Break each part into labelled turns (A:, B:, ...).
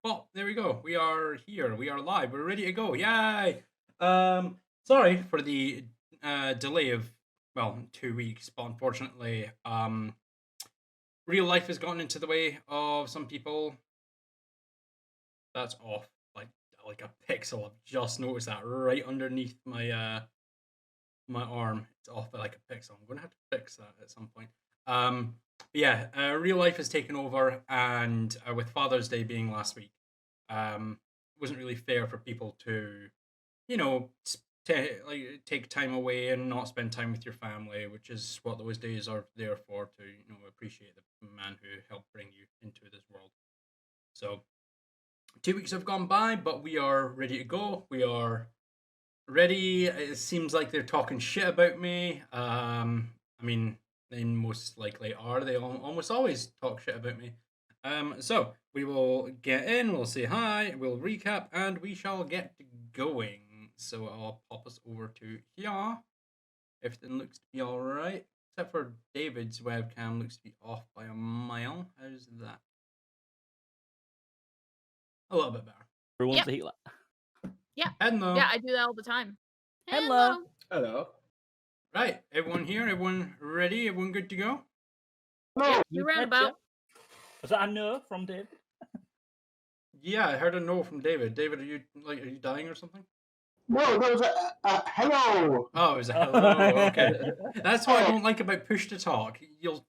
A: Well, there we go. We are here. We are live. We're ready to go. Yay! Sorry for the delay of 2 weeks, but unfortunately, real life has gotten into the way of some people. That's off like a pixel. I've just noticed that right underneath my arm. It's off by like a pixel. I'm gonna have to fix that at some point. But yeah, real life has taken over, and with Father's Day being last week, it wasn't really fair for people to, you know, take time away and not spend time with your family, which is what those days are there for, to appreciate the man who helped bring you into this world. So 2 weeks have gone by, but we are ready to go. We are ready. It seems like they're talking shit about me. I mean, they most likely are. They almost always talk shit about me. So we will get in. We'll say hi. We'll recap, and we shall get going. So I'll pop us over to here. Everything looks to be all right, except for David's webcam looks to be off by a mile. How's that? A little bit better.
B: Everyone's
C: Yep.
B: the healer.
C: Yeah.
A: Hello.
C: Yeah, I do that all the time.
B: Hello.
D: Hello.
A: Right, everyone here. Everyone ready? Everyone good to go?
C: Yeah,
B: You
C: we ran
B: betcha.
C: about.
B: Was that a no from Dave?
A: Yeah, I heard a no from David. David, are you dying or something?
D: No, there was a hello.
A: Oh, it was a hello. Okay, that's what I don't like about push to talk. You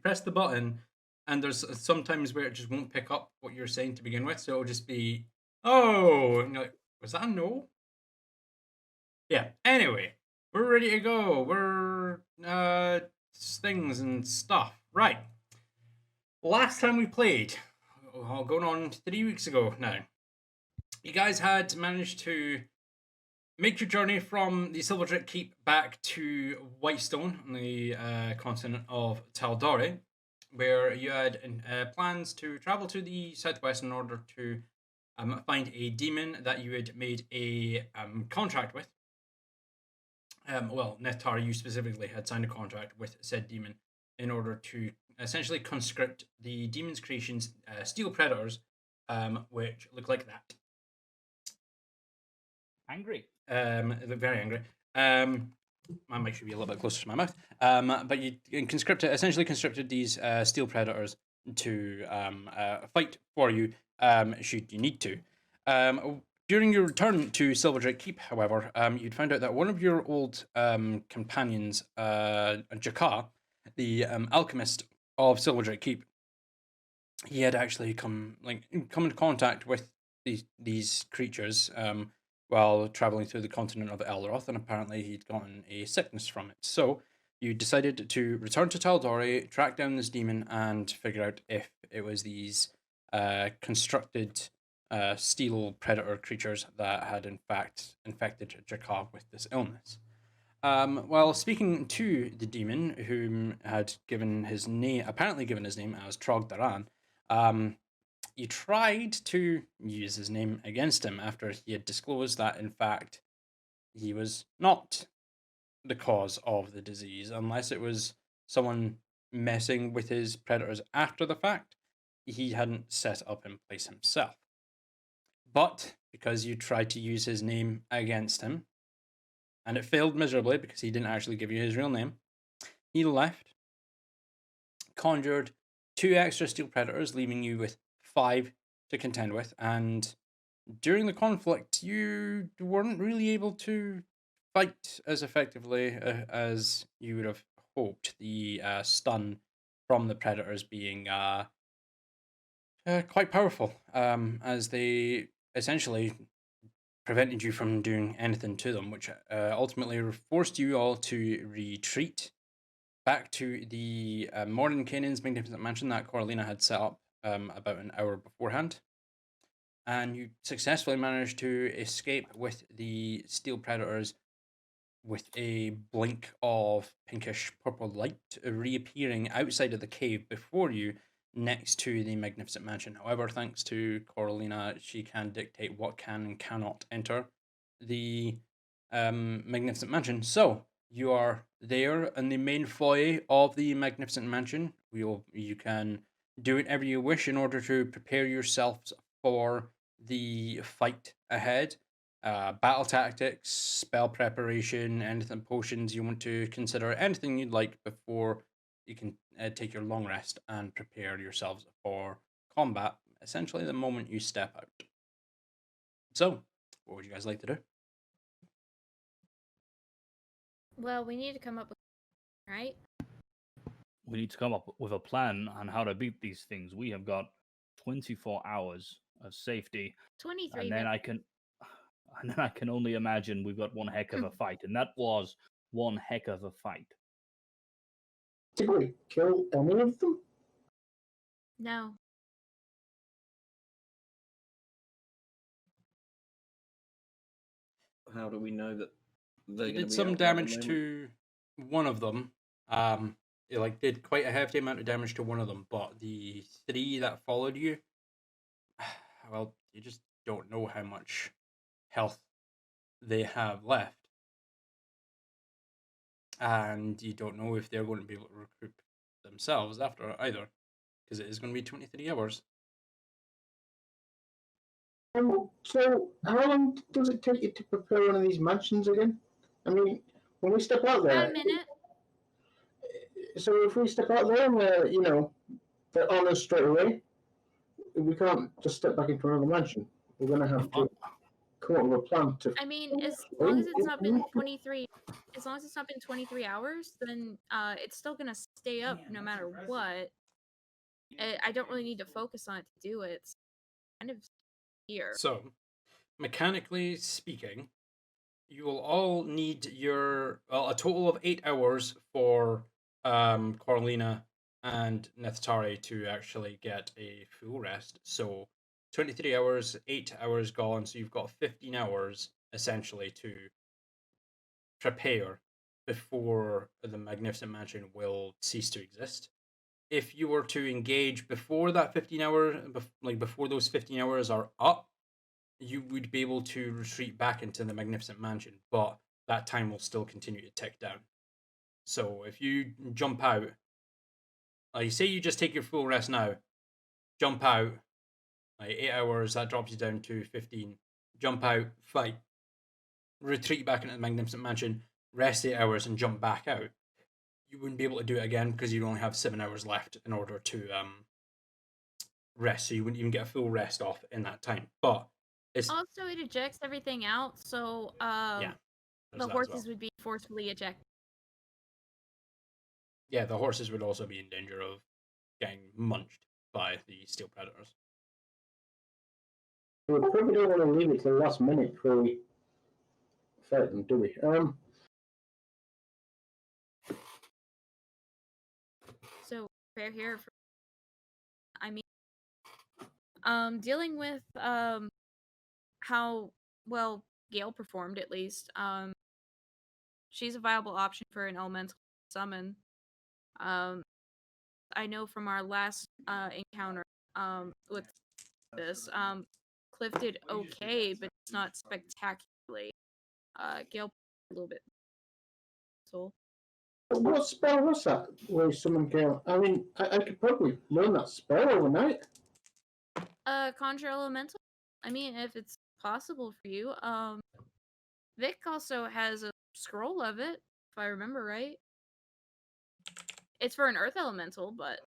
A: press the button, and there's sometimes where it just won't pick up what you're saying to begin with, so it'll just be oh, and you're like, was that a no? Yeah. Anyway, we're ready to go. We're things and stuff. Right. Last time we played, going on 3 weeks ago now, you guys had managed to make your journey from the Silverdrick Keep back to Whitestone on the continent of Taldori, where you had plans to travel to the southwest in order to find a demon that you had made a contract with. Netara, you specifically had signed a contract with said demon in order to essentially conscript the demon's creations, steel predators, which look like that.
B: Angry.
A: They look very angry. My mic should be a little bit closer to my mouth. But you essentially conscripted these steel predators to fight for you should you need to. During your return to Silverdrake Keep, however, you'd found out that one of your old companions, Jakar, the alchemist of Silverdrake Keep, he had actually come into contact with these creatures while traveling through the continent of Elroth, and apparently he'd gotten a sickness from it. So you decided to return to Taldori, track down this demon, and figure out if it was these constructed steel predator creatures that had in fact infected Jakar with this illness. While speaking to the demon, whom had apparently given his name as Trogdaran, you tried to use his name against him after he had disclosed that, in fact, he was not the cause of the disease, unless it was someone messing with his predators after the fact. He hadn't set up in place himself. But because you tried to use his name against him, and it failed miserably because he didn't actually give you his real name, he left, conjured 2 extra steel predators, leaving you with 5 to contend with, and during the conflict, you weren't really able to fight as effectively as you would have hoped. The stun from the predators being quite powerful, as they essentially prevented you from doing anything to them, which ultimately forced you all to retreat back to the Mordenkainen's magnificent mansion that Coralina had set up about an hour beforehand. And you successfully managed to escape with the steel predators with a blink of pinkish purple light reappearing outside of the cave before you next to the magnificent mansion. However, thanks to Coralina, she can dictate what can and cannot enter the magnificent mansion. So you are there in the main foyer of the magnificent mansion. You can do whatever you wish in order to prepare yourselves for the fight ahead. Battle tactics, spell preparation, anything potions you want to consider, anything you'd like before you can take your long rest and prepare yourselves for combat. Essentially, the moment you step out. So, what would you guys like to do?
C: Well, we need to come up with, right?
B: We need to come up with a plan on how to beat these things. We have got 24 hours of safety,
C: 23.
B: and then I can only imagine we've got one heck of a fight, and that was one heck of a fight.
D: Did we kill any of them?
C: No.
E: How do we know that they're
A: You
E: going to
A: did
E: be
A: some
E: out at the
A: damage
E: moment?
A: to one of them. You did quite a hefty amount of damage to one of them, but the three that followed you, well, you just don't know how much health they have left, and you don't know if they're going to be able to recoup themselves after either, because it is going to be 23 hours.
D: So, how long does it take you to prepare one of these mansions again? I mean, when we step out
C: About
D: there,
C: a minute.
D: so if we step out there and they're on us straight away, we can't just step back into another mansion. We're going to have to come up with a plan to.
C: I mean, as long as it's not been 23, as long as it's not been 23 hours, then it's still gonna stay up no matter what. I don't really need to focus on it to do it. It's kind of here.
A: So, mechanically speaking, you will all need a total of 8 hours for Corlina and Nethitari to actually get a full rest. So 23 hours, 8 hours gone, so you've got 15 hours essentially to prepare before the Magnificent Mansion will cease to exist. If you were to engage before that 15 hour, before those 15 hours are up, you would be able to retreat back into the Magnificent Mansion, but that time will still continue to tick down. So if you jump out, say you just take your full rest now, jump out, 8 hours, that drops you down to 15, jump out, fight, retreat back into the Magnificent Mansion, rest 8 hours and jump back out. You wouldn't be able to do it again because you'd only have 7 hours left in order to rest, so you wouldn't even get a full rest off in that time. But
C: Also, it ejects everything out, so the horses would be forcefully ejected.
A: Yeah, the horses would also be in danger of getting munched by the steel predators.
D: We probably don't want to leave it to the last minute before we fight them, do we?
C: So fair here. Dealing with how well Gale performed, at least. She's a viable option for an elemental summon. I know from our last encounter with this, Cliff did okay, but it's not spectacularly. Gale a little bit. So.
D: What spell was that where someone came? I mean, I could probably learn that spell overnight.
C: Conjure elemental. I mean, if it's possible for you. Vic also has a scroll of it, if I remember right. It's for an earth elemental, but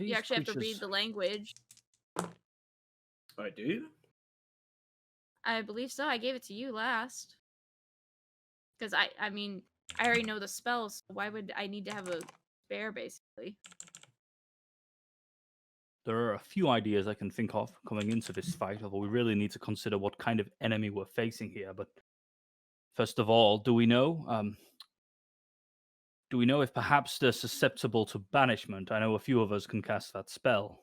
C: you actually have to read the language.
E: I do?
C: I believe so. I gave it to you last. Because I mean, I already know the spells, so why would I need to have a spare, basically?
B: There are a few ideas I can think of coming into this fight, although we really need to consider what kind of enemy we're facing here. But first of all, do we know if perhaps they're susceptible to banishment? I know a few of us can cast that spell.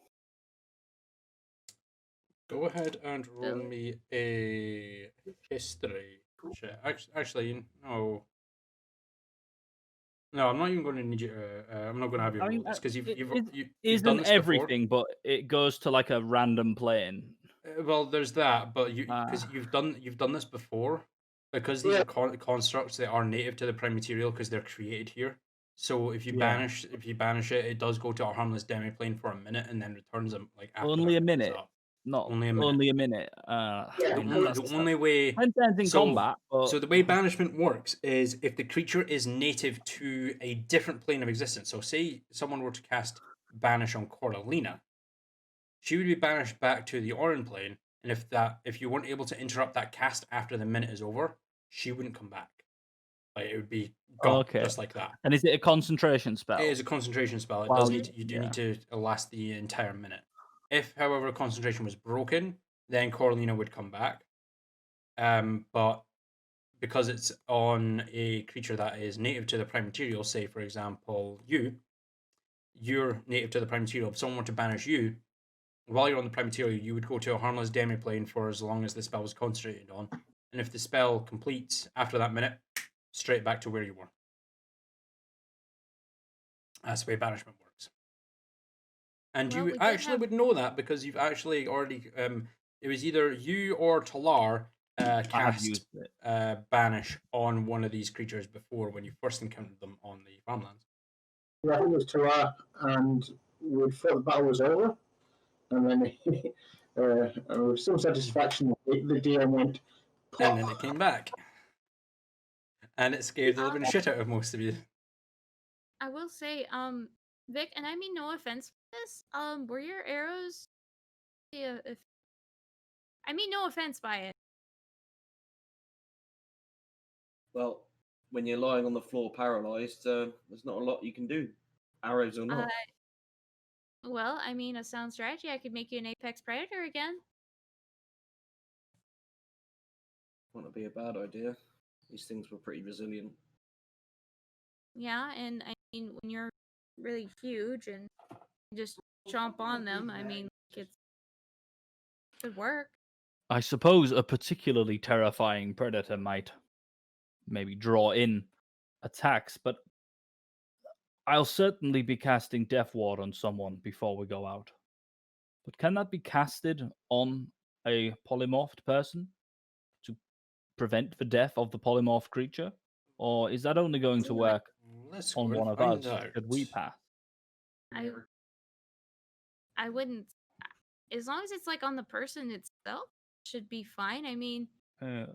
A: Go ahead and roll me a history check. Actually, no. No, I'm not even going to need you. I'm not going to have you roll this because you've done this
B: everything,
A: before.
B: but it goes to like a random plane.
A: Well, there's that, but because you've done this before, because these are constructs that are native to the prime material because they're created here. So if you banish it, it does go to a harmless demiplane for a minute and then returns them like after
B: only a minute. not
A: Only a minute.
B: only a minute.
D: Yeah,
A: The only way.
B: Depends in
A: So-
B: combat. But
A: So the way banishment works is if the creature is native to a different plane of existence. So say someone were to cast banish on Coralina, she would be banished back to the Orin plane, and if you weren't able to interrupt that cast after the minute is over, she wouldn't come back. Like it would be gone
B: Okay.
A: just like that.
B: and is it a concentration spell?
A: It is a concentration spell. It
B: Wow,
A: does
B: you-
A: need to, you do
B: yeah.
A: need to last the entire minute. If, however, concentration was broken, then Coralina would come back. But because it's on a creature that is native to the prime material, say for example you're native to the prime material. If someone were to banish you, while you're on the prime material, you would go to a harmless demi-plane for as long as the spell was concentrated on. And if the spell completes after that minute, straight back to where you were. That's the way banishment works. And
C: Well,
A: you
C: we did
A: actually
C: have-
A: would know that because you've actually already it was either you or Talar
B: I have
A: cast
B: used it.
A: banish on one of these creatures before when you first encountered them on the farmlands.
D: Yeah, I think it was Talar, and we thought the battle was over, and then with some satisfaction, the DM went.
A: And then it came back. And it scared the living shit out of most of you.
C: I will say, Vic, and I mean no offense for this, were your arrows? Yeah, if I mean no offense by it.
E: Well, when you're lying on the floor paralyzed, there's not a lot you can do. Arrows or not.
C: Well, I mean, a sound strategy, I could make you an apex predator again.
E: Wouldn't be a bad idea. These things were pretty resilient.
C: Yeah, and I mean, when you're really huge and just chomp on them, I mean, it could work.
B: I suppose a particularly terrifying predator might maybe draw in attacks, but I'll certainly be casting Death Ward on someone before we go out. But can that be casted on a polymorphed person to prevent the death of the polymorphed creature? Or is that only going to work
A: Let's go
B: on
A: and
B: one of
A: find
B: us
A: out.
B: should we pass?
C: I wouldn't, as long as it's like on the person itself, should be fine. I mean,
B: I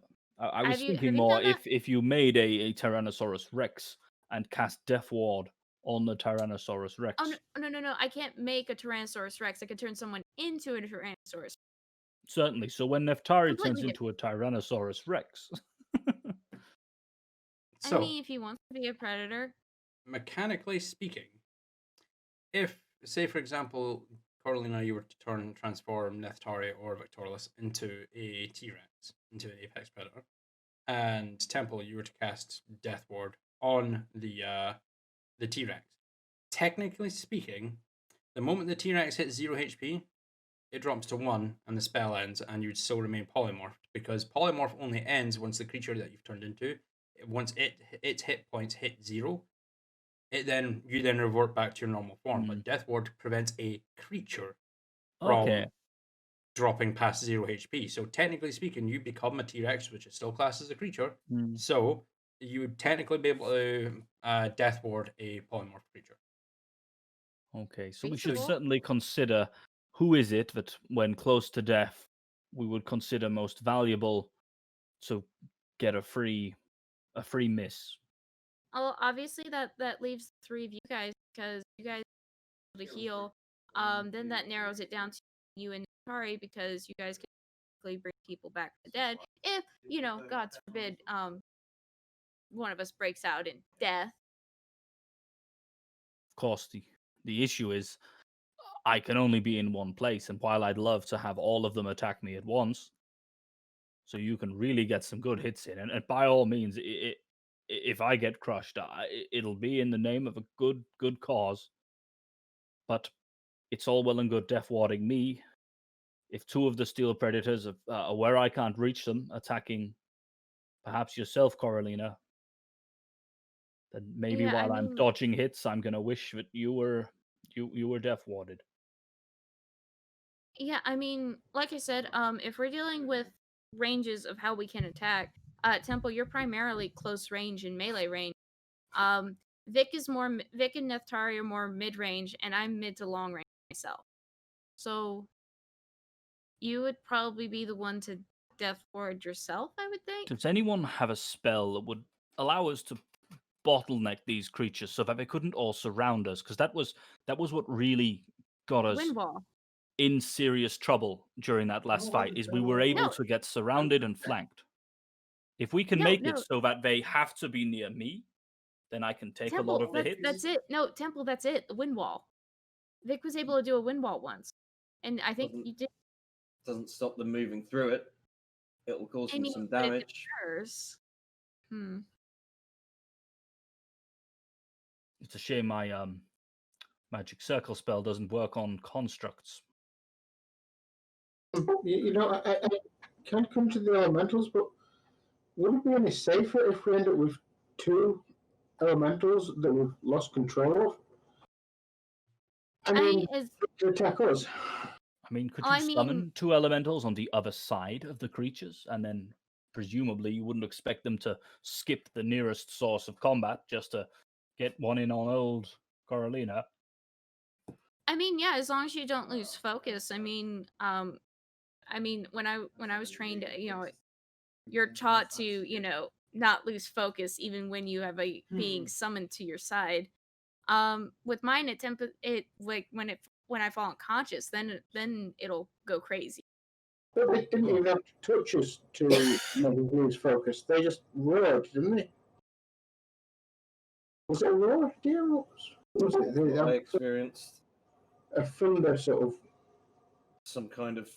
B: was
C: Have you
B: thinking
C: done
B: more
C: that?
B: if you made a Tyrannosaurus Rex and cast Death Ward on the Tyrannosaurus Rex.
C: oh no, I can't make a Tyrannosaurus Rex. I could turn someone into a Tyrannosaurus.
B: Certainly. So when Neftari turns
C: Completely
B: into a Tyrannosaurus Rex,
A: So,
C: I mean, if he wants to be a predator,
A: mechanically speaking, if, say, for example, Coralina, you were to transform Neftari or Victorilus into a T-Rex, into an Apex Predator, and Temple, you were to cast Death Ward on the T-Rex. Technically speaking, the moment the T-Rex hits 0 HP, it drops to 1 and the spell ends, and you would still remain polymorphed, because polymorph only ends once the creature that you've turned into, once its hit points hit 0, you then revert back to your normal form. But Death Ward prevents a creature from
B: okay.
A: dropping past 0 HP. So technically speaking, you become a T-Rex, which is still classed as a creature.
B: Mm.
A: So you would technically be able to Death Ward a polymorph creature.
B: Okay, so we should
C: Feasible.
B: certainly consider who is it that, when close to death, we would consider most valuable to get a free miss.
C: oh, obviously that leaves 3 of you guys because you guys are able to heal. Then that narrows it down to you and Kari because you guys can basically bring people back to dead. If God forbid, one of us breaks out in death.
B: Of course, the issue is I can only be in one place, and while I'd love to have all of them attack me at once, so you can really get some good hits in, and by all means, if I get crushed, it'll be in the name of a good cause. But it's all well and good death warding me. If 2 of the steel predators are where I can't reach them, attacking perhaps yourself, Coralina, then maybe
C: Yeah, I
B: while I'm
C: mean-
B: dodging hits, I'm gonna wish that you were death warded.
C: Yeah, I mean, like I said, if we're dealing with ranges of how we can attack, Temple, you're primarily close range and melee range. Vic and Neftari are more mid range, and I'm mid to long range myself. So, you would probably be the one to death ward yourself, I would think.
B: Does anyone have a spell that would allow us to bottleneck these creatures so that they couldn't all surround us? Because that was what really got us
C: Wind wall.
B: in serious trouble during that last fight. Is we were able
C: No.
B: to get surrounded and flanked. If we can make it
C: No.
B: so that they have to be near me, then I can take a lot of the hits.
C: That's it. No, Temple, that's it. The wind wall. Vic was able to do a wind wall once. And I think you did.
E: Doesn't stop them moving through it. It will cause them some
C: but if it
E: damage.
C: occurs-
B: It's a shame my magic circle spell doesn't work on constructs.
D: I can't come to the elementals, but would it be any safer if we end up with 2 elementals that we've lost control of? I mean, to attack us.
B: I mean, could you summon 2 elementals on the other side of the creatures, and then presumably you wouldn't expect them to skip the nearest source of combat just to get one in on old Carolina?
C: I mean, yeah, as long as you don't lose focus. I mean, when I was trained, you're taught to, not lose focus even when you have a being summoned to your side. With mine, it like when I fall unconscious, then it'll go crazy.
D: But they didn't even have to touch us to lose focus. They just roared, didn't they? Was it a roar? Was it?
E: I experienced
D: a thunder sort of.
E: Some kind of.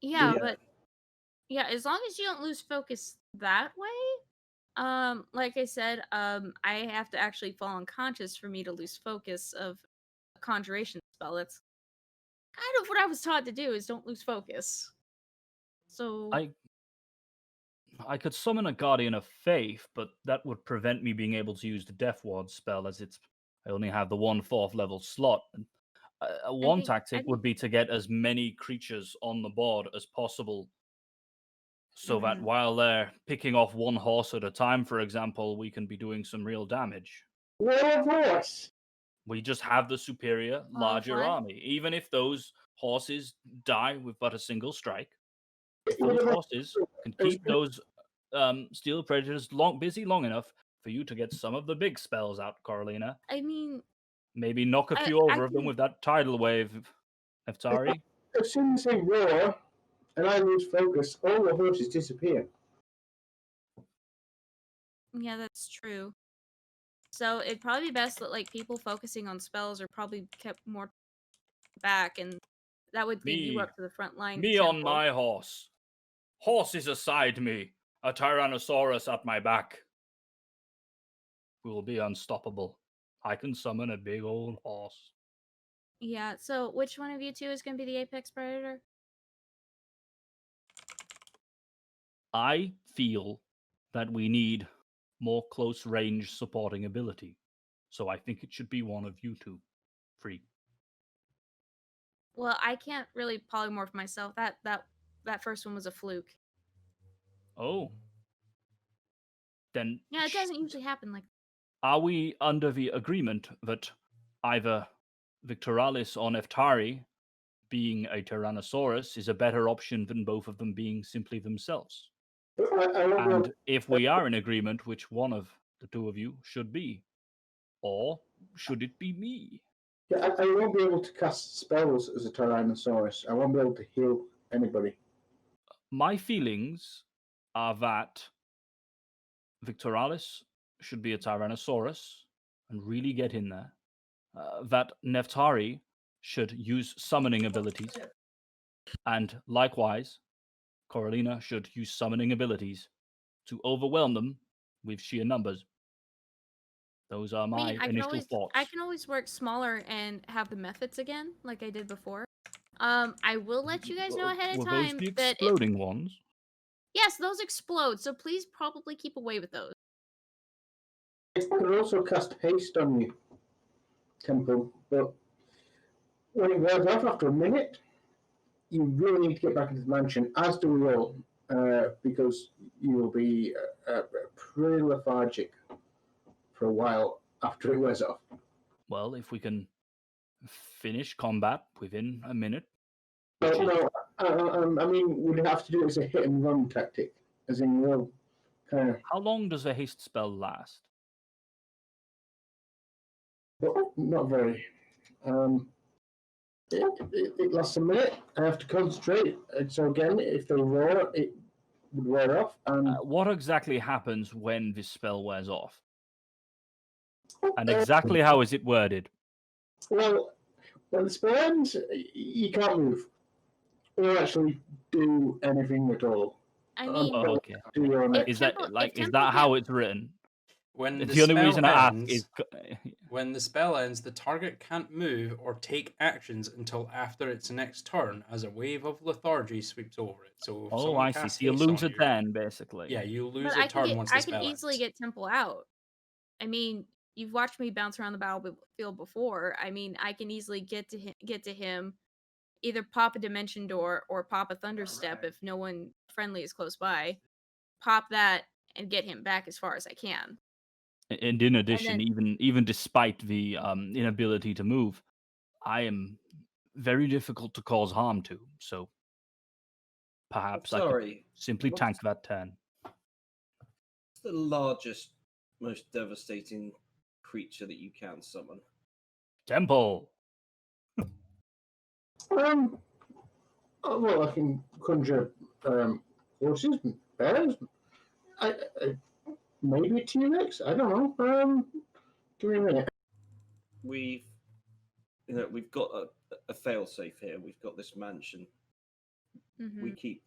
C: But as long as you don't lose focus that way, like I said, I have to actually fall unconscious for me to lose focus of a conjuration spell. That's kind of what I was taught to do, is don't lose focus. So
B: I could summon a Guardian of Faith, but that would prevent me being able to use the Death Ward spell, as I only have the 1 4th level slot. And one tactic would be to get as many creatures on the board as possible, so that while they're picking off 1 horse at a time, for example, we can be doing some real damage.
D: What horse?
B: We just have the superior, larger army. Even if those horses die with but a single strike, those horses can keep those steel predators busy long enough for you to get some of the big spells out, Carolina.
C: I mean,
B: maybe knock a few over of them with that tidal wave, Neftari.
D: As soon as they roar and I lose focus, all the horses disappear.
C: Yeah, that's true. So it'd probably be best that people focusing on spells are probably kept more back, and that would lead you up to the front line.
B: Me on my horse. Horses aside me. A Tyrannosaurus at my back. We will be unstoppable. I can summon a big old horse.
C: Yeah, so which one of you 2 is going to be the apex predator?
B: I feel that we need more close range supporting ability. So I think it should be one of you 2. Free.
C: Well, I can't really polymorph myself. That first one was a fluke.
B: Oh. Then
C: yeah, it doesn't usually happen like that.
B: Are we under the agreement that either Victoralis or Neftari being a Tyrannosaurus is a better option than both of them being simply themselves? And if we are in agreement, which one of the 2 of you should be? Or should it be me?
D: Yeah, I won't be able to cast spells as a Tyrannosaurus. I won't be able to heal anybody.
B: My feelings are that Victoralis should be a Tyrannosaurus and really get in there. That Neftari should use summoning abilities. And likewise, Carolina should use summoning abilities to overwhelm them with sheer numbers. Those are my initial thoughts.
C: I can always work smaller and have the methods again, like I did before. I will let you guys know ahead of time.
B: Will those be exploding ones?
C: Yes, those explode, so please probably keep away with those.
D: I could also cast haste on you, Temple, but when it wears off after a minute, you really need to get back into the mansion, as do we all, because you will be pretty lethargic for a while after it wears off.
B: Well, if we can finish combat within a minute.
D: No, I mean, we'd have to do it as a hit and run tactic, as in you'll kind of.
B: How long does a haste spell last?
D: But not very. It lasts a minute. I have to concentrate. And so again, if they roar, it would wear off. And
B: What exactly happens when this spell wears off? And exactly how is it worded?
D: well, when the spell ends, you can't move or actually do anything at all.
C: I mean,
B: Oh, okay.
D: Do your
C: if
B: Is
C: Temple,
B: that like
C: if
B: is
C: Temple
B: that how
C: can't-
B: it's written?
A: When
B: The
A: the
B: only
A: spell
B: reason I ask
A: ends,
B: is
A: when the spell ends, the target can't move or take actions until after its next turn, as a wave of lethargy sweeps over it. So, if
B: oh,
A: someone
B: I see.
A: casts
B: So you
A: haste
B: lose
A: on
B: it then, basically.
A: Yeah, you lose
C: but
A: a
C: I can
A: turn once the
C: I can
A: spell
C: easily
A: ends.
C: get Temple out. I mean, you've watched me bounce around the battlefield before. I mean, I can easily get to him, either pop a dimension door or pop a thunder step if no one friendly is close by. Pop that and get him back as far as I can.
B: And in addition,
C: then-
B: even despite the inability to move, I am very difficult to cause harm to. So perhaps I could
E: Sorry,
B: simply
E: what's-
B: tank that turn.
E: What's the largest, most devastating creature that you can summon?
B: Temple.
D: Well, I can conjure horses and bears. I maybe a T-Rex. I don't know. Give me a minute.
E: We've got a failsafe here. We've got this mansion.
C: Mhm.
E: We keep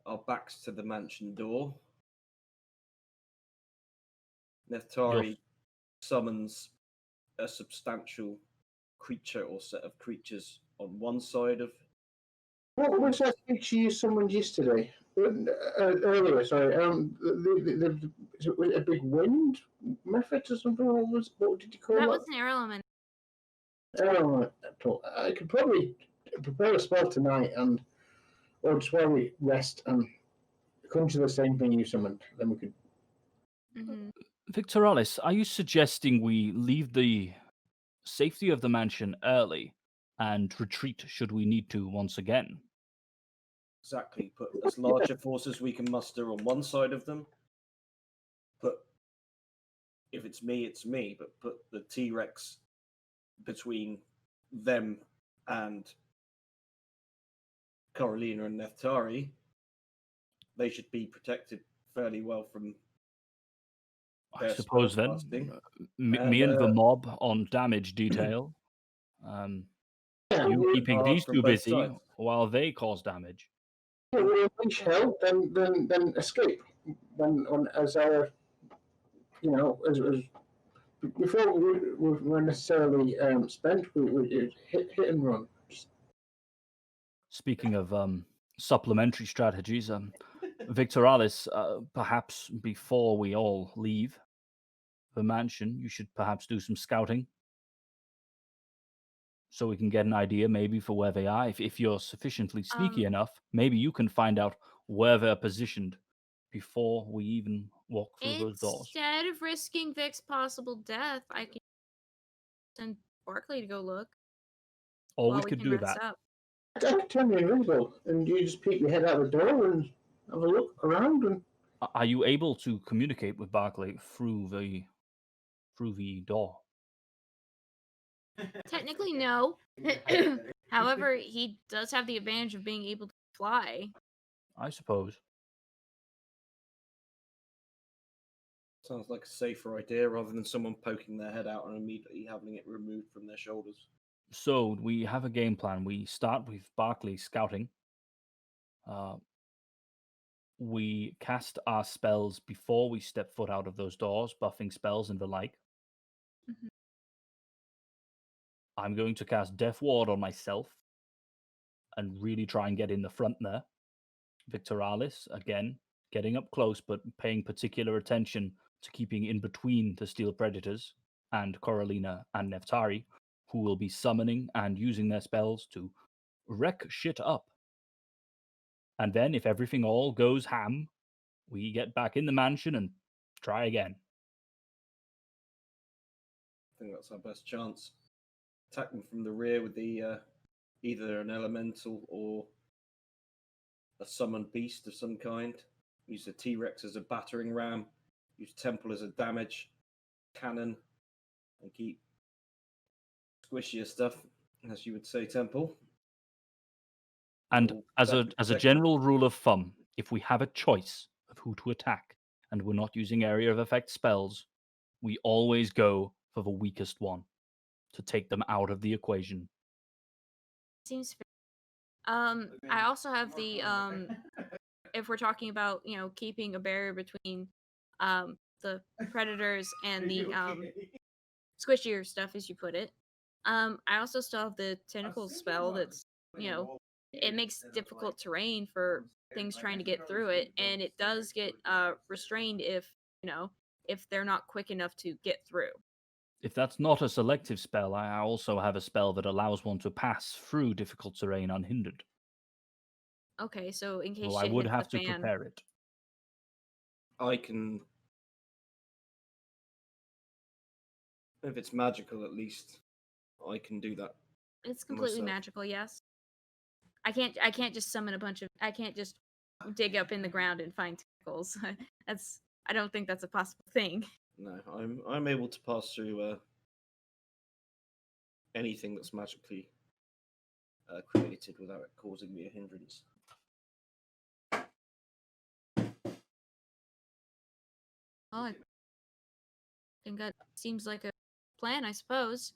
E: our backs to the mansion door. Neftari summons a substantial creature or set of creatures on one side of.
D: What was that creature you summoned yesterday? Earlier, sorry. Was it a big wind method or something? What did you call
C: That
D: that?
C: was an air element.
D: I could probably prepare a spell tonight or just while we rest and conjure the same thing you summoned. Then we could.
C: Mhm.
B: Victoralis, are you suggesting we leave the safety of the mansion early and retreat should we need to once again?
E: Exactly. Put as large a force as we can muster on one side of them. Put, if it's me, it's me, but put the T-Rex between them and Carolina and Neftari. They should be protected fairly well from.
B: I
E: Their
B: suppose then,
E: spellcasting.
B: me and the mob on damage detail.
D: Yeah,
B: You keeping
E: Hard
B: these
E: from
B: two
E: both
B: busy
E: sides.
B: while they cause damage.
D: we unleash hell, then escape. When as our, as before we were necessarily spent, we hit and run.
B: Speaking of supplementary strategies, Victoralis, perhaps before we all leave the mansion, you should perhaps do some scouting so we can get an idea maybe for where they are. If you're sufficiently sneaky enough, maybe you can find out where they're positioned before we even walk through those doors.
C: Instead of risking Vic's possible death, I can send Barkley to go look.
B: Or
C: while
B: we could
C: can
B: do
C: rest
B: that.
C: up.
D: I could turn you invisible, and you just peek your head out the door and have a look around. And
B: Are you able to communicate with Barclay through the door?
C: Technically, no. However, he does have the advantage of being able to fly.
B: I suppose.
E: Sounds like a safer idea rather than someone poking their head out and immediately having it removed from their shoulders.
B: So we have a game plan. We start with Barclay scouting. We cast our spells before we step foot out of those doors, buffing spells and the like.
C: Mhm.
B: I'm going to cast Death Ward on myself and really try and get in the front there. Victoralis, again, getting up close but paying particular attention to keeping in between the Steel Predators and Coralina and Neftari, who will be summoning and using their spells to wreck shit up. And then, if everything all goes ham, we get back in the mansion and try again.
E: I think that's our best chance. Attack them from the rear with the either an elemental or a summoned beast of some kind. Use the T-Rex as a battering ram. Use Temple as a damage cannon, and keep squishier stuff, as you would say, Temple.
B: And
E: All
B: as a
E: protected.
B: general rule of thumb, if we have a choice of who to attack and we're not using area of effect spells, we always go for the weakest one to take them out of the equation.
C: Seems fair. I also have the if we're talking about, you know, keeping a barrier between the predators and the squishier stuff, as you put it. I also still have the tentacle spell that's, you know, it makes difficult terrain for things trying to get through it, and it does get restrained if, you know, if they're not quick enough to get through.
B: If that's not a selective spell, I also have a spell that allows one to pass through difficult terrain unhindered.
C: Okay, so in case
B: So I
C: shit
B: would
C: hits
B: have
C: the
B: to
C: fan.
B: prepare it.
E: I can, if it's magical, at least I can do that.
C: It's completely
E: myself.
C: magical, yes. I can't just summon a bunch of, I can't just dig up in the ground and find tentacles. I don't think that's a possible thing.
E: No, I'm able to pass through anything that's magically created without it causing me a hindrance.
C: Oh, I think that seems like a plan, I suppose.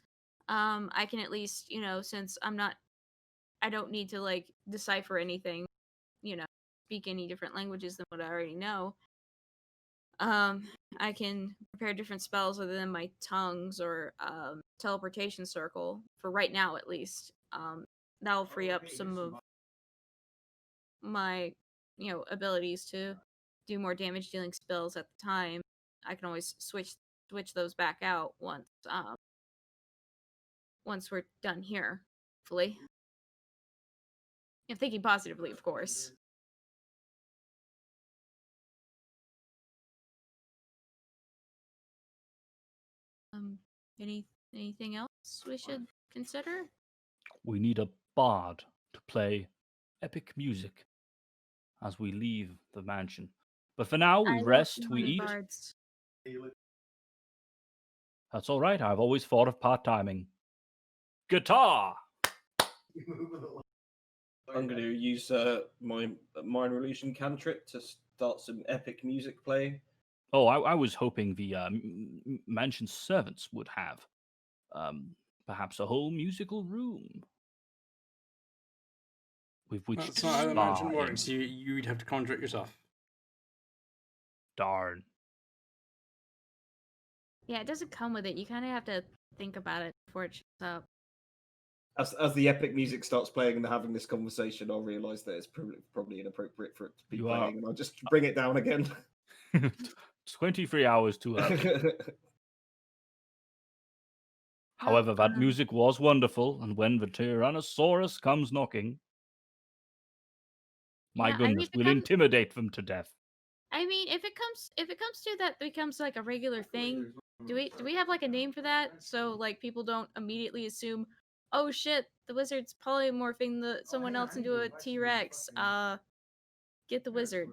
C: I can at least, you know, since I don't need to like decipher anything, you know, speak any different languages than what I already know. I can prepare different spells other than my tongues or teleportation circle for right now, at least. That'll free up some of my, you know, abilities to do more damage dealing spells at the time. I can always switch those back out once we're done here, hopefully. If thinking positively, of course. Anything else we should consider?
B: We need a bard to play epic music as we leave the mansion. But for now, we
C: I don't
B: rest,
C: know
B: we
C: any
B: eat.
C: bards.
B: That's all right. I've always thought of part-timing. Guitar!
E: I'm going to use my minor illusion cantrip to start some epic music playing.
B: Oh, I was hoping the mansion servants would have perhaps a whole musical room. With which
A: That's
B: to
A: not how the
B: spar
A: mansion
B: in.
A: works. You'd have to conjure it yourself.
B: Darn.
C: Yeah, it doesn't come with it. You kind of have to think about it before it shows up.
E: As the epic music starts playing and they're having this conversation, I'll realise that it's probably inappropriate for it to be
B: You
E: playing,
B: are-
E: and I'll just bring it down again.
B: 23 hours too early. However, that music was wonderful, and when the Tyrannosaurus comes knocking, my
C: Yeah, I mean,
B: goodness,
C: if it
B: we'll
C: comes-
B: intimidate them to death.
C: I mean, if it comes to that becomes like a regular thing, do we have like a name for that? So like people don't immediately assume, oh shit, the wizard's polymorphing someone else into a T-Rex. Get the wizard.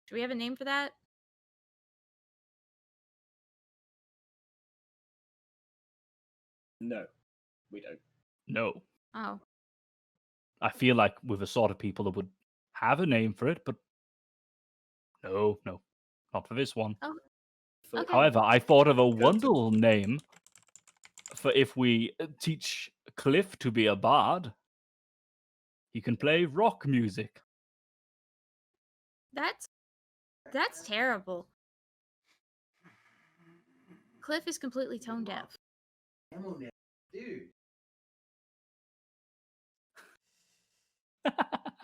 C: Do we have a name for that?
E: No, we don't.
B: No.
C: Oh,
B: I feel like we're the sort of people that would have a name for it, but no, not for this one.
E: For-
C: Okay.
B: However, I thought of a
E: Go to-
B: wonderful name for if we teach Cliff to be a bard. He can play rock music.
C: that's terrible. Cliff is completely tone deaf.
D: Dude.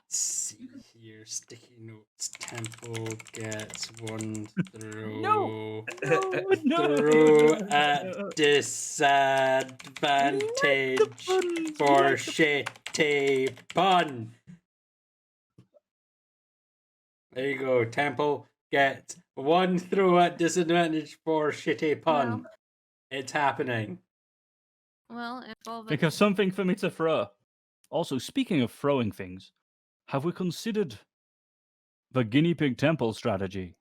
A: See here, sticky notes. Temple gets one throw.
B: No.
A: Throw at disadvantage for shitty pun. There you go. Temple gets one throw at disadvantage for shitty pun.
C: Well.
A: It's happening.
C: Well, if all the
B: Think of something for me to throw. Also, speaking of throwing things, have we considered the guinea pig temple strategy?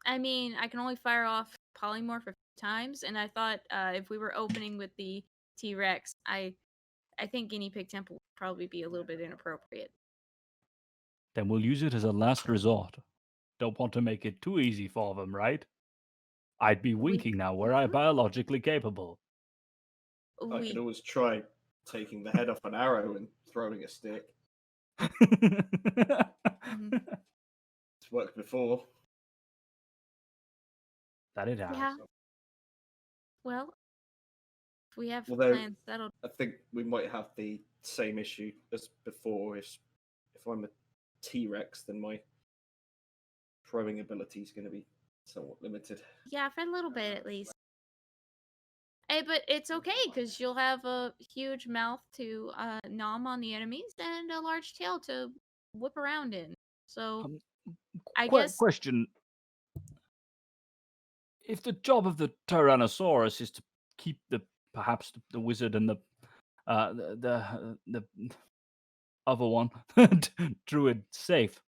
C: I mean, I can only fire off polymorph a few times, and I thought if we were opening with the T-Rex, I think guinea pig temple would probably be a little bit inappropriate.
B: Then we'll use it as a last resort. Don't want to make it too easy for them, right? I'd be winking now, were I biologically capable.
E: I could always try taking the head off an arrow and throwing a stick. It's worked before.
B: That it has.
C: Yeah. Well, if we have
E: Although,
C: plans settled.
E: I think we might have the same issue as before. If I'm a T-Rex, then my throwing ability is going to be somewhat limited.
C: Yeah, for a little bit at least. Hey, but it's okay because you'll have a huge mouth to nom on the enemies and a large tail to whip around in. So, I guess.
B: Question: if the job of the Tyrannosaurus is to keep perhaps the wizard and the other one druid safe,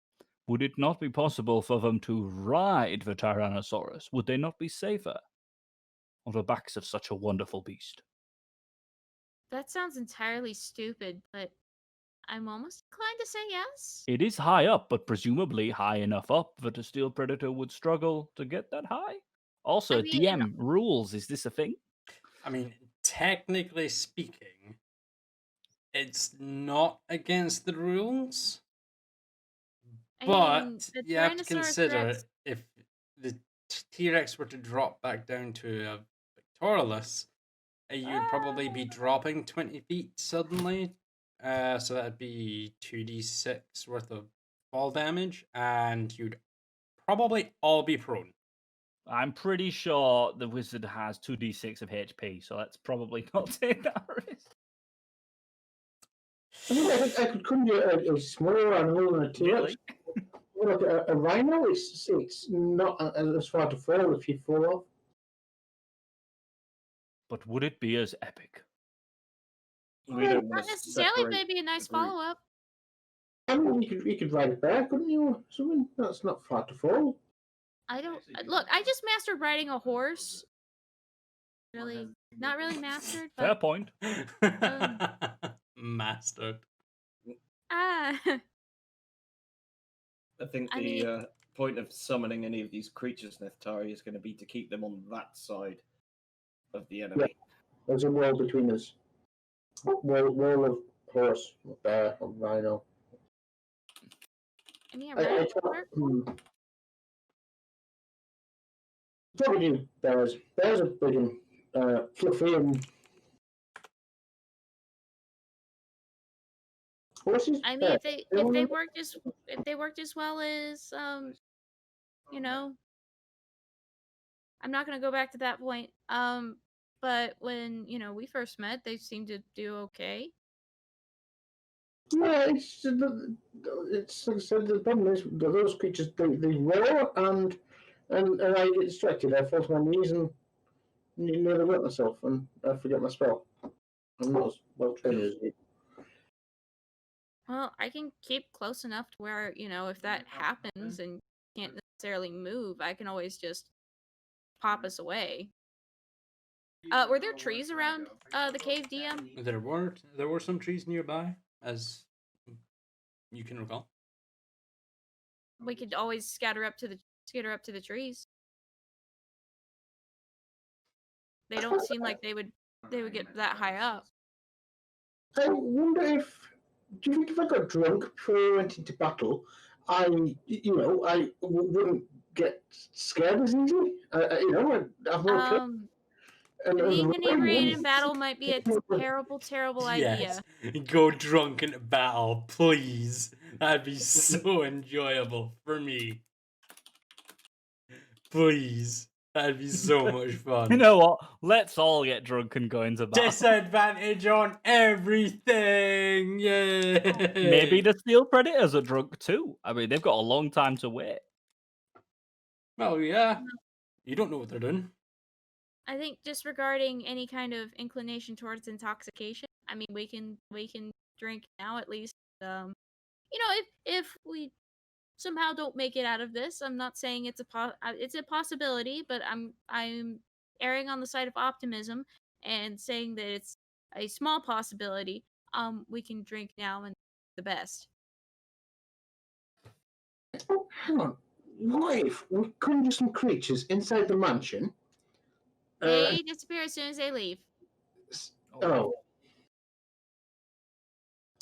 B: would it not be possible for them to ride the Tyrannosaurus? Would they not be safer on the backs of such a wonderful beast?
C: That sounds entirely stupid, but I'm almost inclined to say yes.
B: It is high up, but presumably high enough up that a steel predator would struggle to get that high. Also,
C: I mean,
B: DM rules. Is this a thing?
A: I mean, technically speaking, it's not against the rules, but
C: the
A: you have to
C: Tyrannosaurus
A: consider
C: Rex-
A: if the T-Rex were to drop back down to a Victorilus, you'd probably be dropping 20 feet suddenly. So that'd be 2d6 worth of fall damage, and you'd probably all be prone.
B: I'm pretty sure the wizard has 2d6 of HP, so let's probably not take that risk.
D: I think I could conjure a smaller animal than a T-Rex.
B: Really?
D: Like a rhino, it's not as far to fall if you fall off.
B: But would it be as epic?
E: We don't
C: Not
E: want to
C: necessarily,
E: separate
C: maybe a nice
E: the group.
C: follow up.
D: I mean, you could ride a bear, couldn't you? Something that's not far to fall.
C: I don't look. I just mastered riding a horse. Really, not really mastered,
B: Fair
C: but
B: point.
A: Mastered.
C: ah,
E: I think
C: I
E: the
C: mean-
E: point of summoning any of these creatures, Neftari, is going to be to keep them on that side of the enemy.
D: There's a wall between us. Wall of horse, bear, or rhino.
C: I mean,
D: I
C: right?
D: can't. Probably do bears. Bears are big and fluffy and. Horses.
C: I mean, if they worked as well as you know, I'm not gonna go back to that point. But when we first met, they seemed to do okay.
D: Yeah, it's like I said. The problem is that those creatures they roar and I get distracted. I fall to my knees and nearly wet myself and I forget my spell. I'm not as well trained as you.
C: Well, I can keep close enough to where if that happens and can't necessarily move, I can always just pop us away. Were there trees around the cave, DM?
A: There were some trees nearby, as you can recall.
C: We could always skitter up to the trees. They don't seem like they would get that high up.
D: I wonder if. Do you think if I got drunk before we went into battle, I wouldn't get scared as easily? I'd have more courage.
C: Being inebriated in battle might be a terrible, terrible idea.
A: Go drunk into battle, please. That'd be so enjoyable for me. Please. That'd be so much fun.
B: You know what? Let's all get drunk and go into battle.
A: Disadvantage on everything. Yay.
B: Maybe the steel predators are drunk too. I mean, they've got a long time to wait.
A: Well, yeah. You don't know what they're doing.
C: I think just regarding any kind of inclination towards intoxication, I mean, we can drink now at least. If we somehow don't make it out of this, I'm not saying it's a possibility, but I'm erring on the side of optimism and saying that it's a small possibility. We can drink now and the best.
D: Hang on. What if we conjure some creatures inside the mansion?
C: They disappear as soon as they leave.
D: Oh.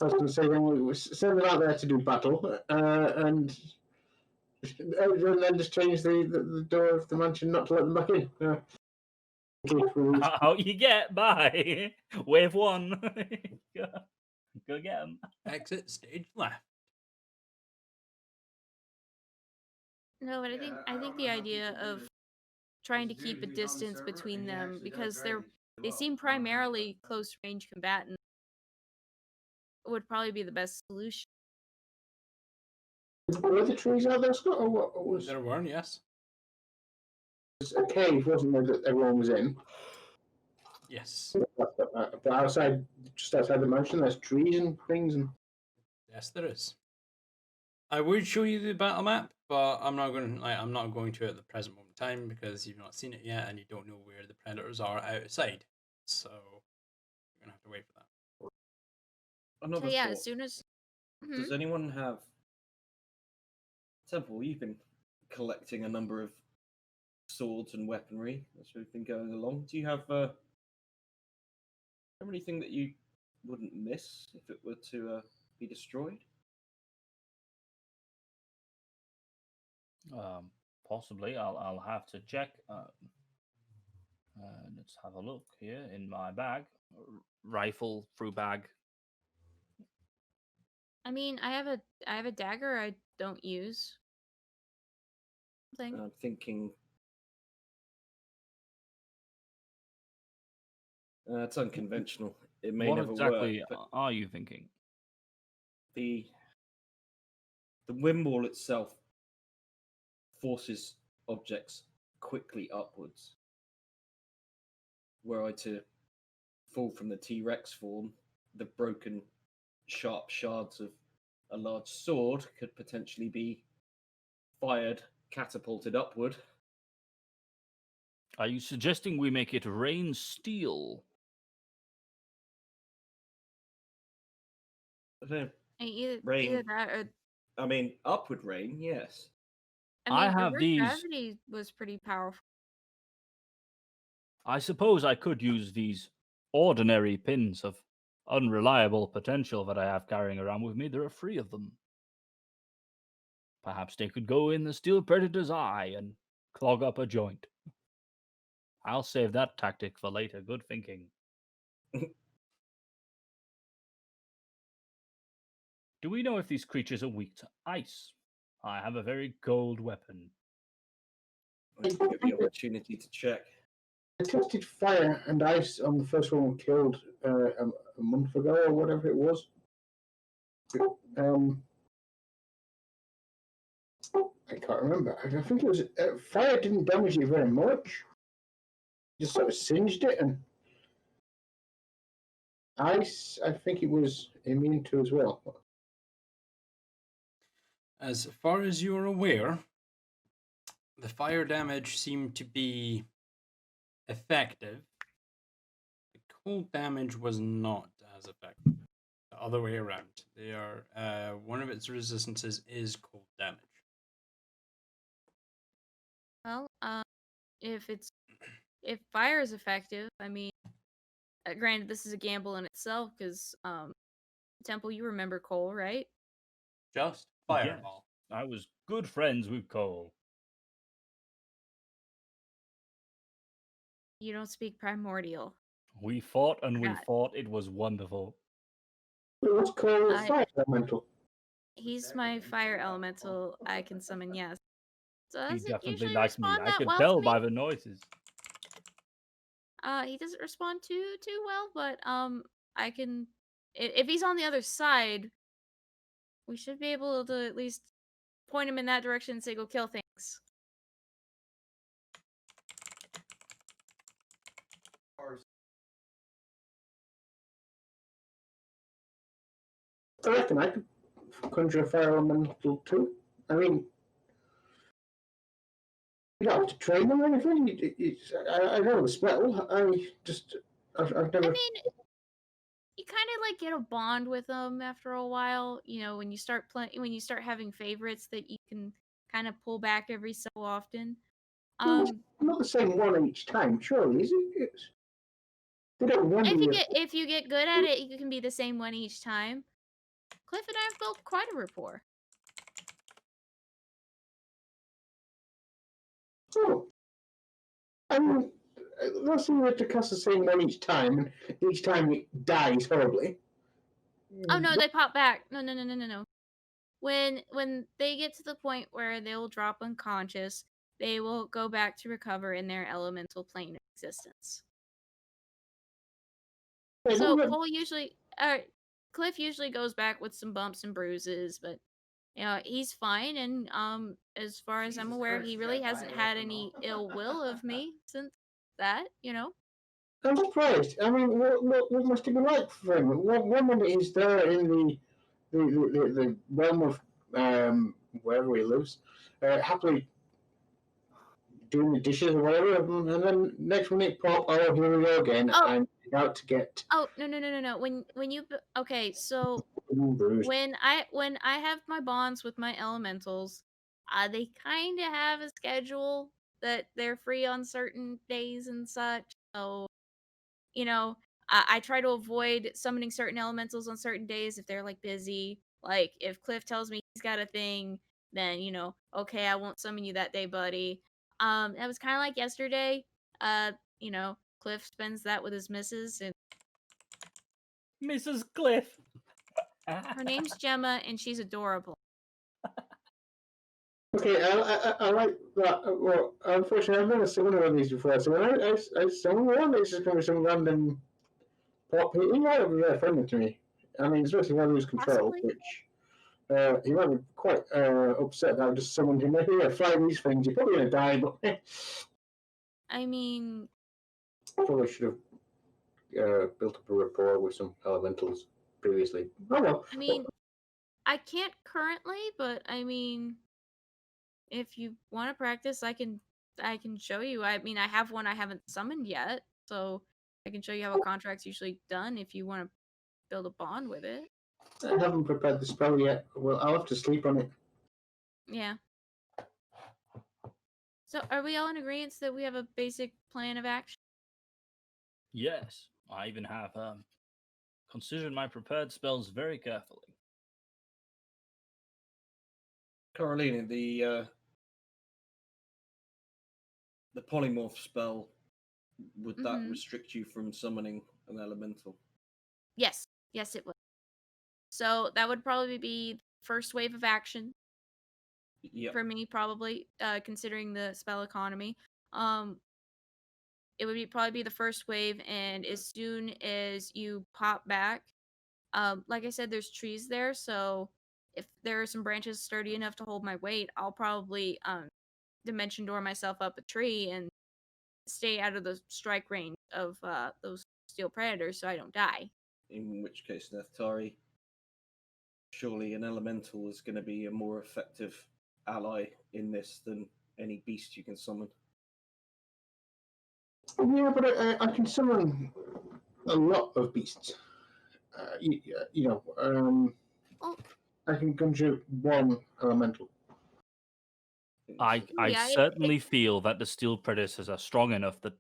D: I was going to say, then we send them out there to do battle, and then just change the door of the mansion not to let them back in.
B: Out you get, bye. Wave 1. Go get them.
A: Exit stage left.
C: No, but I think the idea of trying to keep a distance between them because they seem primarily close range combatants would probably be the best solution.
D: Were the trees out there, Scott, or what was?
A: There were, yes.
D: It was a cave, wasn't there, that everyone was in?
A: Yes.
D: But outside, just outside the mansion, there's trees and things, and
A: Yes, there is. I would show you the battle map, but I'm not going to at the present moment in time because you've not seen it yet and you don't know where the predators are outside. So you're gonna have to wait for that.
E: Another
C: So yeah,
E: thought.
C: as soon as
E: Does anyone have Temple? You've been collecting a number of swords and weaponry as we've been going along. Do you have anything that you wouldn't miss if it were to be destroyed?
B: Possibly. I'll have to check. Let's have a look here in my bag. Rifle through bag.
C: I mean, I have a dagger I don't use.
E: I'm thinking it's unconventional. It may
B: What
E: never
B: exactly
E: work. But
B: are you thinking?
E: the windwall itself forces objects quickly upwards. Were I to fall from the T-Rex form, the broken, sharp shards of a large sword could potentially be fired, catapulted upward.
B: Are you suggesting we make it rain steel?
E: I don't know,
C: Either
E: rain.
C: that or
E: I mean, upward rain, yes.
B: I
C: mean,
B: have
C: reverse
B: these-
C: gravity was pretty powerful.
B: I suppose I could use these ordinary pins of unreliable potential that I have carrying around with me. There are 3 of them. Perhaps they could go in the steel predator's eye and clog up a joint. I'll save that tactic for later. Good thinking. Do we know if these creatures are weak to ice? I have a very cold weapon.
E: I didn't get the opportunity to check.
D: I tested fire and ice on the first one we killed a month ago or whatever it was. I can't remember. I think it was fire didn't damage it very much. Just sort of singed it, and ice, I think it was immune to as well.
A: As far as you're aware, the fire damage seemed to be effective. The cold damage was not as effective. The other way around. They are one of its resistances is cold damage.
C: Well, if fire is effective, I mean, granted, this is a gamble in itself because Temple, you remember Cole, right?
A: Just fireball.
B: Yes, I was good friends with Cole.
C: You don't speak primordial.
B: We fought and we
C: Forgot.
B: fought. It was wonderful.
D: What's called fire elemental?
C: He's my fire elemental I can summon, yes. So
B: He
C: doesn't
B: definitely
C: usually
B: likes me.
C: respond
B: I
C: that
B: could
C: well
B: tell
C: to me.
B: by the noises.
C: He doesn't respond too well, but I can if he's on the other side, we should be able to at least point him in that direction and say go kill things.
D: I reckon I could conjure a fire elemental too. I mean, you don't have to train them or anything. I know the spell. I've
C: I
D: never.
C: mean, you kind of like get a bond with them after a while. You know, when you start when you start having favorites that you can kind of pull back every so often.
D: Not the same one each time, surely, is it? They don't wonder
C: if you get good at it, you can be the same one each time. Cliff and I have built quite a rapport.
D: Oh. I mean, that's similar to cast the same one each time, and each time it dies horribly.
C: Oh no, they pop back. No. When they get to the point where they'll drop unconscious, they will go back to recover in their elemental plane of existence.
D: Hey,
C: So
D: what about-
C: Cliff usually goes back with some bumps and bruises, but you know, he's fine, and as far as I'm aware, he really hasn't had any ill will of me since that, you know.
D: I'm surprised. I mean, what must it be like for him? One minute he's there in the realm of wherever he lives, happily doing the dishes or whatever, and then next minute pop, oh, here we go again.
C: Oh.
D: I'm out to get
C: Oh no. When you okay, so
D: bruised.
C: when I have my bonds with my elementals, they kind of have a schedule that they're free on certain days and such. So, you know, I try to avoid summoning certain elementals on certain days if they're like busy. Like if Cliff tells me he's got a thing, then you know, okay, I won't summon you that day, buddy. That was kind of like yesterday. You know, Cliff spends that with his missus, and
B: Mrs. Cliff.
C: her name's Gemma, and she's adorable.
D: Okay, I like that. Well, unfortunately, I've never seen one of these before. So when I summon one, it's just going to be some random pop. He might be very friendly to me. I mean, especially when I lose control,
C: Possibly.
D: which he might be quite upset that I've just summoned him. Here, fly these things. You're probably going to die, but
C: I mean,
D: probably should have built up a rapport with some elementals previously. Oh well.
C: I mean, I can't currently, but I mean, if you want to practice, I can show you. I mean, I have one I haven't summoned yet, so I can show you how a contract's usually done if you want to build a bond with it.
D: I haven't prepared the spell yet. Well, I'll have to sleep on it.
C: Yeah. So, are we all in agreement that we have a basic plan of action?
B: Yes, I even have considered my prepared spells very carefully.
E: Carolina, the polymorph spell, would that
C: Mhm.
E: restrict you from summoning an elemental?
C: Yes, it would. So that would probably be the first wave of action
E: Yep.
C: for me, probably considering the spell economy. It would probably be the first wave, and as soon as you pop back, like I said, there's trees there, so if there are some branches sturdy enough to hold my weight, I'll probably dimension door myself up a tree and stay out of the strike range of those steel predators, so I don't die.
E: In which case, Neftari, surely an elemental is going to be a more effective ally in this than any beast you can summon.
D: Yeah, but I can summon a lot of beasts. You know,
C: Well,
D: I can conjure one elemental.
B: I
C: yeah,
B: certainly feel that the steel predators are strong enough that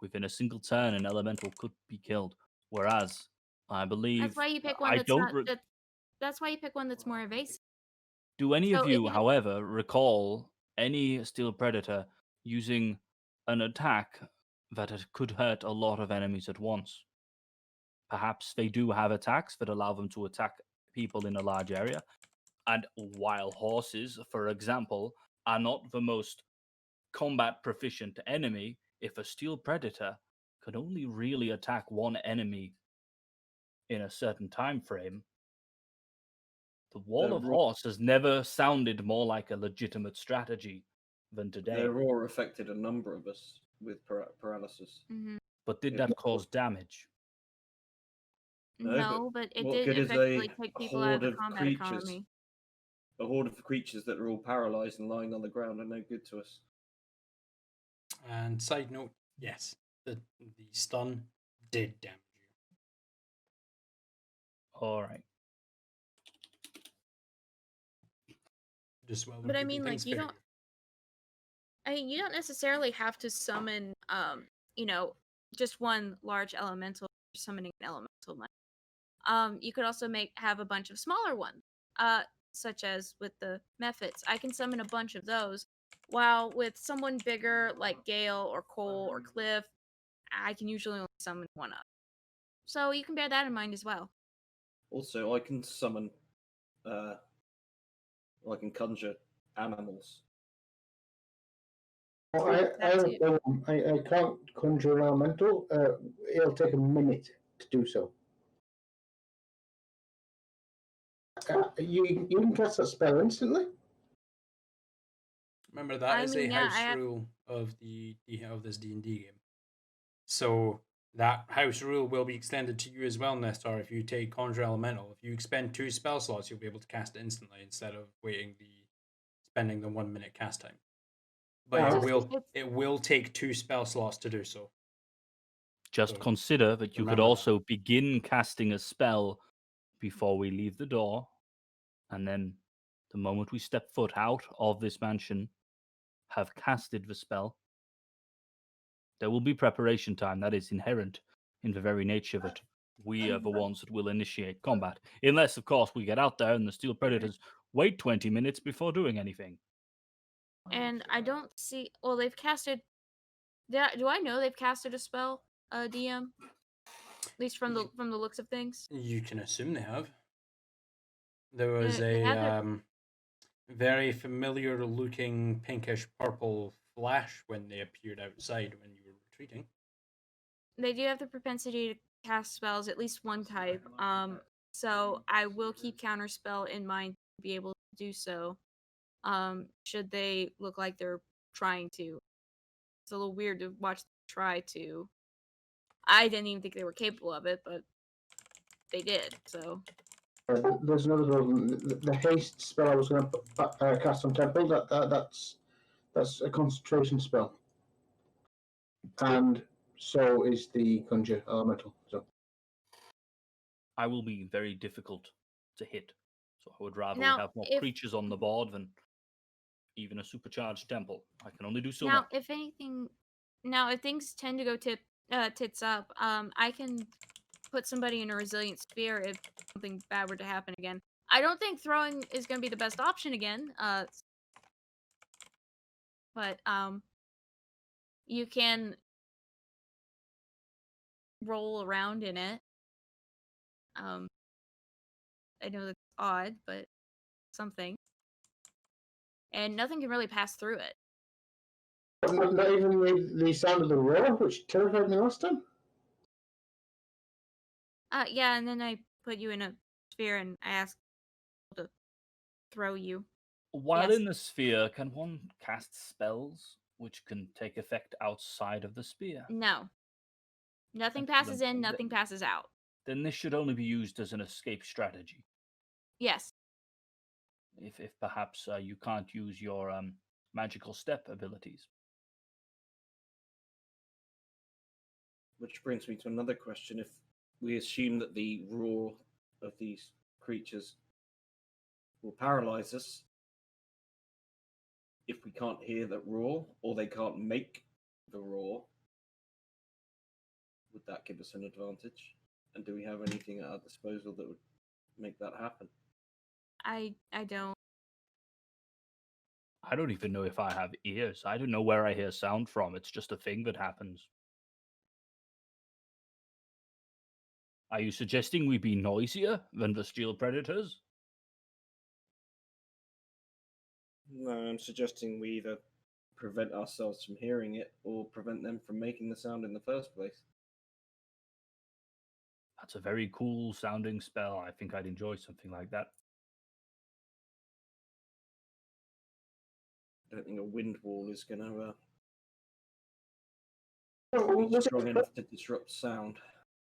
B: within a single turn an elemental could be killed. Whereas I believe
C: that's why you pick one
B: I
C: that's
B: don't.
C: not. That's why you pick one that's more evasive.
B: Do any
C: So
B: of
C: if
B: you,
C: you-
B: however, recall any steel predator using an attack that could hurt a lot of enemies at once? Perhaps they do have attacks that allow them to attack people in a large area. And while horses, for example, are not the most combat proficient enemy, if a steel predator can only really attack one enemy in a certain time frame, the wall of
E: raw-
B: horse has never sounded more like a legitimate strategy than today.
E: Their roar affected a number of us with paralysis.
C: Mhm.
B: But did
E: Yeah.
B: that cause damage?
C: No, but it
E: what
C: did
E: good is
C: effectively
E: a
C: take people out of
E: horde
C: the
E: of
C: combat
E: creatures?
C: economy.
E: A horde of creatures that are all paralyzed and lying on the ground are no good to us.
A: And side note, yes, the stun did damage you.
B: All right.
A: Just while we're
C: But I
A: keeping
C: mean,
A: things
C: like, you
A: fair.
C: don't. I mean, you don't necessarily have to summon, you know, just one large elemental. Summoning an elemental one. You could also have a bunch of smaller ones, such as with the methods. I can summon a bunch of those, while with someone bigger like Gale or Cole or Cliff, I can usually only summon one up. So you can bear that in mind as well.
E: Also, I can summon, I can conjure animals.
D: Well, I
C: That
D: have a
C: too.
D: problem. I can't conjure an elemental. It'll take a minute to do so. You can cast that spell instantly.
A: Remember, that
C: I
A: is
C: mean,
A: a
C: yeah,
A: house rule of of this D&D game. So that house rule will be extended to you as well, Nestor. If you take Conjure Elemental, if you expend 2 spell slots, you'll be able to cast it instantly instead of spending the 1 minute cast time. But
D: Yeah.
A: it will take 2 spell slots to do so.
B: Just
A: So,
B: consider that you could
A: remember that.
B: also begin casting a spell before we leave the door, and then the moment we step foot out of this mansion, have casted the spell. There will be preparation time that is inherent in the very nature of it. We are the ones that will initiate combat, unless, of course, we get out there and the Steel Predators wait 20 minutes before doing anything.
C: And I don't see. Well, they've casted. Do I know they've casted a spell, DM? At least from the looks of things.
A: You can assume they have. There was
C: They have their.
A: very familiar looking pinkish purple flash when they appeared outside when you were retreating.
C: They do have the propensity to cast spells, at least one type. So I will keep counterspell in mind to be able to do so. Should they look like they're trying to. It's a little weird to watch them try to. I didn't even think they were capable of it, but they did. So
D: There's another problem. The haste spell I was going to cast on Temple. That's a concentration spell, and so is the conjure elemental. So
B: I will be very difficult to hit, so I would rather
C: Now,
B: we have more
C: if-
B: creatures on the board than even a supercharged temple. I can only do so
C: now,
B: much.
C: if anything, if things tend to go tits up, I can put somebody in a resilient sphere if something bad were to happen again. I don't think throwing is going to be the best option again. But you can roll around in it. I know that's odd, but something. And nothing can really pass through it.
D: not even the sound of the roar, which terrified me last time.
C: Yeah, and then I put you in a sphere and I asked to throw you.
B: While
C: Yes.
B: in the sphere, can one cast spells which can take effect outside of the sphere?
C: No. Nothing
B: Excellent.
C: passes in, nothing passes out.
B: Then this should only be used as an escape strategy.
C: Yes.
B: If perhaps you can't use your magical step abilities.
E: Which brings me to another question. If we assume that the roar of these creatures will paralyze us, if we can't hear that roar or they can't make the roar, would that give us an advantage? And do we have anything at our disposal that would make that happen?
C: I don't.
B: I don't even know if I have ears. I don't know where I hear sound from. It's just a thing that happens. Are you suggesting we be noisier than the Steel Predators?
E: No, I'm suggesting we either prevent ourselves from hearing it or prevent them from making the sound in the first place.
B: That's a very cool sounding spell. I think I'd enjoy something like that.
E: I don't think a wind wall is going to
D: Oh,
E: be strong enough to disrupt sound.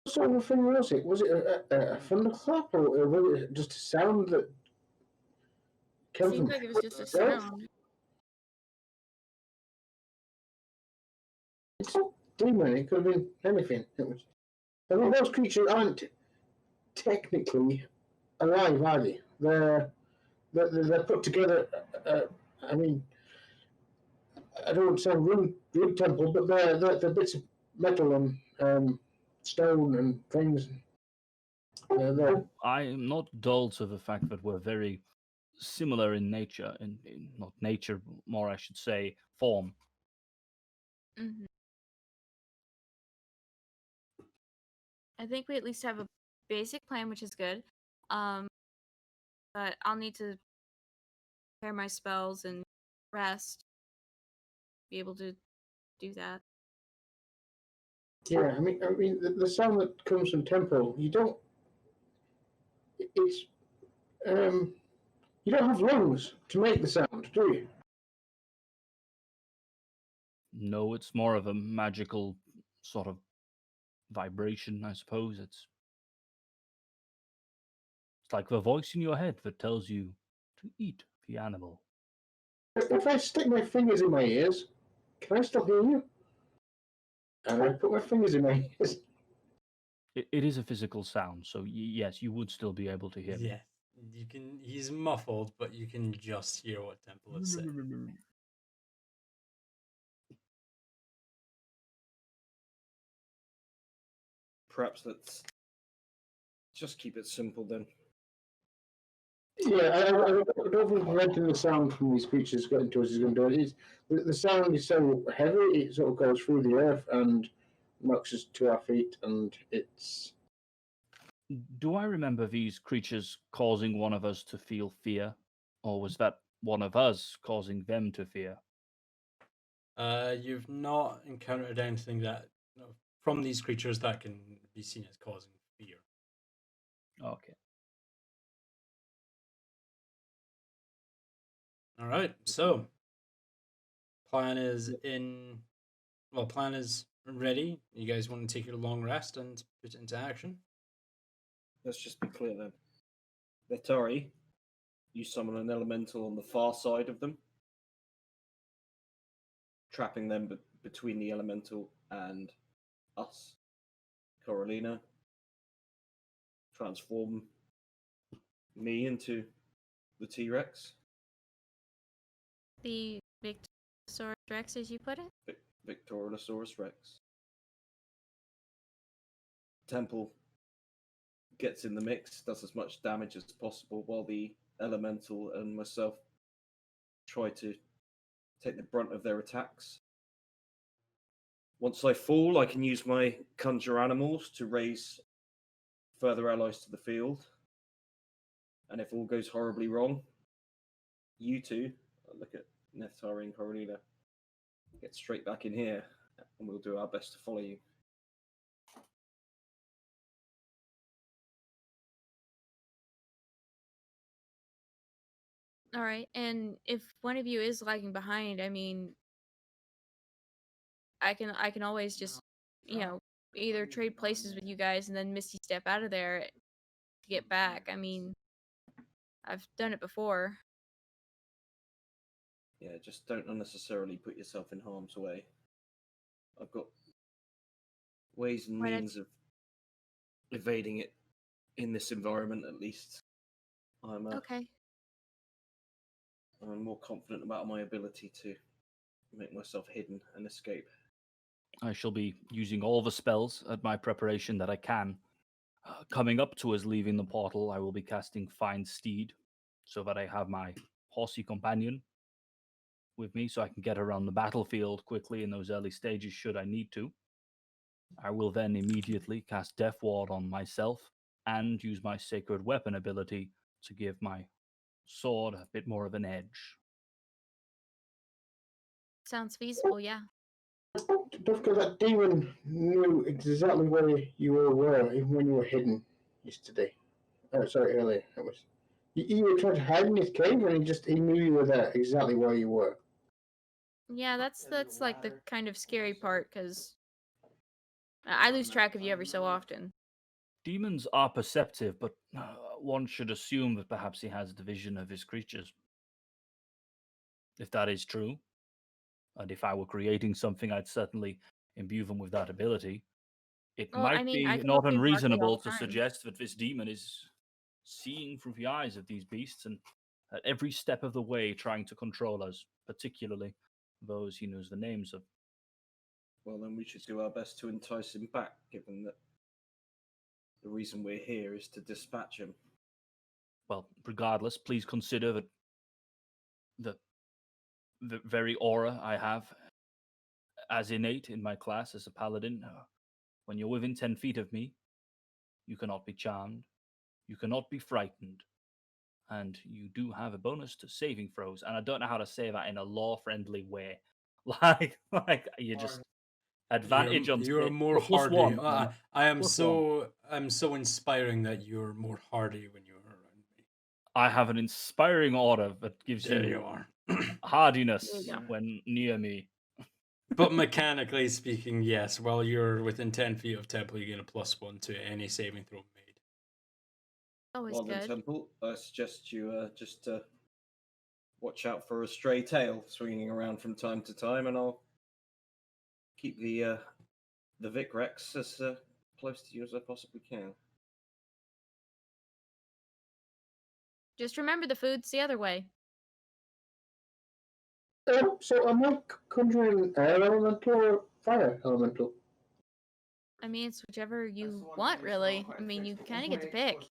D: sort of thing was it? Was it a thunderclap, or was it just a sound that came
C: Seemed
D: from
C: like it was just a
D: itself?
C: sound.
D: It's a demon. It could have been anything. I mean, those creatures aren't technically alive, are they? They're put together. I mean, I don't want to sound rude, Temple, but they're bits of metal and stone and things. They're
B: I am not dull to the fact that we're very similar in nature, in not nature, more I should say, form.
C: Hmm. I think we at least have a basic plan, which is good. But I'll need to prepare my spells and rest. Be able to do that.
D: yeah. I mean, the sound that comes from Temple, you don't. It's you don't have lungs to make the sound, do you?
B: No, it's more of a magical sort of vibration, I suppose. It's like the voice in your head that tells you to eat the animal.
D: If I stick my fingers in my ears, can I still hear you? And I put my fingers in my ears.
B: It is a physical sound, so yes, you would still be able to hear me.
A: Yeah, you can. He's muffled, but you can just hear what Temple is saying.
E: Perhaps let's just keep it simple then.
D: Yeah, I don't think preventing the sound from these creatures getting to us is going to do it. The sound is so heavy, it sort of goes through the earth and knocks us to our feet, and it's.
B: Do I remember these creatures causing one of us to feel fear? Or was that one of us causing them to fear?
A: You've not encountered anything that from these creatures that can be seen as causing fear.
B: Okay.
A: All right, so plan is plan is ready. You guys want to take your long rest and put it into action?
E: Let's just be clear then. Vetari, you summon an elemental on the far side of them, trapping them between the elemental and us. Coralina, transform me into the T-Rex.
C: The Victosaurus Rex, as you put it?
E: Victorinosaurus Rex. Temple gets in the mix, does as much damage as possible, while the elemental and myself try to take the brunt of their attacks. Once I fall, I can use my conjure animals to raise further allies to the field. And if all goes horribly wrong, you two, look at Neftari and Coralina, get straight back in here, and we'll do our best to follow you.
C: All right, and if one of you is lagging behind, I mean, I can always just, either trade places with you guys and then Misty step out of there to get back. I mean, I've done it before.
E: Yeah, just don't unnecessarily put yourself in harm's way. I've got ways and means of evading it in this environment, at least.
C: Okay.
E: I'm more confident about my ability to make myself hidden and escape.
B: I shall be using all the spells at my preparation that I can. Coming up to us leaving the portal, I will be casting Find Steed, so that I have my horsey companion with me, so I can get around the battlefield quickly in those early stages should I need to. I will then immediately cast Death Ward on myself and use my Sacred Weapon ability to give my sword a bit more of an edge.
C: Sounds feasible, yeah.
D: Don't forget that demon knew exactly where you all were, even when you were hidden yesterday. Sorry, earlier. It was you were trying to hide in his cave, and he knew you were there, exactly where you were.
C: Yeah, that's like the kind of scary part, because I lose track of you every so often.
B: Demons are perceptive, but one should assume that perhaps he has the vision of his creatures. If that is true, and if I were creating something, I'd certainly imbue them with that ability. It
C: Well, I
B: might
C: mean, I
B: be
C: come
B: not
C: up to you barking all
B: unreasonable
C: the
B: to
C: time.
B: suggest that this demon is seeing through the eyes of these beasts and at every step of the way trying to control us, particularly those he knows the names of.
E: Well, then we should do our best to entice him back, given that the reason we're here is to dispatch him.
B: Well, regardless, please consider that the very aura I have as innate in my class as a paladin. When you're within 10 feet of me, you cannot be charmed, you cannot be frightened, and you do have a bonus to saving throws. And I don't know how to say that in a law-friendly way. Like you just advantage on
A: You're
B: save.
A: more
B: Plus
A: hardy.
B: one.
A: I'm
B: Plus one.
A: so inspiring that you're more hardy when you're around me.
B: I have an inspiring aura that gives
A: There
B: you
A: you are.
B: hardiness
C: There you go.
B: when near me.
A: But mechanically speaking, yes. While you're within 10 feet of Temple, you get a +1 to any saving throw made.
C: Always
E: Well, then,
C: good.
E: Temple, I suggest you just watch out for a stray tail swinging around from time to time, and I'll keep the Vic Rex as close to you as I possibly can.
C: Just remember the food's the other way.
D: So am I conjuring air elemental or fire elemental?
C: I mean, it's whichever you want, really. I mean, you kind of get to pick.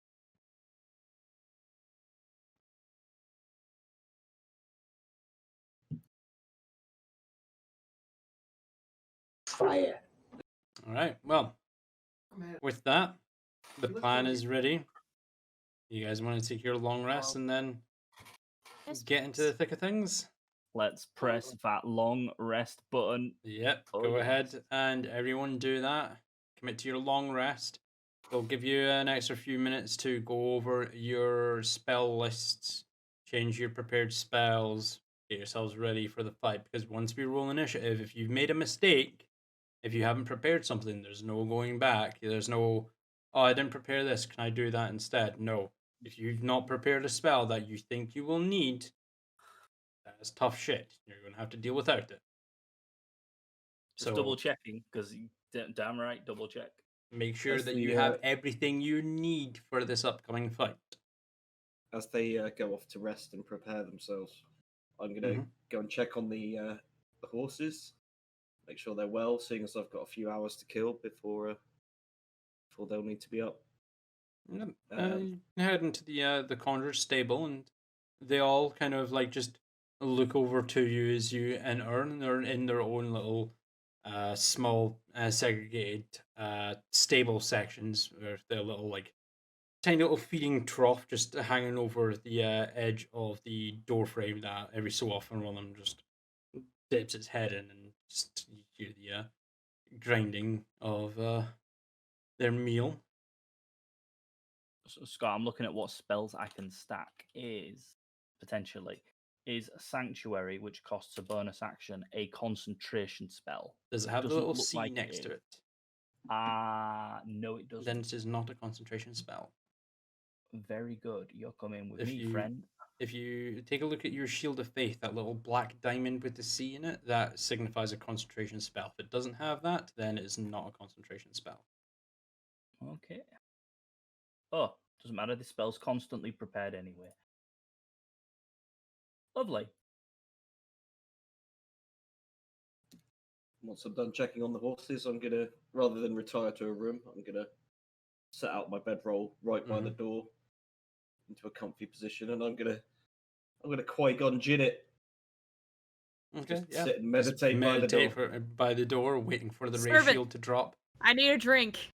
D: Fire.
A: All right. Well, with that, the plan is ready. You guys want to take your long rest and then
C: Yes,
A: get into the thick of things?
B: Let's press that long rest button.
A: Yep.
B: Oh,
A: Go
B: yes.
A: ahead and everyone do that. Commit to your long rest. We'll give you an extra few minutes to go over your spell lists, change your prepared spells, get yourselves ready for the fight. Because once we roll initiative, if you've made a mistake, if you haven't prepared something, there's no going back. There's no, oh, I didn't prepare this. Can I do that instead? No. If you've not prepared a spell that you think you will need, that's tough shit. You're going to have to deal without it.
B: Just double checking, because damn right, double check.
A: Make sure
E: As
A: that
E: the,
A: you have everything you need for this upcoming fight.
E: As they go off to rest and prepare themselves, I'm going to go and check on the horses, make sure they're well, seeing as I've got a few hours to kill before they'll need to be up.
A: Yep. You head into the conjurer's stable, and they all kind of like just look over to you as you enter, and they're in their own little small segregated stable sections with their little like tiny little feeding trough just hanging over the edge of the door frame that every so often one of them just dips its head in, and just you hear the grinding of their meal.
B: So, Scott, I'm looking at what spells I can stack potentially is Sanctuary, which costs a bonus action, a concentration spell.
A: Does it have the
B: Doesn't
A: little
B: look
A: C
B: like
A: next
B: it
A: to
B: is.
A: it?
B: No, it doesn't.
A: Then it is not a concentration spell.
B: Very good. You're coming with
A: If
B: me,
A: you-
B: friend.
A: If you take a look at your Shield of Faith, that little black diamond with the C in it, that signifies a concentration spell. If it doesn't have that, then it's not a concentration spell.
B: Okay. Oh, doesn't matter. The spell's constantly prepared anyway. Lovely.
E: Once I'm done checking on the horses, I'm going to, rather than retire to a room, I'm going to set out my bedroll right by the door into a comfy position, and I'm gonna Qui-Gon Jinn it.
A: Okay,
E: Just sit and meditate by the door.
A: by the door, waiting for the ray
C: Servant.
A: shield to drop.
C: I need a drink.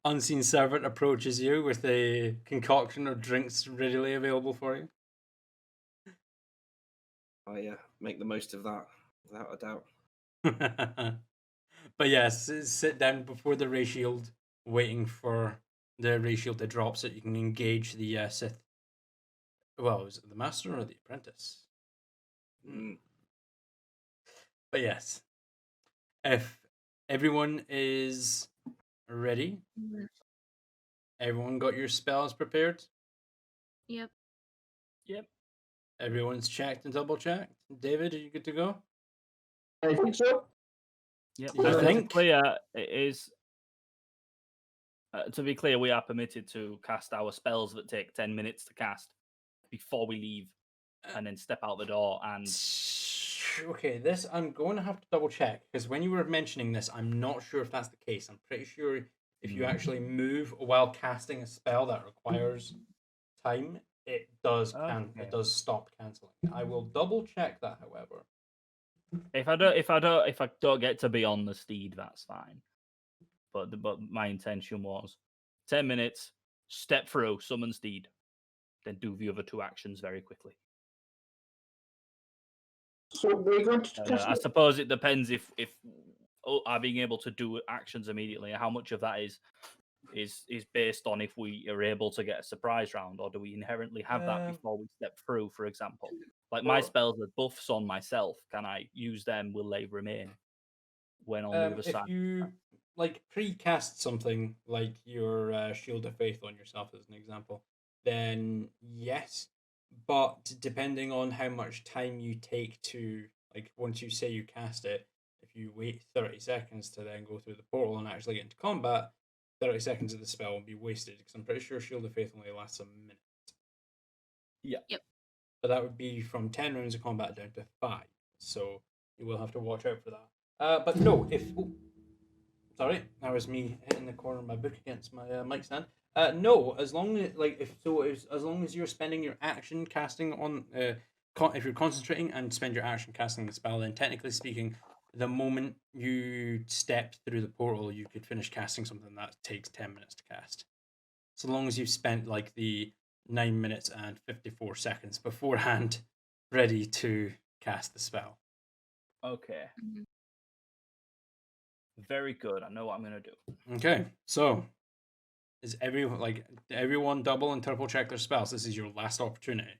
A: Unseen servant approaches you with a concoction of drinks readily available for you.
E: I make the most of that, without a doubt.
A: But yes, sit down before the ray shield, waiting for the ray shield to drop so that you can engage the Sith. Well, is it the master or the apprentice?
E: Mm.
A: But yes, if Everyone is ready.
C: Mhm.
A: Everyone got your spells prepared.
C: Yep.
B: Yep.
A: Everyone's checked and double checked. David, are you good to go?
D: I think so.
B: Yep.
A: You
B: And
A: think?
B: to be clear, we are permitted to cast our spells that take 10 minutes to cast before we leave and then step out the door. And
A: Okay, this I'm going to have to double check because when you were mentioning this, I'm not sure if that's the case. I'm pretty sure if you actually move while casting a spell that requires time, it does
B: Okay.
A: it does stop canceling. I will double check that, however.
B: if I don't get to be on the steed, that's fine. But my intention was 10 minutes, step through, summon steed, then do the other two actions very quickly.
D: So we're going to test
B: I
D: it.
B: suppose it depends if are being able to do actions immediately. How much of that is based on if we are able to get a surprise round, or do we inherently have that before we step through? For example, like my
A: Well-
B: spells are buffs on myself. Can I use them? Will they remain when on the other
A: If
B: side?
A: you like pre-cast something like your Shield of Faith on yourself, as an example, then yes. But depending on how much time you take to, like, once you say you cast it, if you wait 30 seconds to then go through the portal and actually get into combat, 30 seconds of the spell will be wasted because I'm pretty sure Shield of Faith only lasts a minute.
B: Yeah.
C: Yep.
A: But that would be from 10 rounds of combat down to 5. So you will have to watch out for that. But no, if. Oh, sorry, that was me hitting the corner of my book against my mic stand. No, as long as as long as you're spending your action casting on if you're concentrating and spend your action casting the spell, then technically speaking, the moment you step through the portal, you could finish casting something that takes 10 minutes to cast. So long as you've spent like the 9 minutes and 54 seconds beforehand ready to cast the spell.
B: Okay.
C: Mhm.
B: Very good. I know what I'm gonna do.
A: Okay, so is everyone double and triple check their spells? This is your last opportunity.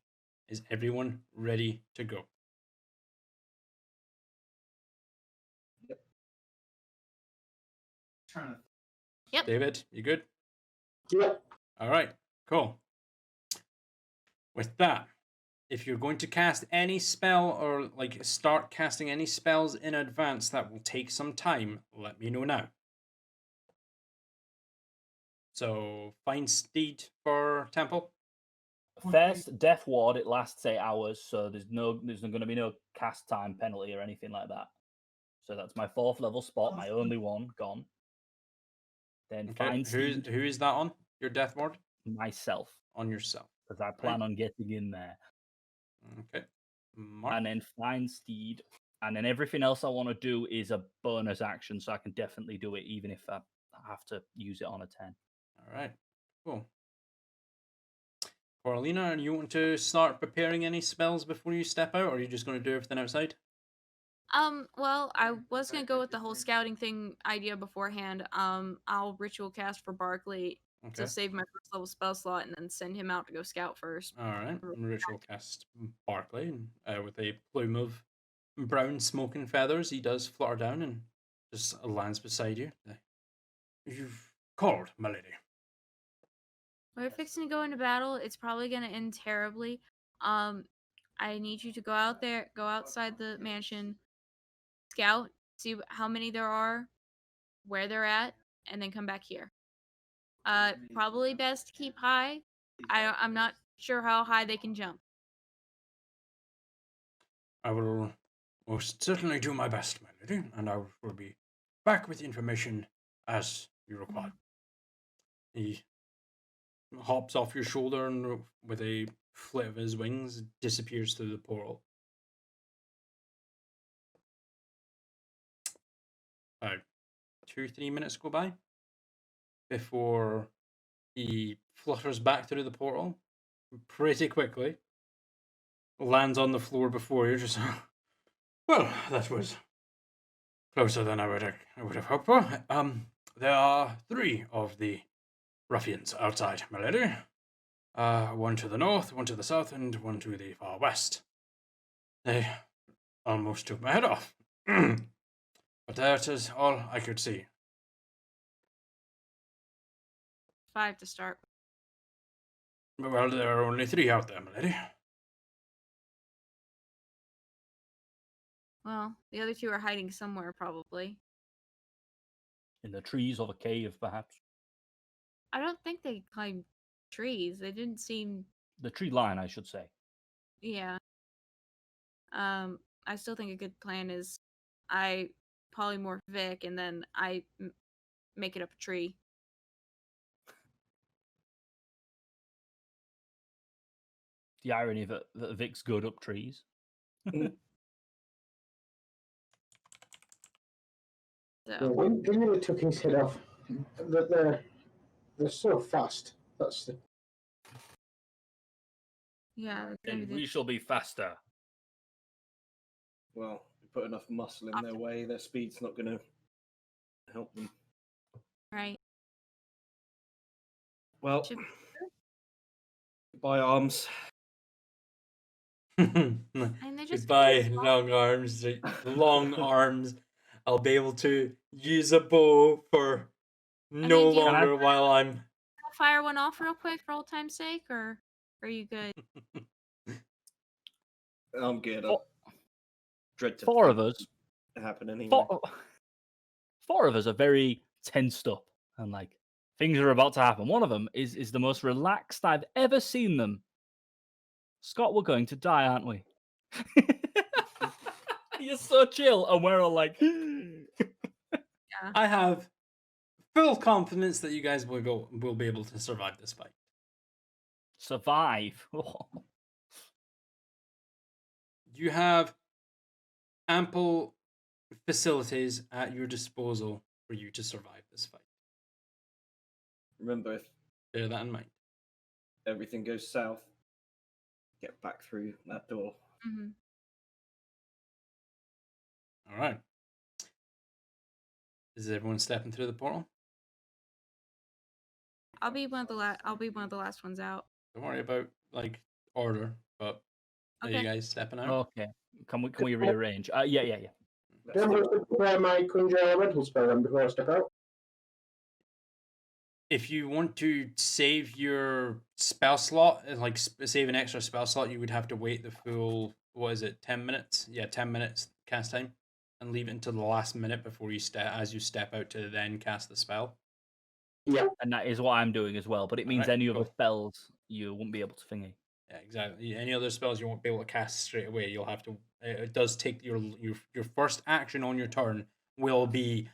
A: Is everyone ready to go?
C: Yep.
A: David, you good?
D: Yeah.
A: All right, cool. With that, if you're going to cast any spell or like start casting any spells in advance that will take some time, let me know now. So find Steed for Temple.
B: First, Death Ward, it lasts 8 hours, so there's not going to be no cast time penalty or anything like that. So that's my 4th level spot, my only one gone. Then
A: Okay,
B: find Steed,
A: who is that on? Your Death Ward?
B: myself,
A: On yourself.
B: because I plan on getting in there.
A: Okay. Mark.
B: And then find Steed, and then everything else I want to do is a bonus action, so I can definitely do it even if I have to use it on a 10.
A: All right. Cool. Coralina, you want to start preparing any spells before you step out, or are you just going to do everything outside?
C: Well, I was gonna go with the whole scouting thing idea beforehand. I'll ritual cast for Barkley
A: Okay.
C: to save my first level spell slot and then send him out to go scout first.
A: All right. Ritual cast Barkley, and with a plume of brown smoking feathers, he does flutter down and just lands beside you. You've called, my lady.
C: We're fixing to go into battle. It's probably gonna end terribly. I need you to go out there, go outside the mansion, scout, see how many there are, where they're at, and then come back here. Probably best to keep high. I'm not sure how high they can jump.
A: I will most certainly do my best, my lady, and I will be back with information as you require. He hops off your shoulder and, with a flit of his wings, disappears through the portal. About 2-3 minutes go by before he flutters back through the portal pretty quickly, lands on the floor before you. Just well, that was closer than I would have hoped for. There are 3 of the ruffians outside, my lady. One to the north, one to the south, and one to the far west. They almost took my head off. But that is all I could see.
C: 5 to start.
A: Well, there are only 3 out there, milady.
C: Well, the other 2 are hiding somewhere, probably.
B: In the trees of a cave, perhaps.
C: I don't think they climbed trees. They didn't seem.
B: The tree line, I should say.
C: Yeah. I still think a good plan is I polymorph Vic and then I make it up a tree.
B: The irony that Vic's good up trees.
C: So
D: When they took his head off, they're so fast. That's the
C: yeah, that's
B: And
C: gonna be
B: we shall be faster.
E: Well, you put enough muscle in their way, their speed's not going to help them.
C: right.
E: Well,
C: Should-
E: goodbye, arms.
C: And they just
A: Goodbye, long arms. Long arms. I'll be able to use a bow for no
C: mean, do you-
A: longer while I'm.
C: fire one off real quick for old time's sake, or are you good?
E: I'm good.
B: Four-
E: Dread to
B: 4 of
E: think
B: us.
E: it happen anyway.
B: 4 of us are very tensed up and like things are about to happen. One of them is the most relaxed I've ever seen them. Scott, we're going to die, aren't we? You're so chill, and we're all like,
A: I have full confidence that you guys will be able to survive this fight.
B: survive.
A: You have ample facilities at your disposal for you to survive this fight.
E: Remember, if
A: Bear that in mind.
E: everything goes south, get back through that door.
C: Mm-hmm.
A: All right. Is everyone stepping through the portal?
C: I'll be one of the last ones out.
A: Don't worry about like order, but are you
C: Okay.
A: guys stepping out?
B: Okay, can we rearrange? Yeah.
E: Let's
D: I'm
E: do
D: going
E: it.
D: to prepare my conjure elemental spell then before I step out.
A: If you want to save your spell slot, like save an extra spell slot, you would have to wait the full, 10 minutes? Yeah, 10 minutes cast time, and leave it until the last minute before you step out to then cast the spell.
D: Yeah.
B: And that is what I'm doing as well. But it means
A: Alright,
B: any other
A: cool.
B: spells you won't be able to thingy.
A: Yeah, exactly. Any other spells you won't be able to cast straight away. You'll have to. It does take your first action on your turn will be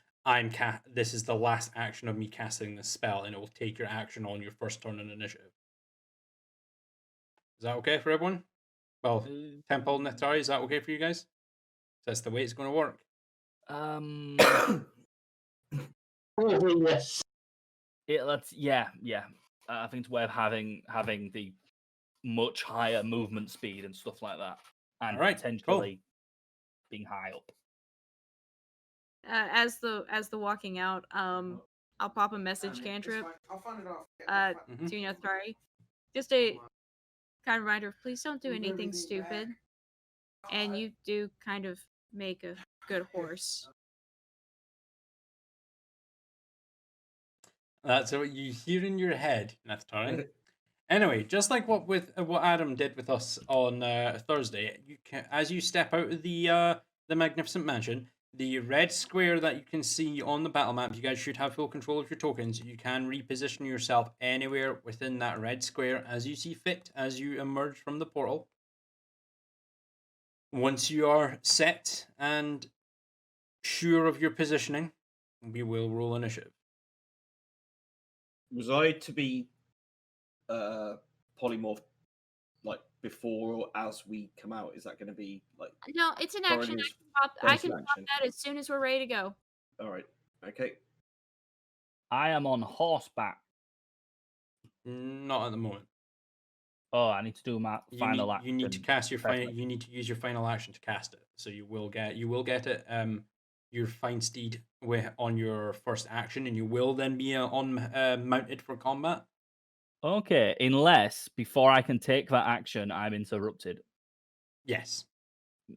A: This is the last action of me casting this spell, and it will take your action on your first turn in initiative. Is that okay for everyone? Well, Temple Netari, is that okay for you guys? That's the way it's going to work.
D: Yes.
B: Yeah. I think it's a way of having the much higher movement speed and stuff like that, and
A: Alright,
B: potentially being high up.
C: As the walking out, I'll pop a message cantrip.
F: I'll find it off.
C: To Nothari. Just a kind of reminder, please don't do anything stupid. And you do kind of make a good horse.
A: That's what you hear in your head, Netari. Anyway, just like what Adam did with us on Thursday, as you step out of the Magnificent Mansion, the red square that you can see on the battle map, you guys should have full control of your tokens. You can reposition yourself anywhere within that red square as you see fit as you emerge from the portal. Once you are set and sure of your positioning, we will roll initiative.
E: Was I to be polymorphed like before or as we come out? Is that going to be like?
C: No, it's an action.
E: Coronel's
C: I can
E: bonus
C: pop
E: action?
C: that as soon as we're ready to go.
E: All right. Okay.
B: I am on horseback.
A: Not at the moment.
B: Oh, I need to do my final action.
A: You need to cast your
B: Perfect.
A: final. You need to use your final action to cast it. So you will get it. Your fine steed on your first action, and you will then be mounted for combat.
B: Okay, unless before I can take that action, I'm interrupted.
A: Yes.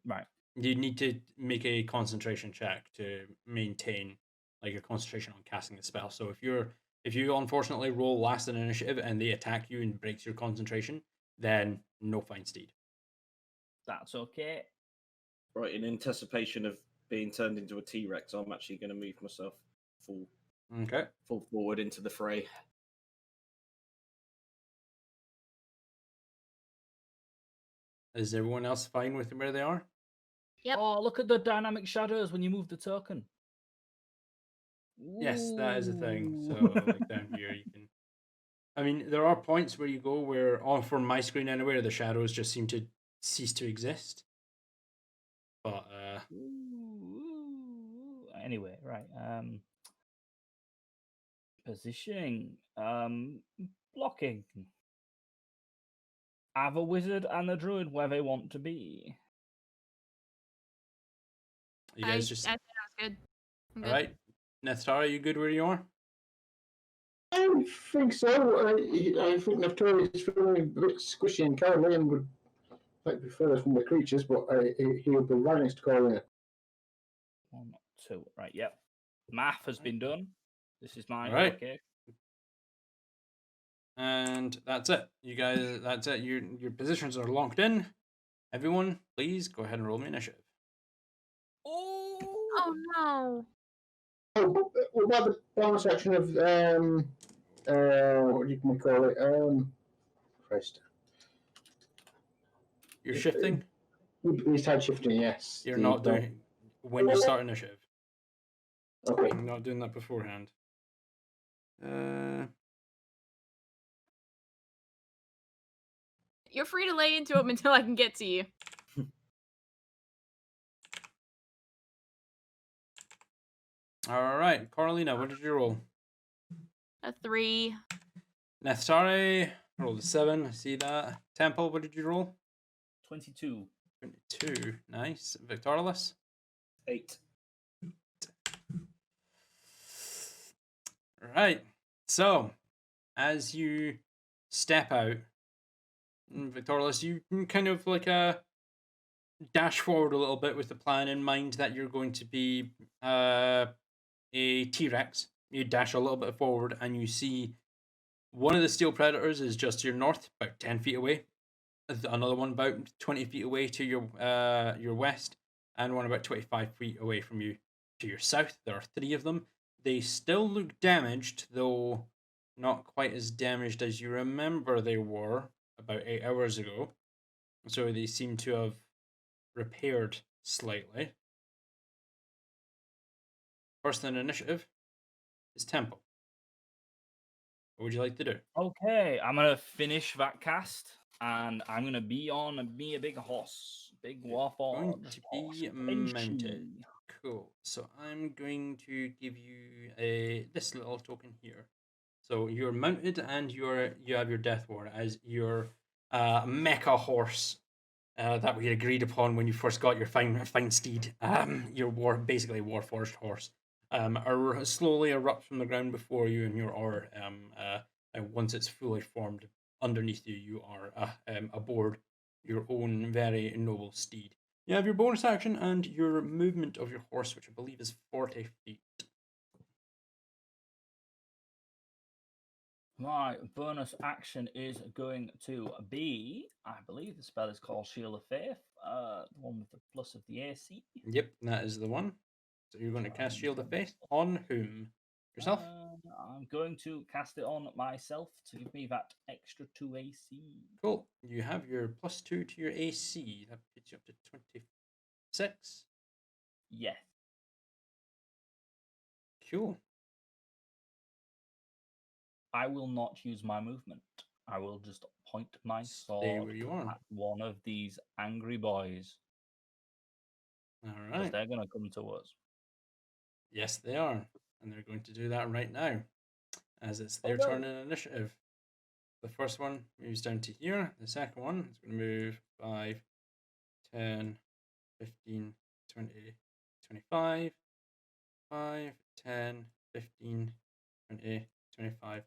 B: Right.
A: You need to make a concentration check to maintain like your concentration on casting the spell. So if you unfortunately roll last in initiative and they attack you and breaks your concentration, then no fine steed.
B: That's okay.
E: Right, in anticipation of being turned into a T-Rex, I'm actually going to move myself full
A: Okay.
E: forward into the fray.
A: Is everyone else fine with where they are?
C: Yep.
B: Oh, look at the dynamic shadows when you move the token.
A: Yes, that is a thing. So
B: Ooh.
A: like down here you can I mean, there are points where you go where on from my screen anyway, the shadows just seem to cease to exist. But
B: Ooh. Anyway, right. Positioning. Blocking. Have a wizard and a druid where they want to be.
A: you
C: I
A: guys just
C: think that was good. I'm good.
A: alright. Nethstara, you good where you are?
D: I think so. I think Neftori is feeling a bit squishy, and Caroline would like to be further from the creatures, but he will be right next to Caroline.
B: 1, 2. Right, yep. Math has been done. This is my
A: Alright.
B: location.
A: And that's it. You guys that's it. Your positions are locked in. Everyone, please go ahead and roll me initiative.
C: Oh no.
D: Oh, what about the bonus action of what do you call it? Christ.
A: You're shifting?
D: He's tide shifting, yes.
A: You're not doing when you start initiative.
D: Okay.
A: I'm not doing that beforehand.
C: You're free to lay into him until I can get to you.
A: Alright, Carolina, what did you roll?
C: A 3.
A: Nethstari rolled a 7. I see that. Temple, what did you roll?
B: 22.
A: 22. Nice. Victorious?
E: 8.
A: Right. So, as you step out, Victorious, you can kind of like dash forward a little bit with the plan in mind that you're going to be a T-Rex. You dash a little bit forward and you see one of the steel predators is just to your north, about 10 feet away. Another one about 20 feet away to your west, and one about 25 feet away from you to your south. There are 3 of them. They still look damaged, though not quite as damaged as you remember they were about 8 hours ago. So they seem to have repaired slightly. First in initiative is Temple. What would you like to do?
B: Okay, I'm gonna finish that cast, and I'm gonna be on me a big horse, big warforged
A: Going to
B: horse,
A: be
B: benchy.
A: mounted. Cool. So I'm going to give you this little token here. So you're mounted and you have your death ward as your mecha horse that we agreed upon when you first got your fine steed. Your basically warforged horse. Slowly erupt from the ground before you, and your aura. Once it's fully formed underneath you, you are aboard your own very noble steed. You have your bonus action and your movement of your horse, which I believe is 40 feet.
B: My bonus action is going to be, I believe the spell is called Shield of Faith, the one with the plus of the AC.
A: Yep, that is the one. So you're going to cast Shield of Faith on whom? Yourself?
B: I'm going to cast it on myself to give me that extra 2 AC.
A: Cool. You have your +2 to your AC. That puts you up to 26.
B: Yes.
A: Cool.
B: I will not use my movement. I will just point my
A: Stay
B: sword
A: where you are.
B: at one of these angry boys.
A: All
B: Because
A: right.
B: they're going to come to us.
A: Yes, they are. And they're going to do that right now, as it's their
B: no.
A: turn in initiative. The first one moves down to here. The second one is going to move 5, 10, 15, 20, 25, 5, 10, 15, 20, 25,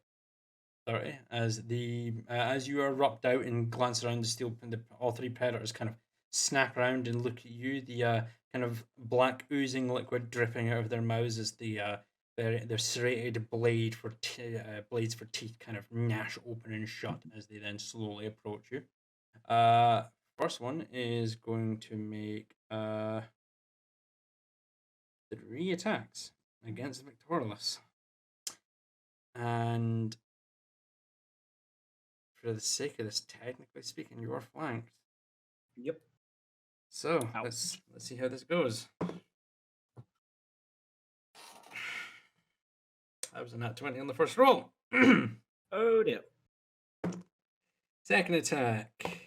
A: 30. As you erupt out and glance around the steel, all 3 predators kind of snap around and look at you. The kind of black oozing liquid dripping out of their mouths as their serrated blades for teeth kind of gnash open and shut as they then slowly approach you. First one is going to make 3 attacks against Victorious. And for the sake of this, technically speaking, you are flanked.
E: Yep.
A: So
B: Ouch.
A: let's see how this goes. That was a nat 20 on the first roll.
E: Oh dear.
A: Second attack.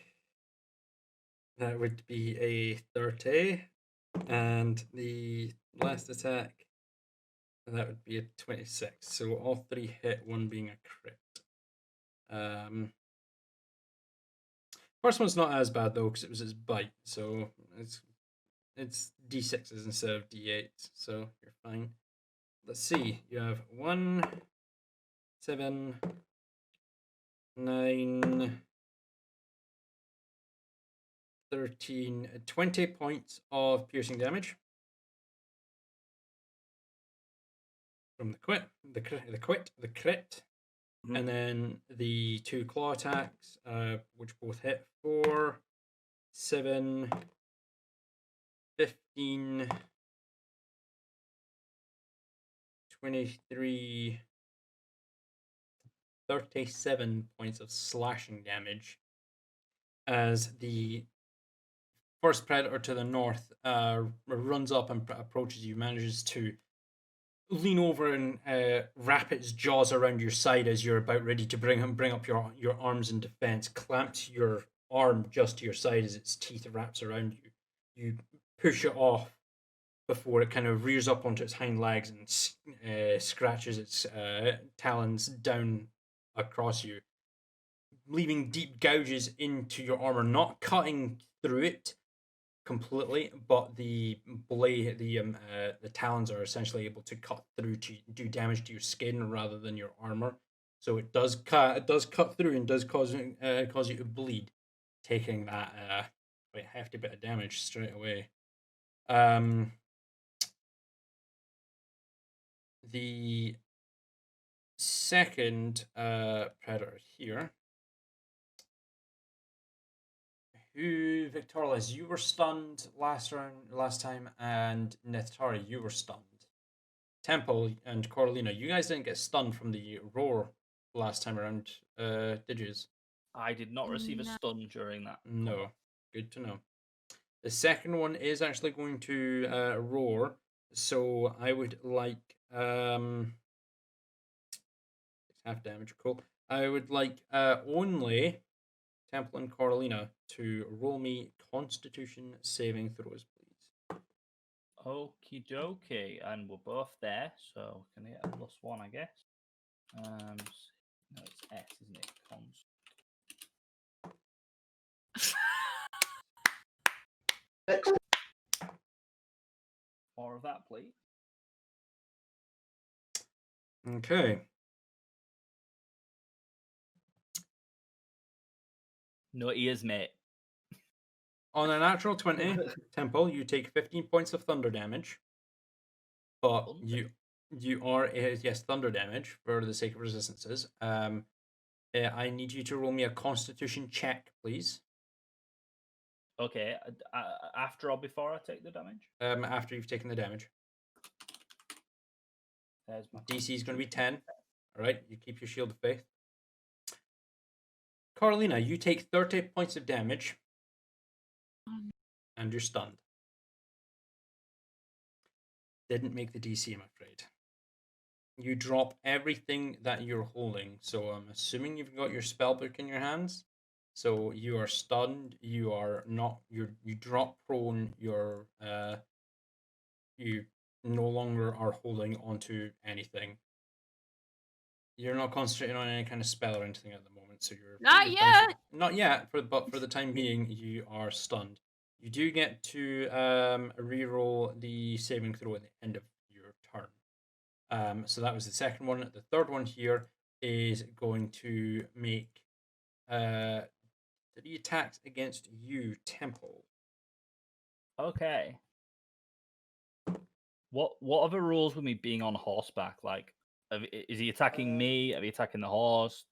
A: That would be a 30. And the last attack, that would be a 26. So all 3 hit, one being a crit. First one's not as bad though, because it was his bite. So it's D6s instead of D8s. So you're fine. Let's see. You have 1, 7, 9, 13, 20 points of piercing damage from the crit,
E: Mhm.
A: and then the 2 claw attacks, which both hit 4, 7, 15, 23, 37 points of slashing damage as the first predator to the north runs up and approaches you, manages to lean over and wrap its jaws around your side as you're about ready to bring up your arms in defense, clamps your arm just to your side as its teeth wraps around you. You push it off before it kind of rears up onto its hind legs and scratches its talons down across you, leaving deep gouges into your armor, not cutting through it completely, but the talons are essentially able to cut through to do damage to your skin rather than your armor. So it does cut through and does cause you to bleed, taking that quite hefty bit of damage straight away. The second predator here, who Victorious, you were stunned last time, and Nethari, you were stunned. Temple and Coralina, you guys didn't get stunned from the roar last time around, did you?
B: I did not receive a
C: No.
B: stun during that.
A: No. Good to know. The second one is actually going to roar, so I would like it's half damage. Cool. I would like only Temple and Coralina to roll me Constitution saving throws, please.
B: Okie dokie, and we're both there, so can I get a +1, I guess? No, it's S, isn't it? Cons. More of that, please.
A: Okay.
B: No ears, mate.
A: On a natural 20, Temple, you take 15 points of thunder damage. But
B: Thunder?
A: you are yes, thunder damage for the sake of resistances. I need you to roll me a Constitution check, please.
B: Okay, after or before I take the damage?
A: After you've taken the damage.
B: There's my
A: DC is going to be 10. All right, you keep your shield of faith. Carolina, you take 30 points of damage, and you're stunned. Didn't make the DC, I'm afraid. You drop everything that you're holding. So I'm assuming you've got your spell book in your hands. So you are stunned. You are not. You drop prone. You no longer are holding onto anything. You're not concentrating on any kind of spell or anything at the moment. So you're
C: Not yet.
A: Not yet. But for the time being, you are stunned. You do get to reroll the saving throw at the end of your turn. So that was the second one. The third one here is going to make 3 attacks against you, Temple.
B: Okay. What are the rules with me being on horseback? Like, is he attacking me? Are he attacking the horse?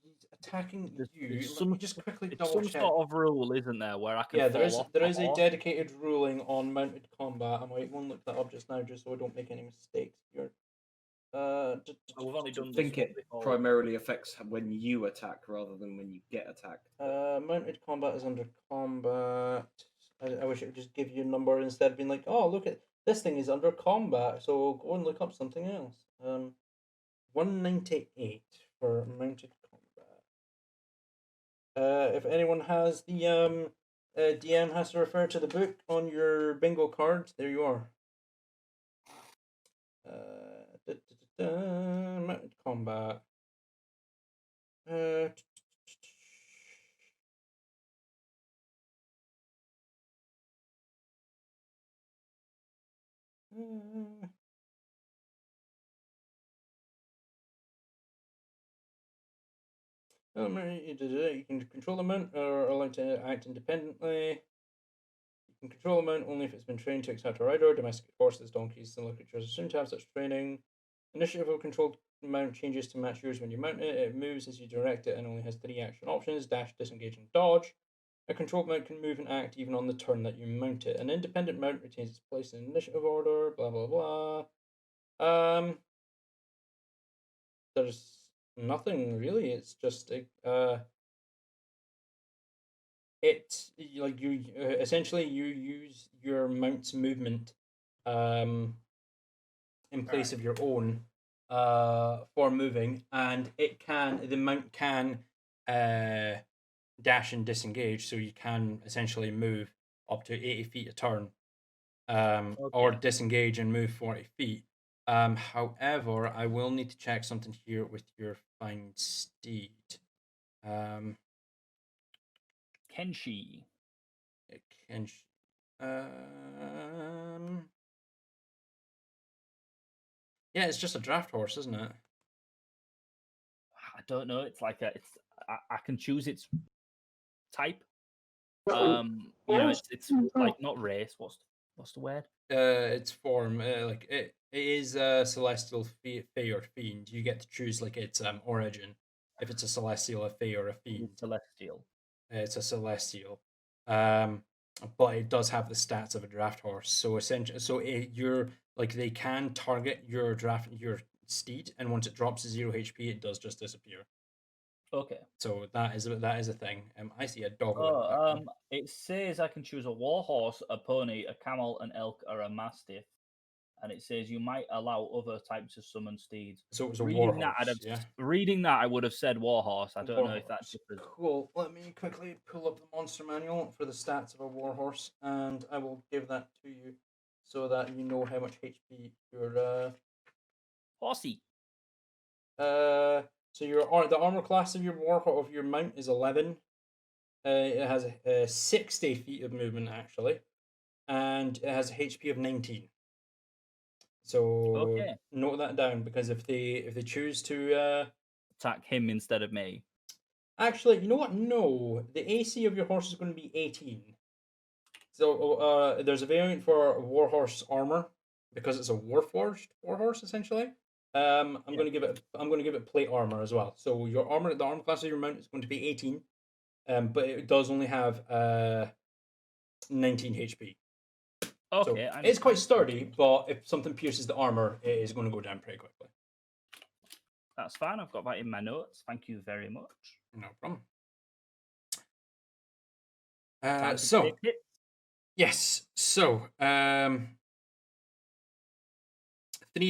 A: He's attacking
B: There's
A: you. Let
B: some
A: me just quickly
B: It's
A: double
B: some
A: check.
B: sort of rule, isn't there, where I can
A: Yeah,
B: fall off
A: there
B: the
A: is a
B: horse?
A: dedicated ruling on mounted combat. I might go and look that up just now, just so I don't make any mistakes here.
B: We've only
E: I
B: done this
E: think
B: one
E: it
B: before.
E: primarily affects when you attack rather than when you get attacked.
A: Mounted combat is under combat. I wish it would just give you a number instead of being like, oh, look at this thing is under combat, so go and look up something else. 198 for mounted combat. If anyone has the DM has to refer to the book on your bingo card. There you are. Mounted combat. You can control the mount or allow it to act independently. You can control the mount only if it's been trained to accept a rider. Domestic horses, donkeys, similar creatures assume to have such training. Initiative of controlled mount changes to match yours when you mount it. It moves as you direct it and only has 3 action options: dash, disengage, and dodge. A controlled mount can move and act even on the turn that you mount it. An independent mount retains its place in initiative order. Blah blah blah. There's nothing really. It's just it's like you essentially you use your mount's movement in place of your own for moving, and the mount can dash and disengage, so you can essentially move up to 80 feet a turn, or disengage and move 40 feet. However, I will need to check something here with your fine steed.
B: Kenshi.
A: Kenshi. Yeah, it's just a draft horse, isn't it?
B: I don't know. It's like I can choose its type.
D: Well,
B: It's like not race. What's the word?
A: Its form, like it is a celestial fey or fiend. You get to choose like its origin. If it's a celestial, a fey, or a fiend.
B: Celestial.
A: It's a celestial. But it does have the stats of a draft horse. So essentially, you're like they can target your steed, and once it drops to 0 HP, it does just disappear.
B: Okay.
A: So that is a thing. I see a dog. In the background.
B: It says I can choose a war horse, a pony, a camel, an elk, or a mastiff. And it says you might allow other types of summoned steeds.
A: So it was a war horse.
B: Reading that, I would have said war horse. I don't know if that differs.
A: Cool. Let me quickly pull up the monster manual for the stats of a war horse, and I will give that to you so that you know how much HP your
B: horsey.
A: So the armor class of your mount is 11. It has 60 feet of movement actually, and it has a HP of 19. So note that down, because if they choose to
B: attack him instead of me.
A: Actually, you know what? No, the AC of your horse is going to be 18. So there's a variant for warhorse armor because it's a warforged warhorse essentially. I'm going to give it plate armor as well. So the armor class of your mount is going to be 18, but it does only have 19 HP.
B: Okay,
A: so it's quite sturdy, but if something pierces the armor, it is going to go down pretty quickly.
B: That's fine. I've got that in my notes. Thank you very much.
A: No problem. Yes. So 3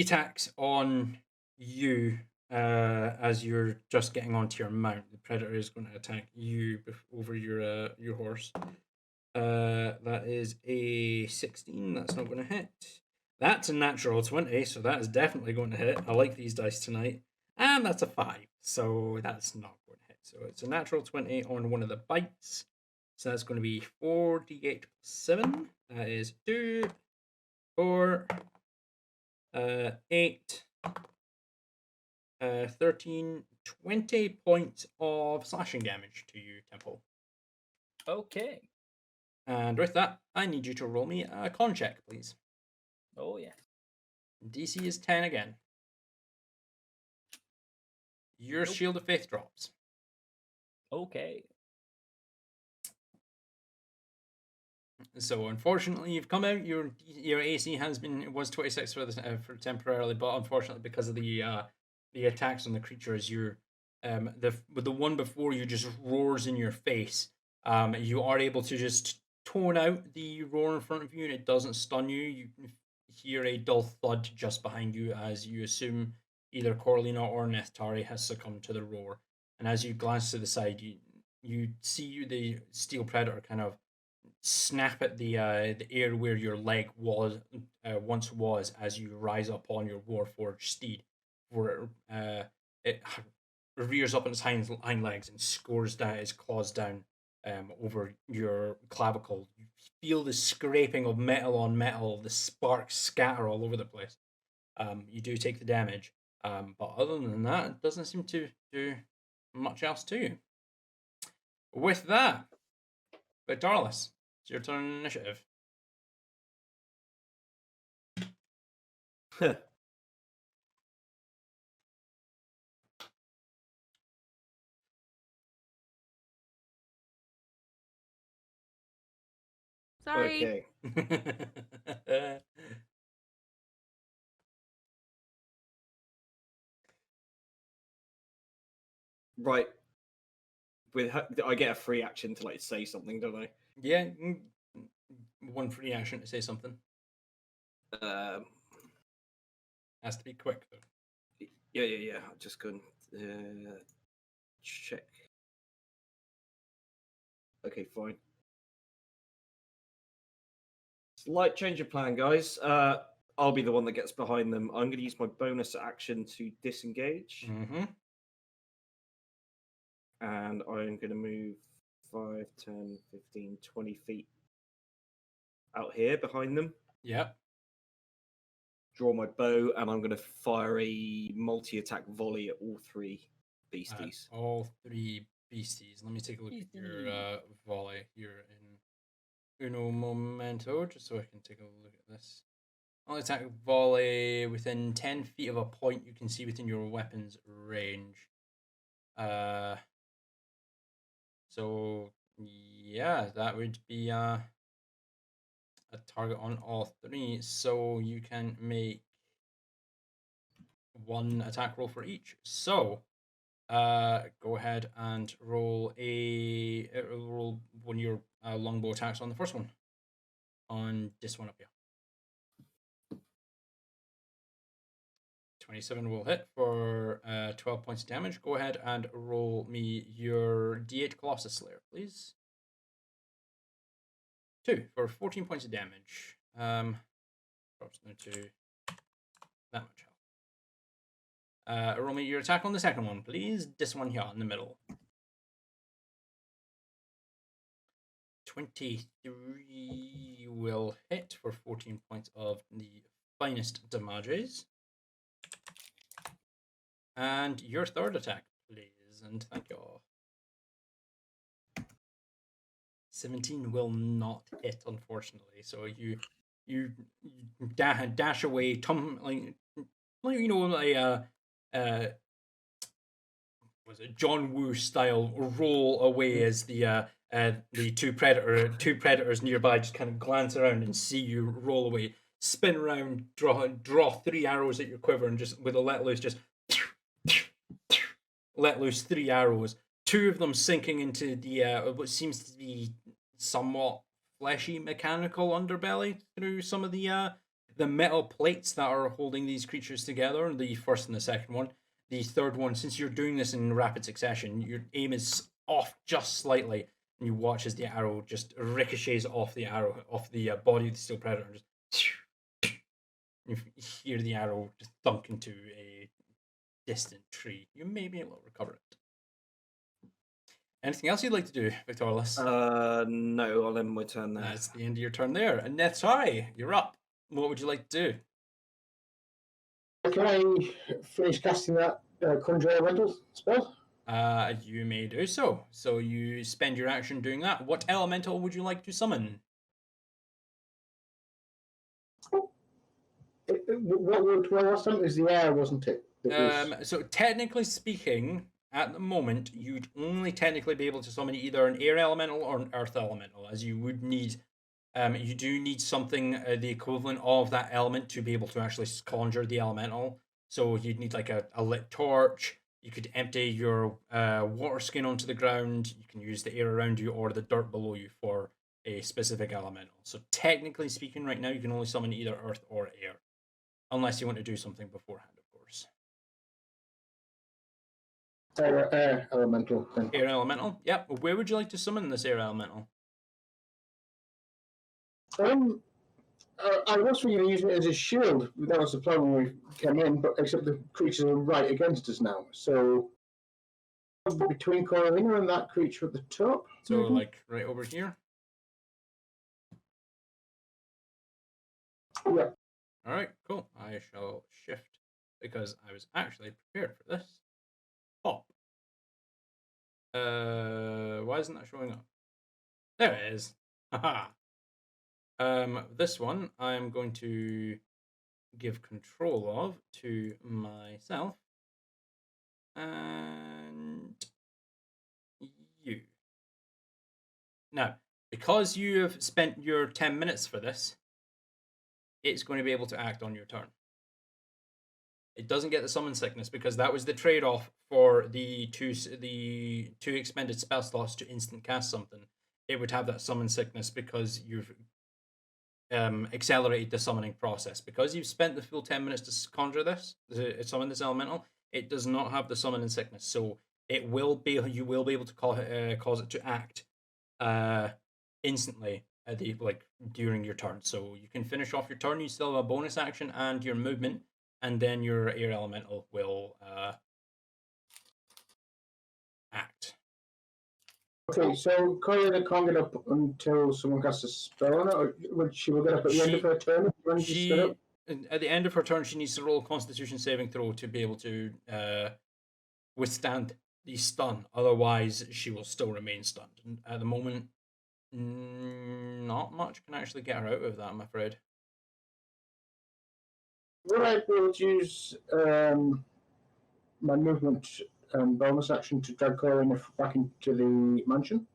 A: attacks on you as you're just getting onto your mount. The predator is going to attack you over your horse. That is a 16. That's not going to hit. That's a natural 20, so that is definitely going to hit. I like these dice tonight. And that's a 5, so that's not going to hit. So it's a natural 20 on one of the bites. So that's going to be 4d8 plus 7. That is 2, 4, 8, 13, 20 points of slashing damage to you, Temple.
B: Okay.
A: And with that, I need you to roll me a con check, please.
B: Oh yeah.
A: DC is 10 again. Your
B: Nope.
A: Shield of Faith drops.
B: Okay.
A: So unfortunately, you've come out. Your AC was 26 for temporarily, but unfortunately, because of the attacks on the creatures, the one before you just roars in your face. You are able to just tone out the roar in front of you, and it doesn't stun you. You hear a dull thud just behind you as you assume either Corlina or Nehtari has succumbed to the roar. And as you glance to the side, you see the steel predator kind of snap at the air where your leg was once was as you rise up on your warforged steed, where it rears up on its hind legs and scores down its claws down over your clavicle. You feel the scraping of metal on metal, the sparks scatter all over the place. You do take the damage, but other than that, it doesn't seem to do much else to you. With that, Victorless, it's your turn on initiative.
C: Sorry.
E: Okay. Right. I get a free action to like say something, don't I?
A: Yeah, one free action to say something. Has to be quick though.
E: Yeah. I'm just going check. Okay, fine. Slight change of plan, guys. I'll be the one that gets behind them. I'm going to use my bonus action to disengage.
A: Mm-hmm.
E: And I'm going to move 5, 10, 15, 20 feet out here behind them.
A: Yep.
E: Draw my bow, and I'm going to fire a multi-attack volley at all three beasties.
A: All three beasties. Let me take a look at your volley here in Uno Momento, just so I can take a look at this. Multi-attack volley within 10 feet of a point you can see within your weapon's range. So yeah, that would be a target on all three. So you can make one attack roll for each. So go ahead and roll one of your longbow attacks on the first one. On this one up here. 27 will hit for 12 points of damage. Go ahead and roll me your D8 Colossus Slayer, please. 2 for 14 points of damage. Drops down to that much health. Roll me your attack on the second one, please. This one here in the middle. 23 will hit for 14 points of the finest damages. And your third attack, please, and thank you all. 17 will not hit, unfortunately. So you dash away, like you know, like was it John Woo style roll away as the two predators nearby just kind of glance around and see you roll away, spin around, draw 3 arrows at your quiver, and just with a let loose, just let loose 3 arrows. 2 of them sinking into the what seems to be somewhat fleshy mechanical underbelly through some of the metal plates that are holding these creatures together. The first and the second one. The third one, since you're doing this in rapid succession, your aim is off just slightly, and you watch as the arrow just ricochets off the body of the steel predator. And just you hear the arrow just thunk into a distant tree. You may be able to recover it. Anything else you'd like to do, Victorless?
E: No, I'll end my turn there.
A: That's the end of your turn there. And Nehtari, you're up. What would you like to do?
D: Can I finish casting that Conjure Elemental spell?
A: You may do so. So you spend your action doing that. What elemental would you like to summon?
D: What last time? It was the air, wasn't it?
A: So technically speaking, at the moment, you'd only technically be able to summon either an air elemental or an earth elemental, as you would need. You do need something the equivalent of that element to be able to actually conjure the elemental. So you'd need like a lit torch. You could empty your water skin onto the ground. You can use the air around you or the dirt below you for a specific elemental. So technically speaking, right now you can only summon either earth or air, unless you want to do something beforehand, of course.
D: Air elemental. Then.
A: Air elemental. Yep. Where would you like to summon this air elemental?
D: I was thinking of using it as a shield. That was the plan when we came in, but except the creatures are right against us now. So between Coralina and that creature at the top.
A: So like right over here.
D: Yeah.
A: All right. Cool. I shall shift because I was actually prepared for this. Pop. Why isn't that showing up? There it is. Haha. This one I'm going to give control of to myself and you. Now, because you have spent your 10 minutes for this, it's going to be able to act on your turn. It doesn't get the summon sickness because that was the trade-off for the two expended spell slots to instant cast something. It would have that summon sickness because you've accelerated the summoning process. Because you've spent the full 10 minutes to conjure this, to summon this elemental, it does not have the summoning sickness. So it will be, you will be able to cause it to act instantly at during your turn. So you can finish off your turn. You still have a bonus action and your movement, and then your air elemental will act.
D: Okay, so Coralina can't get up until someone casts a spell on it, or she will get up at the end of her turn when she's stood up?
A: At the end of her turn, she needs to roll a Constitution saving throw to be able to withstand the stun. Otherwise, she will still remain stunned. And at the moment, not much can actually get her out of that, I'm afraid.
D: Will I be able to use my movement bonus action to drag Coralina back into the mansion?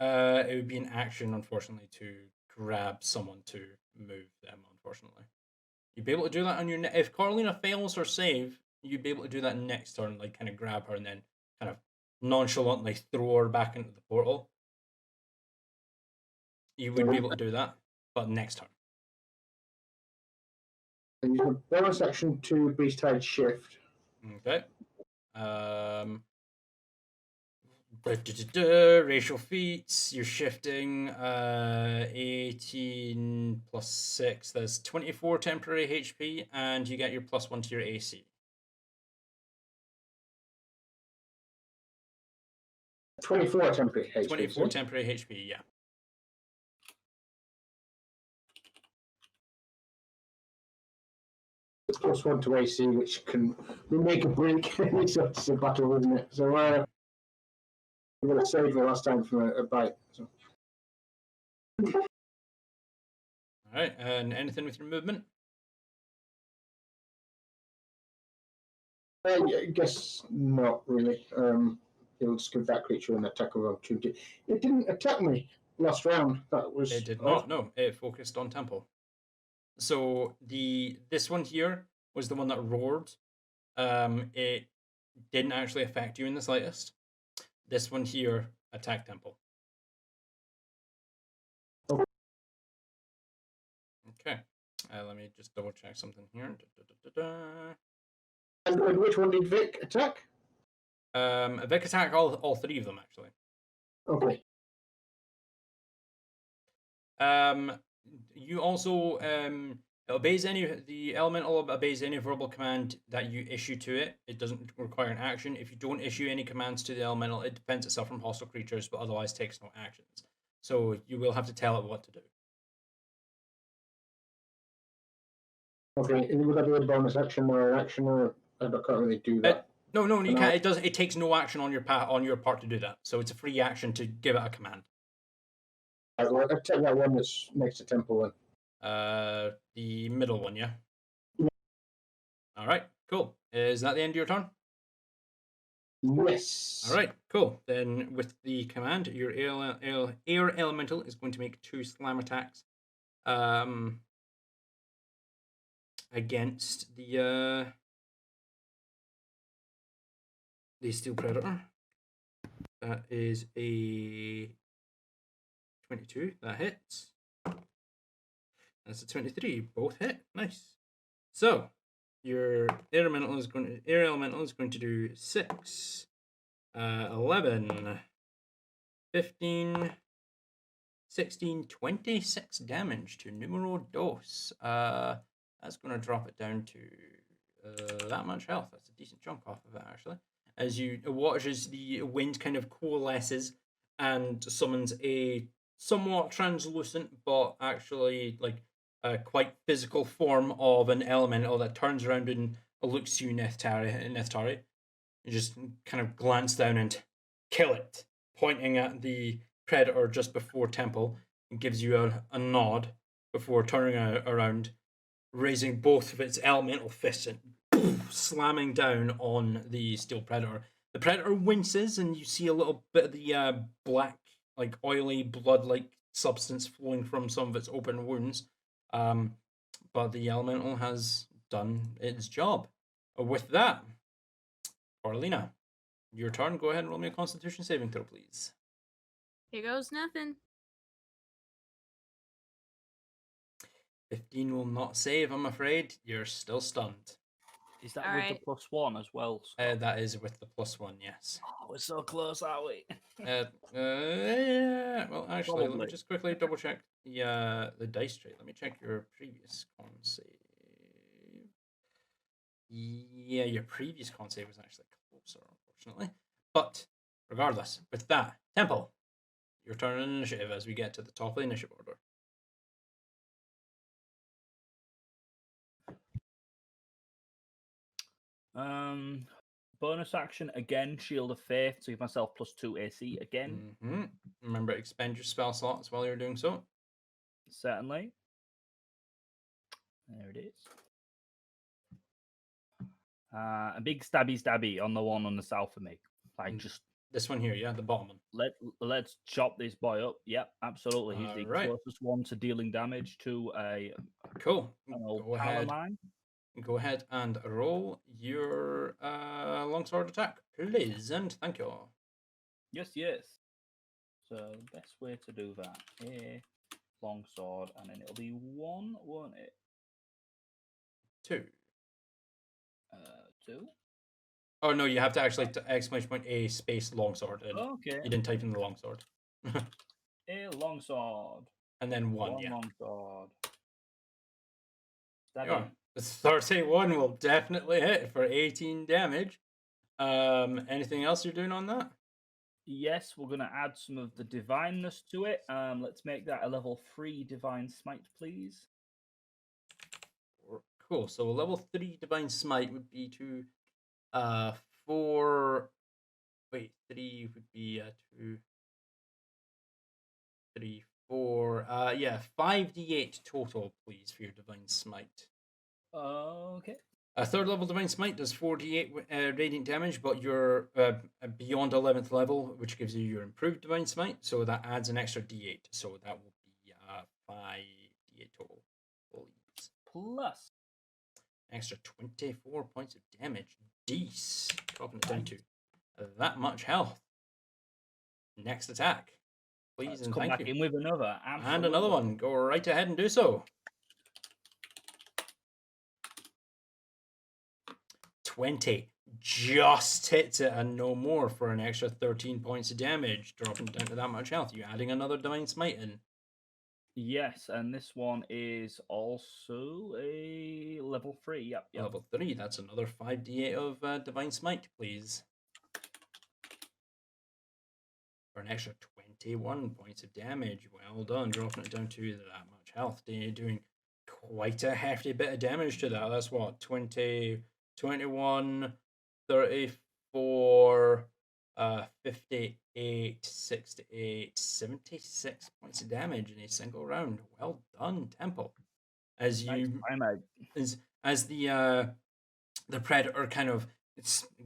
A: It would be an action, unfortunately, to grab someone to move them, unfortunately. You'd be able to do that on your... If Coralina fails her save, you'd be able to do that next turn, like kind of grab her and then kind of nonchalantly throw her back into the portal. You would be able to do that, but next turn.
D: And use my bonus action to Beast Tide Shift.
A: Okay. Racial feats, you're shifting 18 plus 6, that's 24 temporary HP, and you get your +1 to your AC.
D: 24 temporary HP.
A: 24 temporary HP, yeah.
D: +1 to AC, which can make a break any sorts of battle, isn't it? So I'm going to save the last time for a bite. So.
A: Alright, and anything with your movement?
D: I guess not really. It'll just give that creature an attack of opportunity. It didn't attack me last round. That was
A: It did not, no. It focused on Temple. So this one here was the one that roared. It didn't actually affect you in the slightest. This one here attacked Temple. Okay. Let me just double check something here.
D: And which one did Vic attack?
A: Vic attacked all three of them, actually.
D: Okay.
A: You also the elemental obeys any verbal command that you issue to it. It doesn't require an action. If you don't issue any commands to the elemental, it defends itself from hostile creatures, but otherwise takes no actions. So you will have to tell it what to do.
D: Okay, and would that be a bonus action or an action, or I can't really do that?
A: No, you
D: No.
A: can't. It does. It takes no action on your part to do that. So it's a free action to give it a command.
D: I'll take that one that's next to Temple then.
A: The middle one, yeah.
D: Yeah.
A: All right, cool. Is that the end of your turn?
D: Yes.
A: All right, cool. Then with the command, your air elemental is going to make 2 slam attacks against the steel predator. That is a 22. That hits. That's a 23. Both hit. Nice. So your air elemental is going to do 6, 11, 15, 16, 26 damage to numero dos. That's going to drop it down to that much health. That's a decent chunk off of it, actually. As you watch as the wind kind of coalesces and summons a somewhat translucent but actually like quite physical form of an elemental that turns around and looks to you, Neftari. You just kind of glance down and kill it, pointing at the predator just before Temple, and gives you a nod before turning around, raising both of its elemental fists and slamming down on the steel predator. The predator winces, and you see a little bit of the black, like oily, blood-like substance flowing from some of its open wounds. But the elemental has done its job. With that, Orlina, your turn. Go ahead and roll me a Constitution saving throw, please.
C: Here goes nothing.
A: 15 will not save, I'm afraid. You're still stunned.
B: Is that
C: All
B: with
C: right.
B: the +1 as well? Scott?
A: That is with the +1, yes.
B: Oh, we're so close, are we?
A: Yeah. Well, actually, let me
B: Probably.
A: just quickly double check the dice tray. Let me check your previous con save. Yeah, your previous con save was actually closer, unfortunately. But regardless, with that, Temple, your turn in initiative as we get to the top of the initiative order.
B: Bonus action again, Shield of Faith to give myself +2 AC again.
A: Remember, expend your spell slots while you're doing so.
B: Certainly. There it is. A big stabby on the one on the south of me. Like just
A: this one here, yeah, the bottom one.
B: Let's chop this boy up. Yep, absolutely. He's the
A: Alright.
B: closest one to dealing damage to a
A: Cool.
B: an old
A: Go
B: pal of
A: ahead.
B: mine.
A: Go ahead and roll your longsword attack, please, and thank you.
B: Yes. So the best way to do that here, longsword, and then it'll be 1, won't it?
A: 2.
B: 2.
A: Oh no, you have to actually exclamation point A space longsword. And
B: Okay.
A: you didn't type in the longsword.
B: A longsword.
A: And then 1, yeah.
B: Longsword.
A: You are. The 31 will definitely hit for 18 damage. Anything else you're doing on that?
B: Yes, we're going to add some of the divineness to it. Let's make that a level 3 divine smite, please.
A: Cool. So a level 3 divine smite would be to 4. Wait, 3 would be 2, 3, 4. Yeah, 5d8 total, please, for your divine smite.
B: Okay.
A: A 3rd level divine smite does 4d8 radiant damage, but you're beyond 11th level, which gives you your improved divine smite, so that adds an extra d8. So that will be 5d8 total. Please.
B: Plus
A: Extra 24 points of damage. Deece. Dropping it down to that much health. Next attack. Please.
B: let's
A: and
B: come
A: thank
B: back
A: you.
B: in with another.
A: And another one. Go right ahead and do so. 20 just hits it and no more for an extra 13 points of damage, dropping down to that much health. You adding another divine smite in?
B: Yes, and this one is also a level 3. Yep.
A: Level 3. That's another 5d8 of divine smite, please. For an extra 21 points of damage. Well done, dropping it down to that much health. Doing quite a hefty bit of damage to that. That's what, 20, 21, 30, for 58, 68, 76 points of damage in a single round. Well done, Temple. As
B: Nice
A: you
B: try, mate.
A: as the predator kind of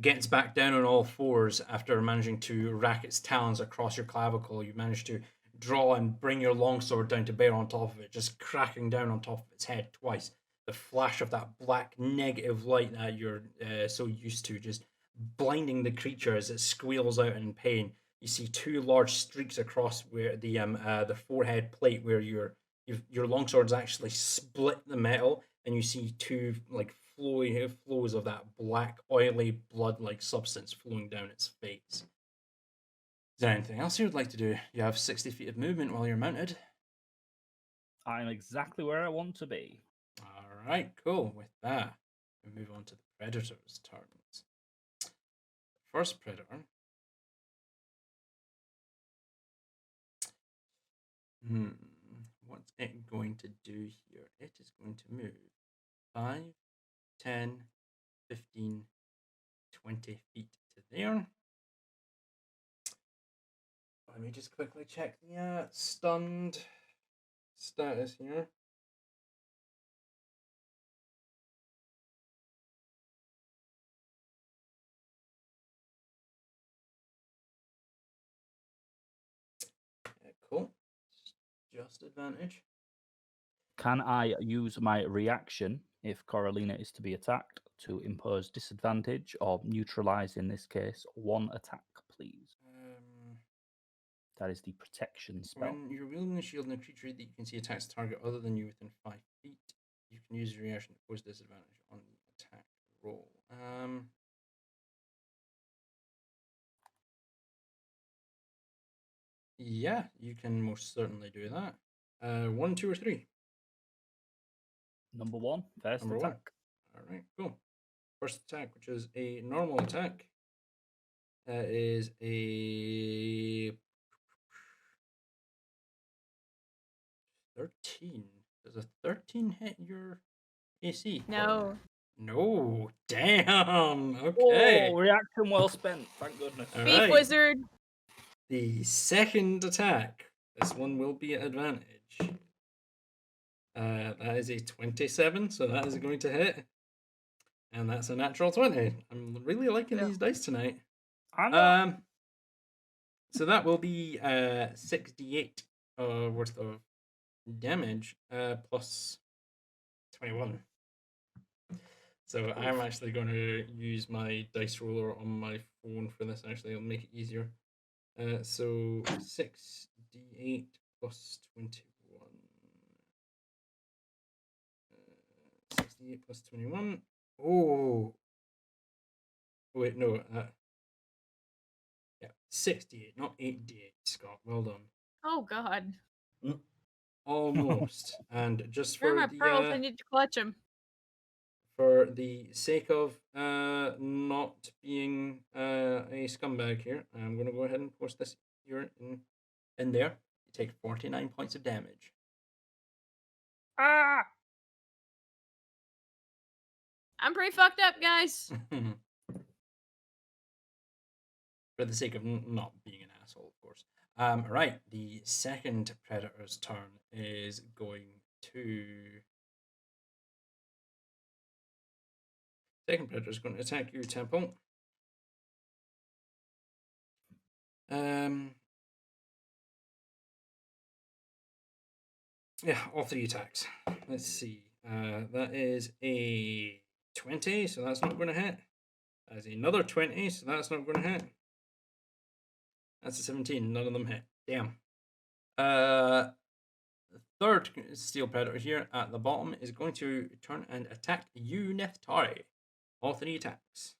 A: gets back down on all fours after managing to rack its talons across your clavicle, you manage to draw and bring your longsword down to bear on top of it, just cracking down on top of its head twice. The flash of that black negative light that you're so used to, just blinding the creature as it squeals out in pain. You see two large streaks across where the forehead plate where your longsword's actually split the metal, and you see two like flows of that black, oily, blood-like substance flowing down its face. Is there anything else you would like to do? You have 60 feet of movement while you're mounted.
B: I'm exactly where I want to be.
A: All right, cool. With that, we move on to the predator's turns. First predator. What's it going to do here? It is going to move 5, 10, 15, 20 feet to there. Let me just quickly check the stunned status here. Cool. Just advantage.
B: Can I use my reaction if Coralina is to be attacked to impose disadvantage or neutralize, in this case, one attack, please? That is the protection spell.
A: When you're wielding the shield and a creature that you can see attacks a target other than you within 5 feet, you can use your reaction to impose disadvantage on the attack roll. Yeah, you can most certainly do that. 1, 2, or 3?
B: Number 1, first
A: Number
B: attack.
A: 1. All right, cool. First attack, which is a normal attack. That is a 13. Does a 13 hit your AC?
C: No.
A: No. Damn. Okay.
B: Oh, reaction well spent. Thank goodness.
A: All
C: Beef
A: right.
C: wizard.
A: The second attack. This one will be at advantage. That is a 27, so that is going to hit. And that's a natural 20. I'm really liking these dice tonight. So that will be 6d8 worth of damage plus 21. So I'm actually going to use my dice roller on my phone for this. Actually, it'll make it easier. So 6d8 plus 21. 68 plus 21. Oh. Wait, no. Yeah, 68, not 8d8, Scott. Well done.
C: Oh God.
A: Almost. And just
C: Where are
A: for
C: my
A: the
C: pearls? I need to clutch them.
A: for the sake of not being a scumbag here, I'm going to go ahead and post this here in there. You take 49 points of damage.
B: Ah!
C: I'm pretty fucked up, guys.
A: For the sake of not being an asshole, of course. Right, the second predator's turn is going to... Second predator is going to attack you, Temple. Yeah, all 3 attacks. Let's see. That is a 20, so that's not going to hit. That is another 20, so that's not going to hit. That's a 17. None of them hit. Damn. The third steel predator here at the bottom is going to turn and attack you, Neftari. All 3 attacks.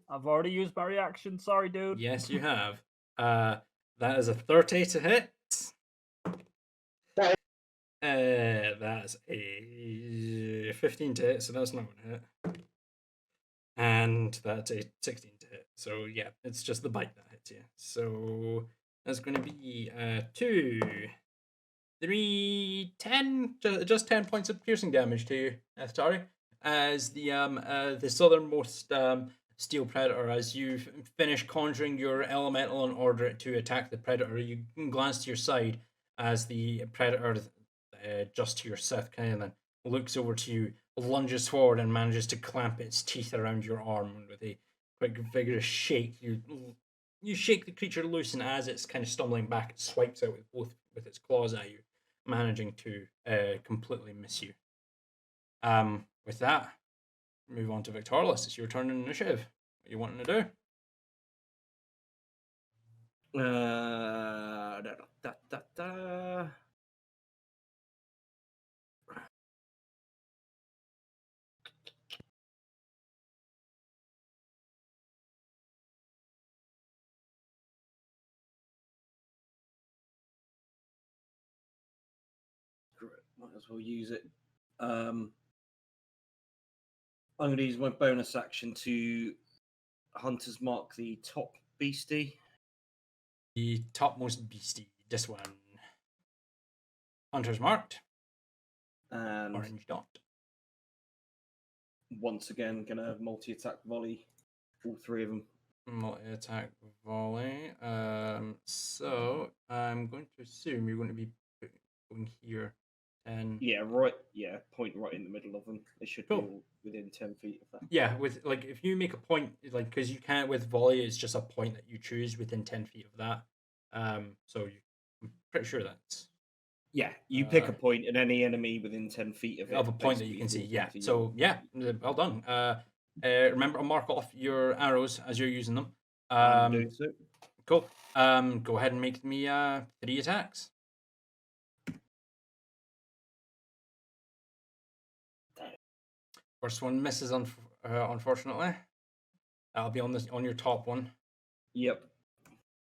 B: I've already used my reaction. Sorry, dude.
A: Yes, you have. That is a 30 to hit. That's a 15 to hit, so that's not going to hit. And that's a 16 to hit. So yeah, it's just the bite that hits you. So that's going to be 2, 3, 10, just 10 points of piercing damage to you, Neftari, as the southernmost steel predator. As you finish conjuring your elemental in order to attack the predator, you glance to your side as the predator, just to your south, kind of looks over to you, lunges forward, and manages to clamp its teeth around your arm with a quick, vigorous shake. You shake the creature loose, and as it's kind of stumbling back, it swipes out with its claws at you, managing to completely miss you. With that, move on to Victorless. It's your turn in initiative. What are you wanting to do?
E: Might as well use it. I'm going to use my bonus action to Hunter's Mark the top beastie.
A: The topmost beastie. This one. Hunter's marked.
E: And
A: Orange dot.
E: once again, going to multi-attack volley all three of them.
A: Multi-attack volley. So I'm going to assume you're going to be going here. And
E: Yeah, right. Yeah, point right in the middle of them. They should be
A: Cool.
E: all within 10 feet of that.
A: yeah, with like if you make a point, like because you can't with volley, it's just a point that you choose within 10 feet of that. So I'm pretty sure that's
E: Yeah, you pick
A: Uh,
E: a point and any enemy within 10 feet of it.
A: of a point that you can
E: basically
A: see. Yeah.
E: falls into
A: So
E: your-
A: yeah, well done. Remember to mark off your arrows as you're using them.
E: I'm doing so.
A: Cool. Go ahead and make me 3 attacks. First one misses, unfortunately. That'll be on your top one.
E: Yep.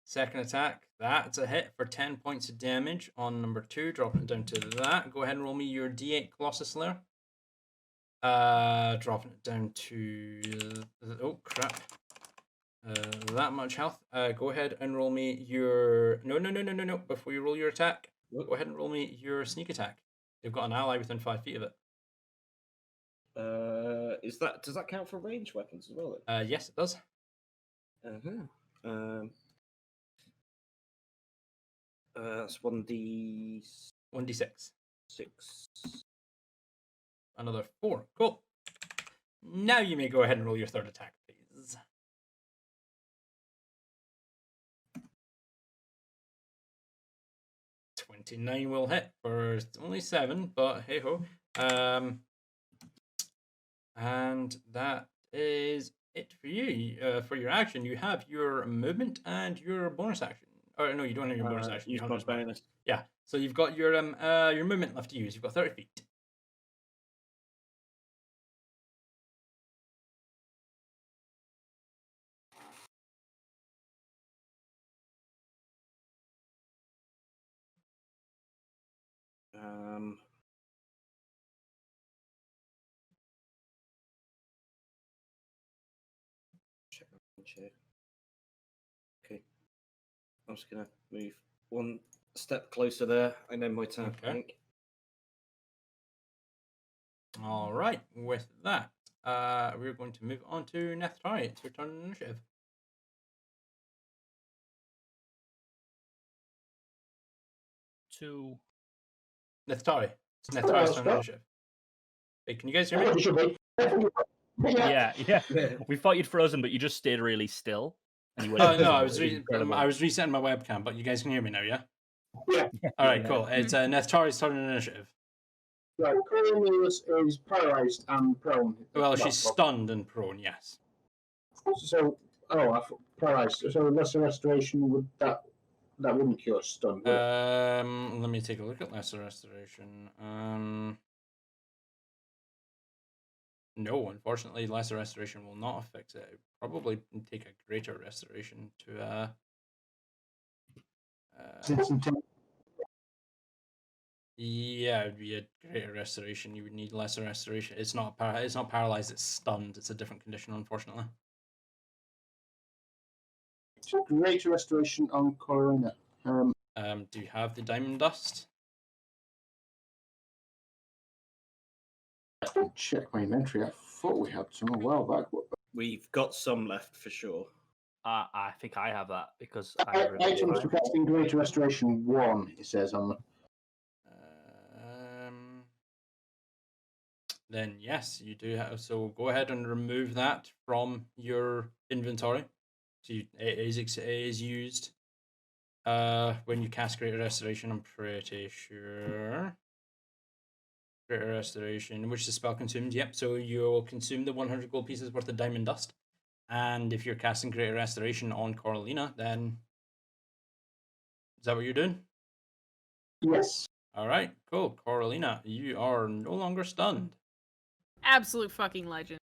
A: Second attack, that's a hit for 10 points of damage on number 2. Dropping it down to that. Go ahead and roll me your D8 Colossus Slayer. Dropping it down to oh crap. That much health. Go ahead and roll me your no. Before you roll your attack,
E: What?
A: go ahead and roll me your sneak attack. You've got an ally within 5 feet of it.
E: Does that count for ranged weapons as well?
A: Yes, it does.
E: Then? That's 1d6.
A: 1d6. Another 4. Cool. Now you may go ahead and roll your third attack, please. $29 will hit for only 7, but hey ho. And that is it for you. For your action, you have your movement and your bonus action. Or no, you don't have your bonus action.
E: Use
A: You
E: my
A: have your
E: bonus.
A: Yeah, so you've got your movement left to use. You've got 30 feet.
E: Check my range here. Okay. I'm just gonna move one step closer there, and then my turn.
A: Okay.
E: I think.
A: All right. With that, we're going to move on to Neftari. It's your turn in initiative.
B: To
A: Neftari. It's Neftari's turn in initiative. Hey, can you guys hear me?
D: You should be.
B: yeah.
E: Yeah.
B: We thought you'd frozen, but you just stayed really still. And you went
A: Oh no, I was
B: incredible.
A: I was resetting my webcam, but you guys can hear me now, yeah?
D: Yeah.
A: All right,
B: Yeah.
A: cool. It's Neftari's turn in initiative.
D: Right, Corinne is paralysed and prone.
A: Well, she's stunned and prone, yes.
D: So, paralysed. So, lesser restoration would that wouldn't cure stun. Would it?
A: Let me take a look at lesser restoration. No, unfortunately, lesser restoration will not affect it. It would probably take a greater restoration to yeah, it would be a greater restoration. You would need lesser restoration. It's not paralyzed. It's stunned. It's a different condition, unfortunately.
D: Greater restoration on Corinne.
A: Do you have the diamond dust?
D: Check my inventory. I thought we had some a while back.
E: We've got some left for sure.
B: I think I have that because I have
D: Items
B: Revivify.
D: for casting Greater Restoration 1, it says on the.
A: Then yes, you do have. So go ahead and remove that from your inventory. So it is used when you cast Greater Restoration. I'm pretty sure. Greater Restoration, which the spell consumes. Yep. So you'll consume the 100 gold pieces worth of diamond dust, and if you're casting Greater Restoration on Coralina, then is that what you're doing?
D: Yes.
A: All right. Cool. Coralina, you are no longer stunned.
C: Absolute fucking legend.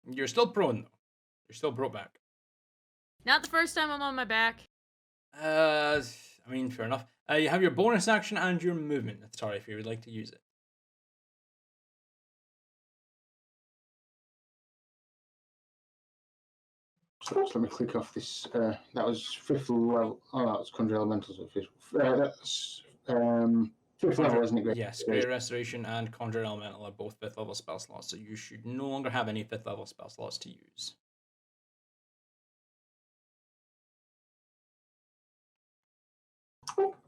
A: You're still prone though. You're still brought back.
C: Not the first time I'm on my back.
A: I mean, fair enough. You have your bonus action and your movement. Sorry, if you would like to use it.
D: So let me click off this. That was 5th level. Oh, that was Conjure Elementals at 5th. That's 5th level, isn't it?
A: Yes, Greater Restoration and Conjure Elemental are both 5th level spell slots, so you should no longer have any 5th level spell slots to use.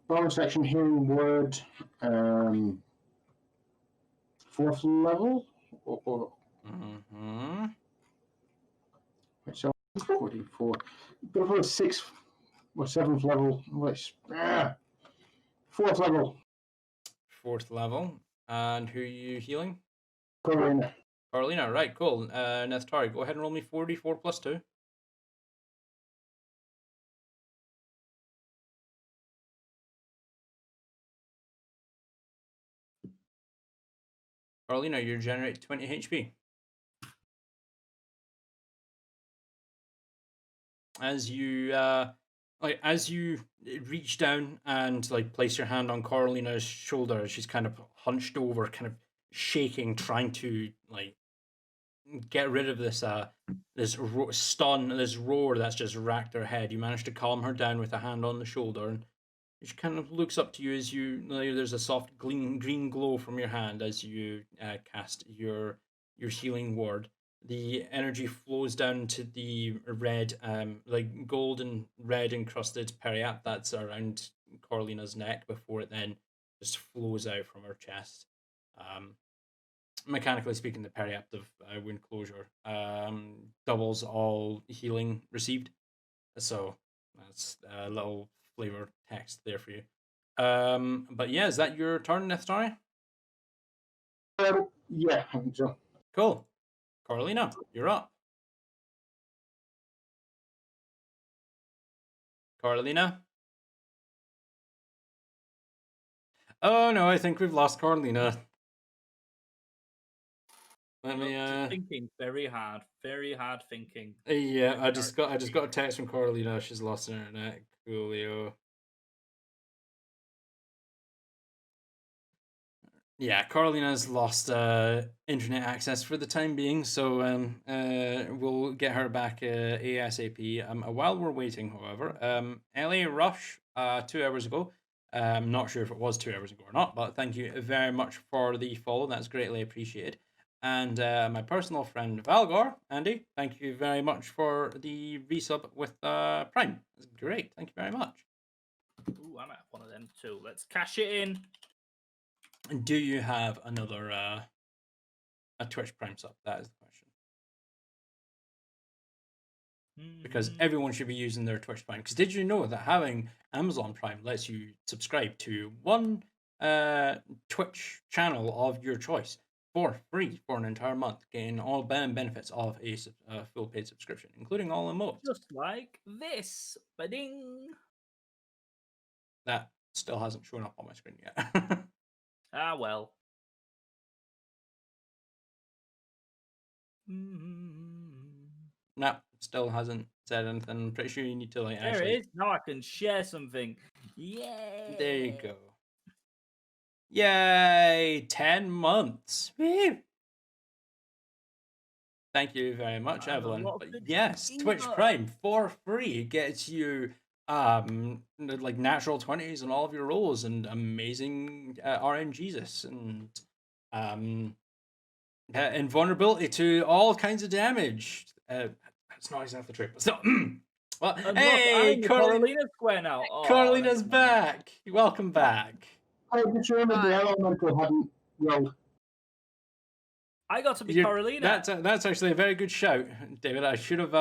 D: Bonus action Healing Word. 4th level?
A: Mm-hmm.
D: Which 44. Go for a 6th or 7th level. Which 4th level.
A: 4th level. And who are you healing?
D: Coralina.
A: Carolina, right, cool. Nethtari, go ahead and roll me 4d4 plus 2. Carolina, you generate 20 HP. As you reach down and place your hand on Carolina's shoulder, she's kind of hunched over, kind of shaking, trying to get rid of this stun, this roar that's just racked her head. You manage to calm her down with a hand on the shoulder, and she kind of looks up to you as there's a soft green glow from your hand as you cast your healing word. The energy flows down to the red, gold and red encrusted periapt that's around Coralina's neck before it then just flows out from her chest. Mechanically speaking, the periapt of wound closure doubles all healing received. So that's a little flavor text there for you. But yeah, is that your turn, Nethtari?
D: Yeah, I think so.
A: Cool. Carolina, you're up. Carolina? Oh no, I think we've lost Carolina. Let me
B: Thinking very hard thinking.
A: Yeah, I just got a text from Carolina. She's lost her internet. Coolio. Yeah, Carolina's lost internet access for the time being, so we'll get her back ASAP. While we're waiting, however, LA Rush 2 hours ago. I'm not sure if it was 2 hours ago or not, but thank you very much for the follow. That's greatly appreciated. And my personal friend Valgor, Andy, thank you very much for the resub with Prime. That's great. Thank you very much.
B: Ooh, I might have one of them too. Let's cash it in.
A: And do you have another a Twitch Prime sub? That is the question. Because everyone should be using their Twitch Prime. Because did you know that having Amazon Prime lets you subscribe to one Twitch channel of your choice for free for an entire month, getting all benefits of a full paid subscription, including all emotes.
B: Just like this. Ba-ding.
A: That still hasn't shown up on my screen yet.
B: Ah, well.
A: No, still hasn't said anything. I'm pretty sure you need to
B: There it is. Now I can share something. Yay!
A: There you go. Yay! 10 months. Woo! Thank you very much, Evelyn. But yes, Twitch Prime for free gets you natural 20s on all of your rolls and amazing RNGesus and Invulnerability to all kinds of damage. That's not exactly true. But still, well,
B: And
A: hey,
B: look, I'm the Carolina square now. Oh,
A: Carolina's
B: never mind.
A: back. Welcome back.
D: I just remember the
C: Hi.
D: elemental hadn't rolled.
B: I got to be
A: You're-
B: Carolina.
A: That's actually a very good shout, David. I should have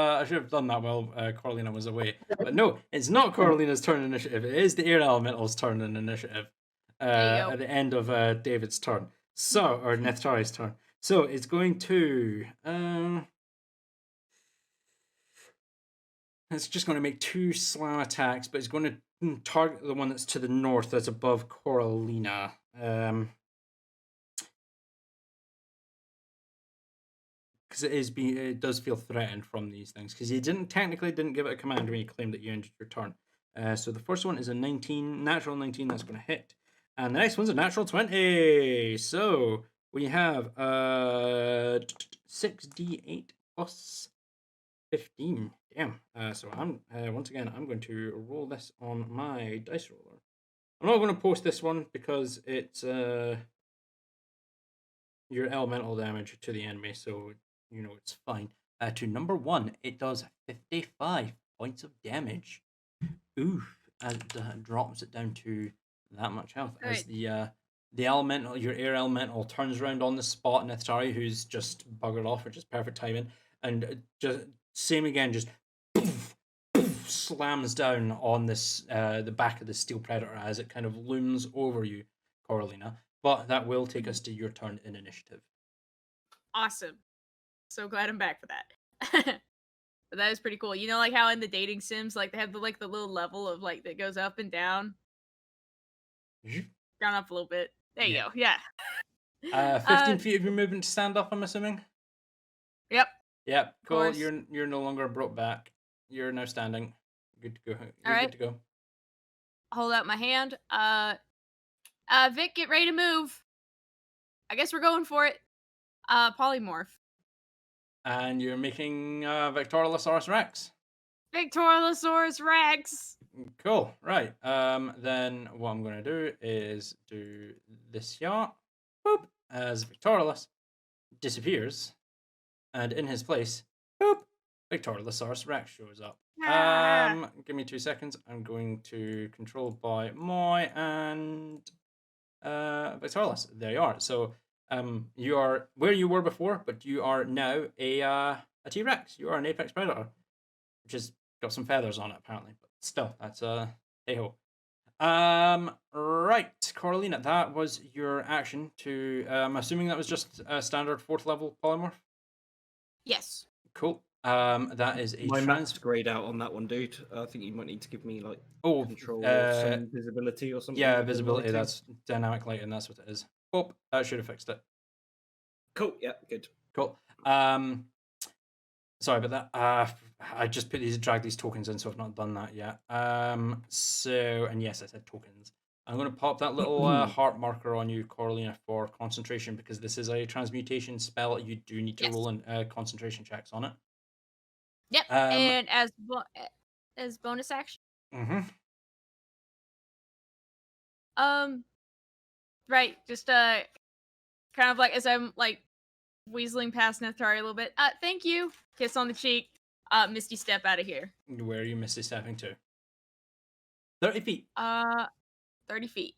A: done that while Carolina was away. But no, it's not Carolina's turn in initiative. It is the air elemental's turn in initiative.
C: There you go.
A: At the end of David's turn. So, or Nethtari's turn. So it's going to it's just going to make 2 slam attacks, but it's going to target the one that's to the north, that's above Coralina. Because it does feel threatened from these things. Because you technically didn't give it a command when you claimed that you ended your turn. So the first one is a 19, natural 19, that's going to hit. And the next one's a natural 20. So we have 6d8 plus 15. Damn. So I'm once again, I'm going to roll this on my dice roller. I'm not going to post this one because it's your elemental damage to the enemy, so you know it's fine. To number 1, it does 55 points of damage. Oof! As it drops it down to that much health. As
C: Right.
A: the elemental, your air elemental, turns around on the spot, Nithari, who's just buggered off, which is perfect timing, and just same again, just poof, poof, slams down on this the back of the steel predator as it kind of looms over you, Coralina. But that will take us to your turn in initiative.
C: Awesome. So glad I'm back for that. But that is pretty cool. You know, like how in the dating sims, like they have the little level of like that goes up and down, down up a little bit. There you
A: Yeah.
C: go. Yeah.
A: 15 feet of your movement to stand up, I'm assuming.
C: Yep.
A: Yep, cool.
C: course.
A: You're no longer brought back. You're now standing. Good to go. You're
C: right.
A: good to go.
C: Hold out my hand. Vic, get ready to move. I guess we're going for it. Polymorph.
A: And you're making Victoriosaurus Rex.
C: Victoriosaurus Rex.
A: Cool. Right. Then what I'm going to do is do this here. Boop. As Victorious disappears, and in his place, boop, Victoriosaurus Rex shows up.
C: Ah.
A: Give me 2 seconds. I'm going to control by Moy and Victorious. There you are. So you are where you were before, but you are now a T-Rex. You are an apex predator, which has got some feathers on it apparently, but still, that's hey ho. Right, Coralina, that was your action to. I'm assuming that was just a standard 4th level polymorph.
C: Yes.
A: Cool. That is a
E: My math's grayed out on that one, dude. I think you might need to give me like control or some visibility or something.
A: Yeah,
E: within
A: visibility.
E: lighting.
A: That's dynamic lighting. That's what it is. Oh, that should have fixed it.
E: Cool. Yeah, good.
A: Cool. Sorry about that. I just dragged these tokens in, so I've not done that yet. So, and yes, I said tokens. I'm going to pop that little heart marker on you, Coralina, for concentration, because this is a transmutation spell. You do need to roll in concentration checks on it.
C: Yep. And as bonus action.
A: Mm-hmm.
C: Right. Just kind of like as I'm like weaseling past Nethari a little bit. Thank you. Kiss on the cheek. Misty step out of here.
A: Where are you misty stepping to? 30 feet.
C: 30 feet.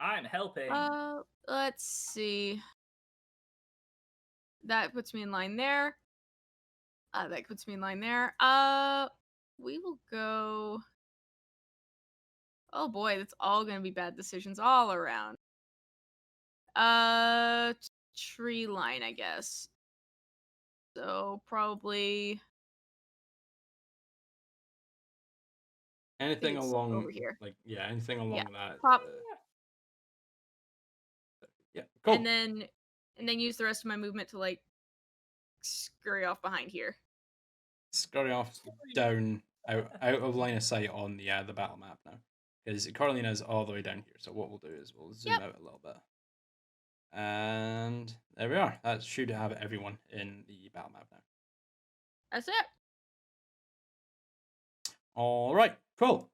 B: I'm helping.
C: Let's see. That puts me in line there. That puts me in line there. We will go. Oh boy, that's all gonna be bad decisions all around. Tree line, I guess. So probably
A: Anything
C: it's
A: along
C: over here.
A: like anything along that.
C: Pop.
A: Yeah, cool.
C: And then use the rest of my movement to like scurry off behind here.
A: Scurry off down out of line of sight on the battle map now, because Carolina is all the way down here. So what we'll do is we'll zoom out a little bit, and there we are. That should have everyone in the battle map now.
C: That's it.
A: All right, cool.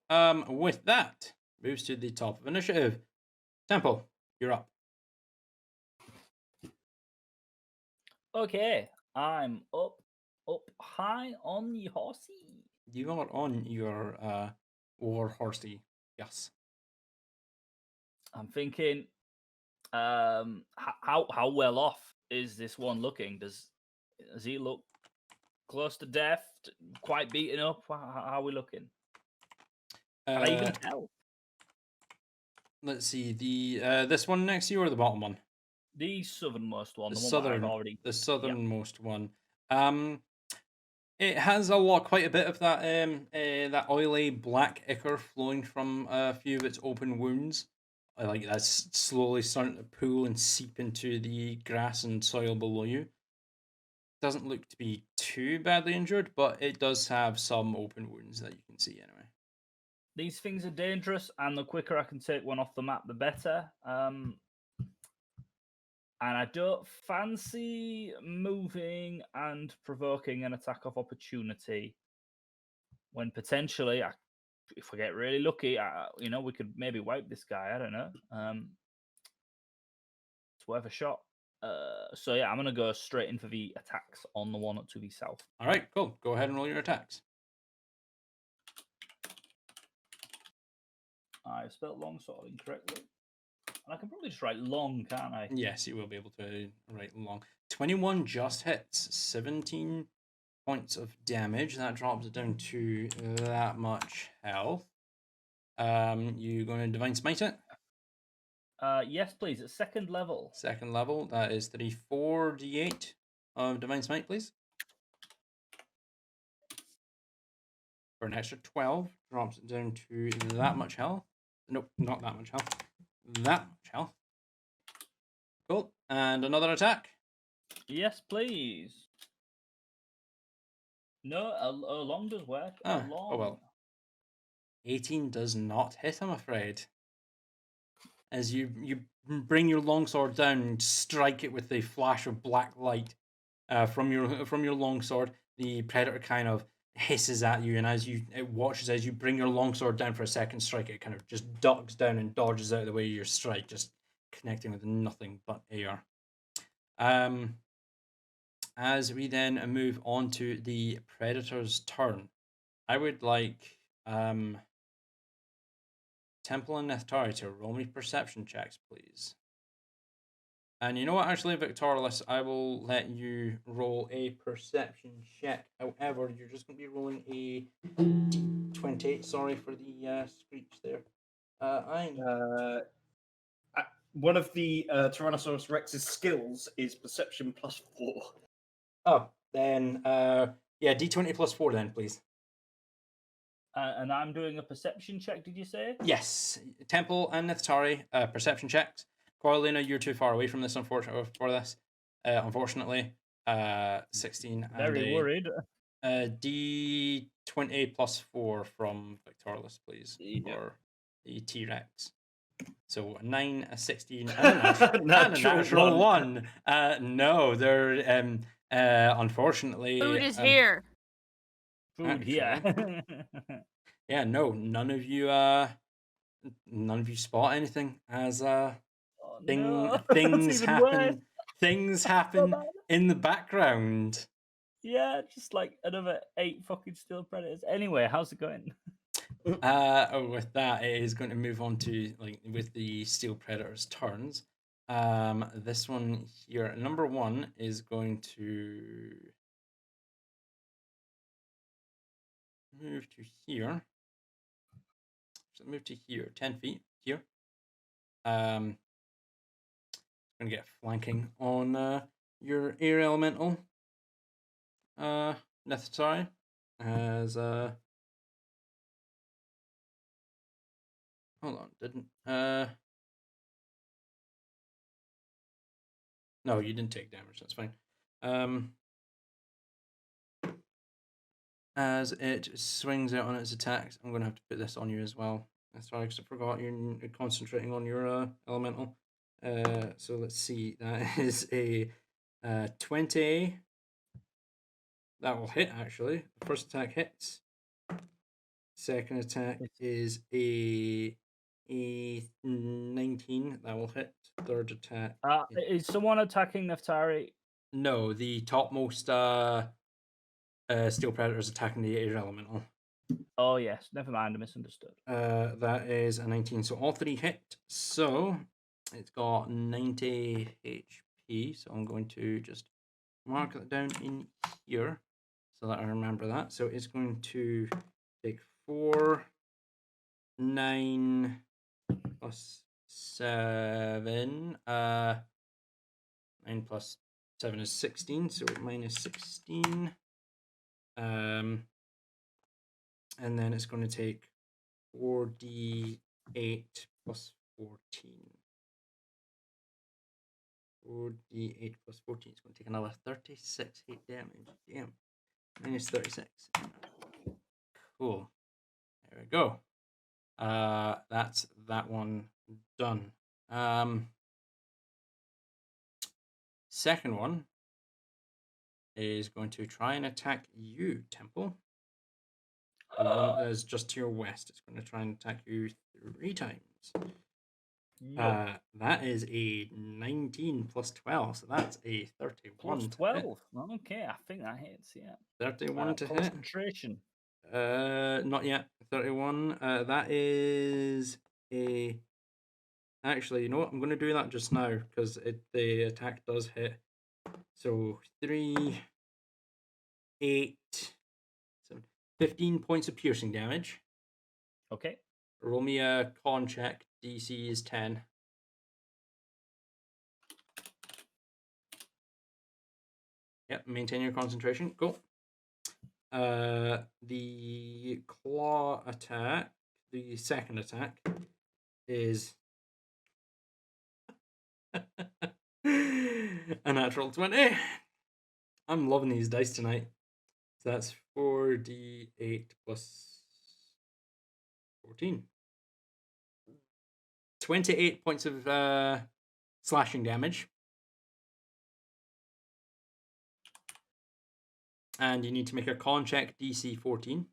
A: With that, moves to the top of initiative. Temple, you're up.
B: Okay, I'm up high on the horsey.
A: You are on your war horsey. Yes.
B: I'm thinking, how well off is this one looking? Does he look close to death? Quite beaten up? How are we looking? Can I even tell?
A: Let's see, the this one next to you or the bottom one?
B: The southernmost one,
A: The
B: the one that I've
A: southern,
B: already.
A: the southernmost one. It has quite a bit of that that oily black ichor flowing from a few of its open wounds. Like that's slowly starting to pool and seep into the grass and soil below you. Doesn't look to be too badly injured, but it does have some open wounds that you can see anyway.
B: These things are dangerous, and the quicker I can take one off the map, the better. And I don't fancy moving and provoking an attack of opportunity when potentially, if we get really lucky, we could maybe wipe this guy. I don't know. It's worth a shot. So yeah, I'm gonna go straight in for the attacks on the one to the south.
A: All right, cool. Go ahead and roll your attacks.
B: I spelled longsword incorrectly. And I can probably just write long, can't I?
A: Yes, you will be able to write long. 21 just hits, 17 points of damage. That drops it down to that much health. You going to Divine Smite it?
B: Yes, please. At second level.
A: Second level, that is 4d8 of Divine Smite, please. For an extra 12, drops it down to that much health. Nope, not that much health. That much health. Cool. And another attack.
B: Yes, please. No, a long does work.
A: Oh well. 18 does not hit, I'm afraid. As you bring your longsword down and strike it with a flash of black light from your longsword, the predator kind of hisses at you, and it watches as you bring your longsword down for a second strike, it kind of just ducks down and dodges out of the way of your strike, just connecting with nothing but air. As we then move on to the predator's turn, I would like Temple and Neftari to roll me perception checks, please. And you know what, actually, Victorious, I will let you roll a perception check. However, you're just going to be rolling a 28. Sorry for the screech there.
E: One of the Tyrannosaurus Rex's skills is perception +4.
A: Oh, then, yeah, D20 +4 then, please.
B: And I'm doing a perception check, did you say?
A: Yes. Temple and Neftari, perception checks. Coralina, you're too far away from this, unfortunately. 16
B: Very worried.
A: D20 +4 from Victorious, please, for the T-Rex. So a 9, a 16, and a natural 1. No, they're unfortunately.
C: Food is here.
B: Food, yeah.
A: Yeah, no, none of you spot anything as things happen. Things happen in the background.
B: Yeah, just like another 8 fucking steel predators. Anyway, how's it going?
A: With that, it is going to move on to with the steel predators' turns. This one here, number 1, is going to move to here. So move to here, 10 feet here. Going to get flanking on your air elemental. Neftari as hold on, didn't no, you didn't take damage, that's fine. As it swings out on its attacks, I'm gonna have to put this on you as well. That's right, because I forgot you're concentrating on your elemental. So let's see, that is a 20. That will hit, actually. First attack hits. Second attack is a 19. That will hit. Third attack.
B: Is someone attacking Neftari
A: No, the topmost Steel Predator is attacking the Air Elemental.
B: Oh yes, never mind. I misunderstood.
A: That is a 19, so all 3 hit. So it's got 90 HP. So I'm going to just mark that down in here so that I remember that. So it's going to take 4, 9 plus 7. 9 plus 7 is 16, so minus 16. And then it's going to take 4d8 plus 14. 4d8 plus 14 is going to take another 36 hit damage. Damn. Minus 36. Cool. There we go. That's that one done. Second one is going to try and attack you, Temple. The one that is just to your west. It's going to try and attack you 3 times. That is a 19 plus 12, so that's a 31
B: Plus
A: to hit.
B: 12. Okay, I think that hits. Yeah.
A: 31 to hit.
B: Concentration.
A: Not yet. 31. That is a. Actually, you know what? I'm going to do that just now because the attack does hit. So 3, 8, 7, 15 points of piercing damage.
B: Okay.
A: Roll me a con check. DC is 10. Yep, maintain your concentration. Cool. The claw attack, the second attack, is a natural 20. I'm loving these dice tonight. So that's 4d8 plus 14. 28 points of slashing damage. And you need to make a con check, DC 14.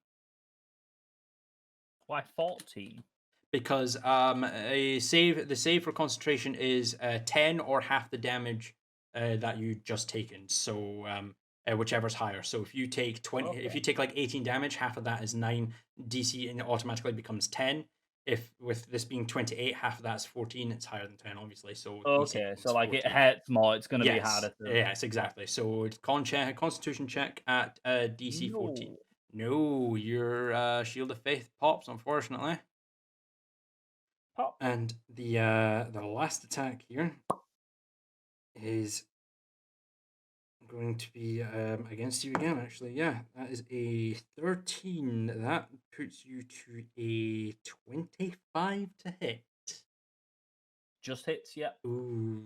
B: Why 14?
A: Because the save for concentration is 10 or half the damage that you just taken. So whichever's higher. So if you take 20, if you take like 18 damage, half of that is 9 DC, and it automatically becomes 10. If with this being 28, half of that's 14. It's higher than 10, obviously. So
B: okay, so like 14. It hurts more. It's going to be harder.
A: Yes, exactly. So it's constitution check at DC 14. No, your Shield of Faith pops, unfortunately.
B: Pop.
A: And the last attack here is going to be against you again, actually. Yeah, that is a 13. That puts you to a 25 to hit.
B: Just hits, yeah.
A: Ooh,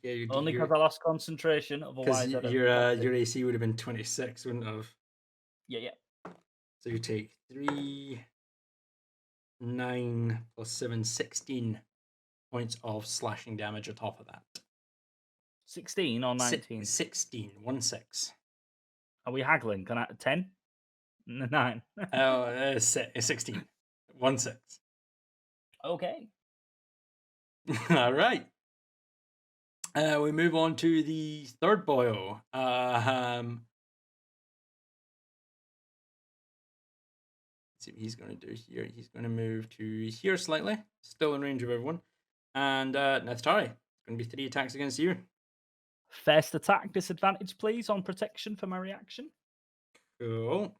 A: yeah.
B: Only because I lost concentration. Otherwise,
A: your AC would have been 26, wouldn't it have?
B: Yeah.
A: So you take 3, 9 plus 7, 16 points of slashing damage on top of that.
B: 16 or 19?
A: 16, 1-6.
B: Are we haggling? Can I 10? 9?
A: 16, 1-6.
B: Okay.
A: All right. We move on to the third boyo. See what he's going to do here. He's going to move to here slightly, still in range of everyone. And Neftari, it's going to be 3 attacks against you.
B: First attack disadvantage, please, on protection for my reaction.
A: Cool.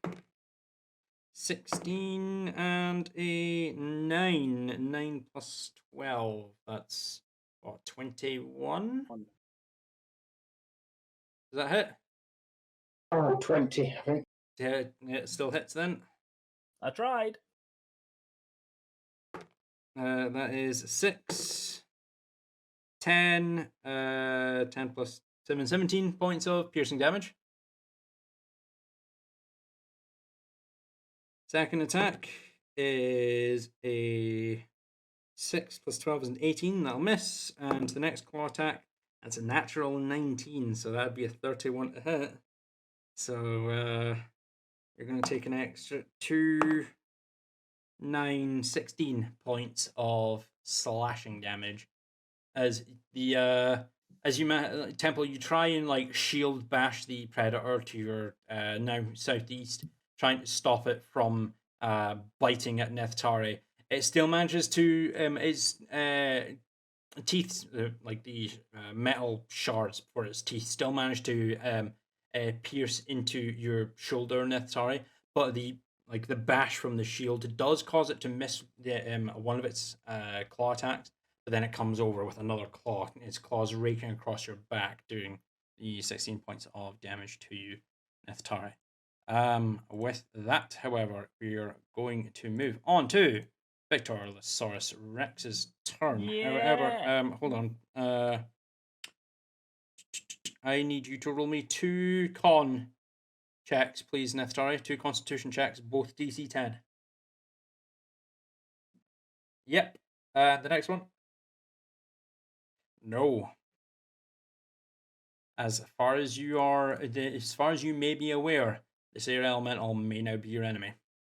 A: 16 and a 9. 9 plus 12. That's what, 21? Does that hit?
D: 20, I think.
A: Yeah, it still hits then.
B: I tried.
A: That is 6, 10, 10 plus 7, 17 points of piercing damage. Second attack is a 6 plus 12 is an 18. That'll miss. And the next claw attack, that's a natural 19. So that'd be a 31 to hit. So you're going to take an extra 2, 9, 16 points of slashing damage as the as you Temple, you try and like shield bash the predator to your now southeast, trying to stop it from biting at Neftari. It still manages to its teeth, like the metal shards for its teeth, still manage to pierce into your shoulder, Neftari. But the bash from the shield does cause it to miss the one of its claw attacks. But then it comes over with another claw. Its claws raking across your back, doing the 16 points of damage to you, Neftari. With that, however, we're going to move on to Victoriosaurus Rex's turn. However, hold on. I need you to roll me 2 con checks, please, Neftari. 2 constitution checks, both DC 10. Yep. The next one? No. As far as you may be aware, this air elemental may now be your enemy.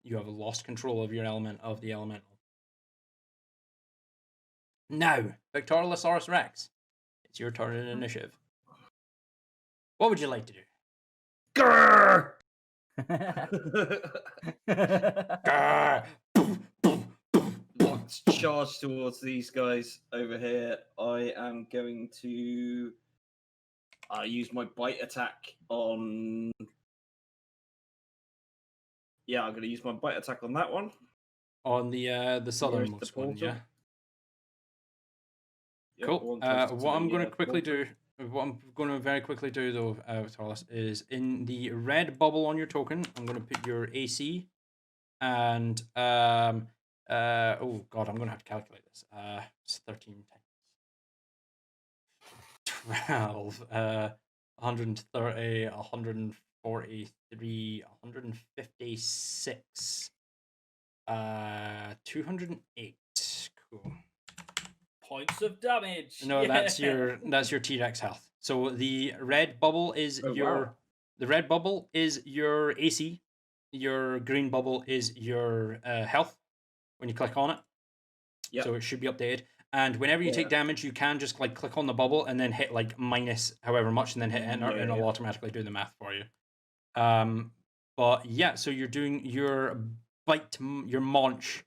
A: You have lost control of the elemental. Now, Victoriosaurus Rex, it's your turn in initiative. What would you like to do?
E: Grrr!
A: Grrr!
E: Let's charge towards these guys over here. I am going to use my bite attack on. Yeah, I'm going to use my bite attack on that one.
A: On the southernmost one, yeah. Cool. What I'm going to very quickly do though, Victoriosaurus, is in the red bubble on your token, I'm going to put your AC, and oh god, I'm going to have to calculate this. It's 13 times 12, 130, 143, 156, 208. Cool.
B: Points of damage.
A: No, that's your T-Rex health. So the red bubble is the red bubble is your AC. Your green bubble is your health when you click on it.
E: Yep.
A: So it should be updated. And whenever you take damage, you can just like click on the bubble and then hit like minus however much and then hit enter, and it'll automatically do the math for you. But yeah, so you're doing your munch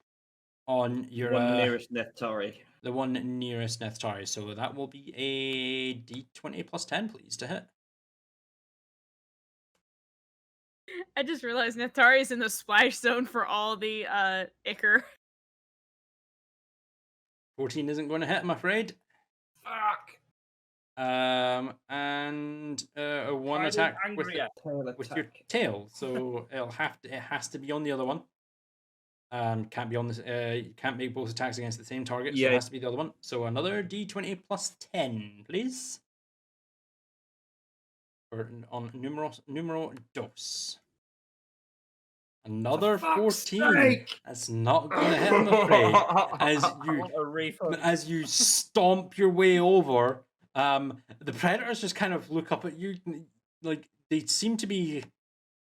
A: on your
E: one nearest Neftari.
A: The one nearest Neftari. So that will be a D20 plus 10, please, to hit.
C: I just realized Neftari's in the splash zone for all the Ichor.
A: 14 isn't going to hit, I'm afraid.
E: Fuck.
A: And one attack with your tail. So it has to be on the other one. Can't be on this. You can't make both attacks against the same target. So it has to be the other one. So another D20 plus 10, please. On numero dos. Another 14. That's not going to hit, I'm afraid. As you stomp your way over, the predators just kind of look up at you, like they seem to be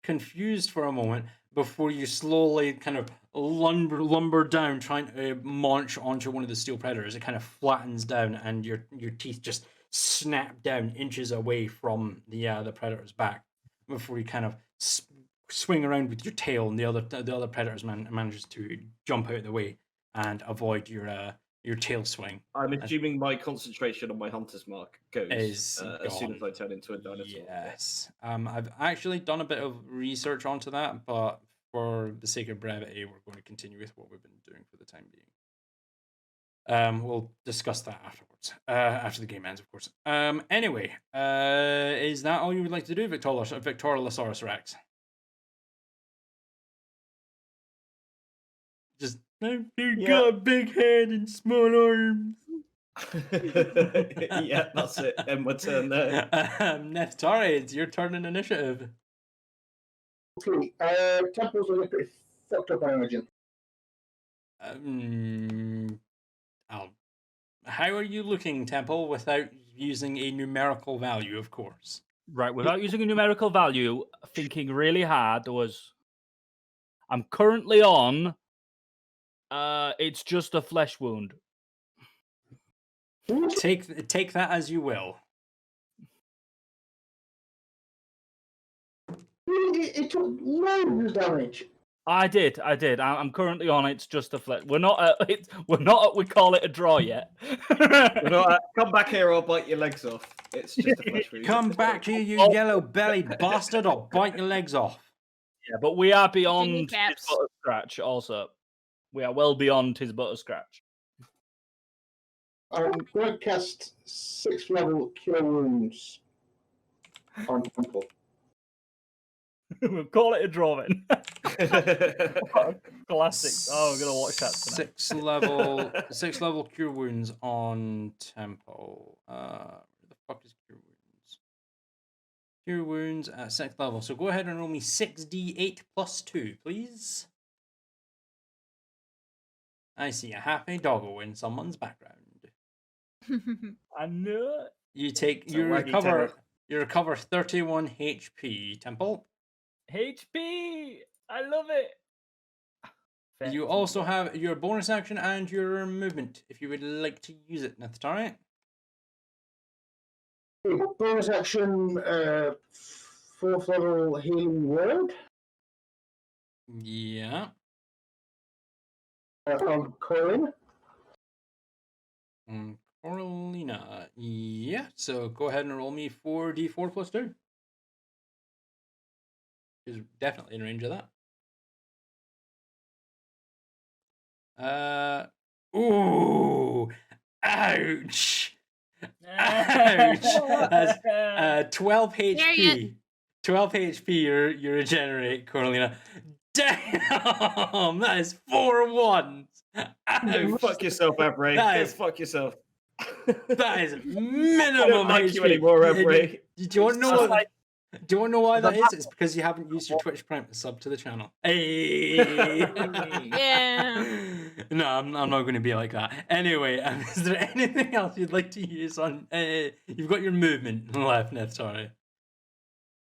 A: confused for a moment before you slowly kind of lumber down, trying to munch onto one of the steel predators. It kind of flattens down, and your teeth just snap down inches away from the predator's back before you kind of swing around with your tail, and the other predators manages to jump out of the way and avoid your tail swing.
E: I'm assuming my concentration on my hunter's mark goes as soon as I turn into a dinosaur.
A: Yes. I've actually done a bit of research onto that, but for the sake of brevity, we're going to continue with what we've been doing for the time being. We'll discuss that afterwards. After the game ends, of course. Anyway, is that all you would like to do, Victoriosaurus Rex? Just, you got a big head and small arms.
E: Yeah, that's it. End my turn there.
A: Neftari, it's your turn in initiative.
D: Okay, Temple's looking pretty fucked up, I imagine.
A: How are you looking, Temple, without using a numerical value, of course?
B: Right, without using a numerical value, thinking really hard I'm currently on, it's just a flesh wound.
A: Take that as you will.
D: It took loads of damage.
B: I did. I'm currently on It's Just a Flesh. We're not at it. We're not at We Call It a Draw yet.
E: Come back here, I'll bite your legs off. It's just a flesh wound.
A: Come back here, you yellow-bellied bastard! I'll bite your legs off.
B: Yeah, but we are beyond his
C: caps.
B: butter scratch. Also, we are well beyond his butter scratch.
D: I'm going to cast 6th level Cure Wounds on Temple.
B: We'll call it a draw then. Classic. Oh, we're gonna watch that tonight.
A: 6th level Cure Wounds on Temple. Where the fuck is Cure Wounds? Cure Wounds at 6th level. So go ahead and roll me 6d8 plus 2, please. I see a happy doggo in someone's background.
B: I knew it.
A: You recover 31 HP, Temple.
B: HP. I love it.
A: You also have your bonus action and your movement if you would like to use it, Nephthari.
D: Bonus action, 4th level Healing Word
A: Yeah.
D: on Corin.
A: Coralina. Yeah. So go ahead and roll me 4d4 plus 2. Is definitely in range of that. Ooh. Ouch. Ouch. That's 12 HP. 12 HP you regenerate, Coralina. Damn! That is 4 ones. Ouch.
E: Fuck yourself, Abray.
A: That
E: Fuck yourself.
A: That is
E: I
A: minimum
E: don't like
A: HP.
E: you anymore, Abray.
A: Do you want to know what? Do you want to know why that is? It's because you haven't used your Twitch Prime to sub to the channel. Hey.
C: Yeah.
A: No, I'm not going to be like that. Anyway, is there anything else you'd like to use on? You've got your movement left, Nephthari.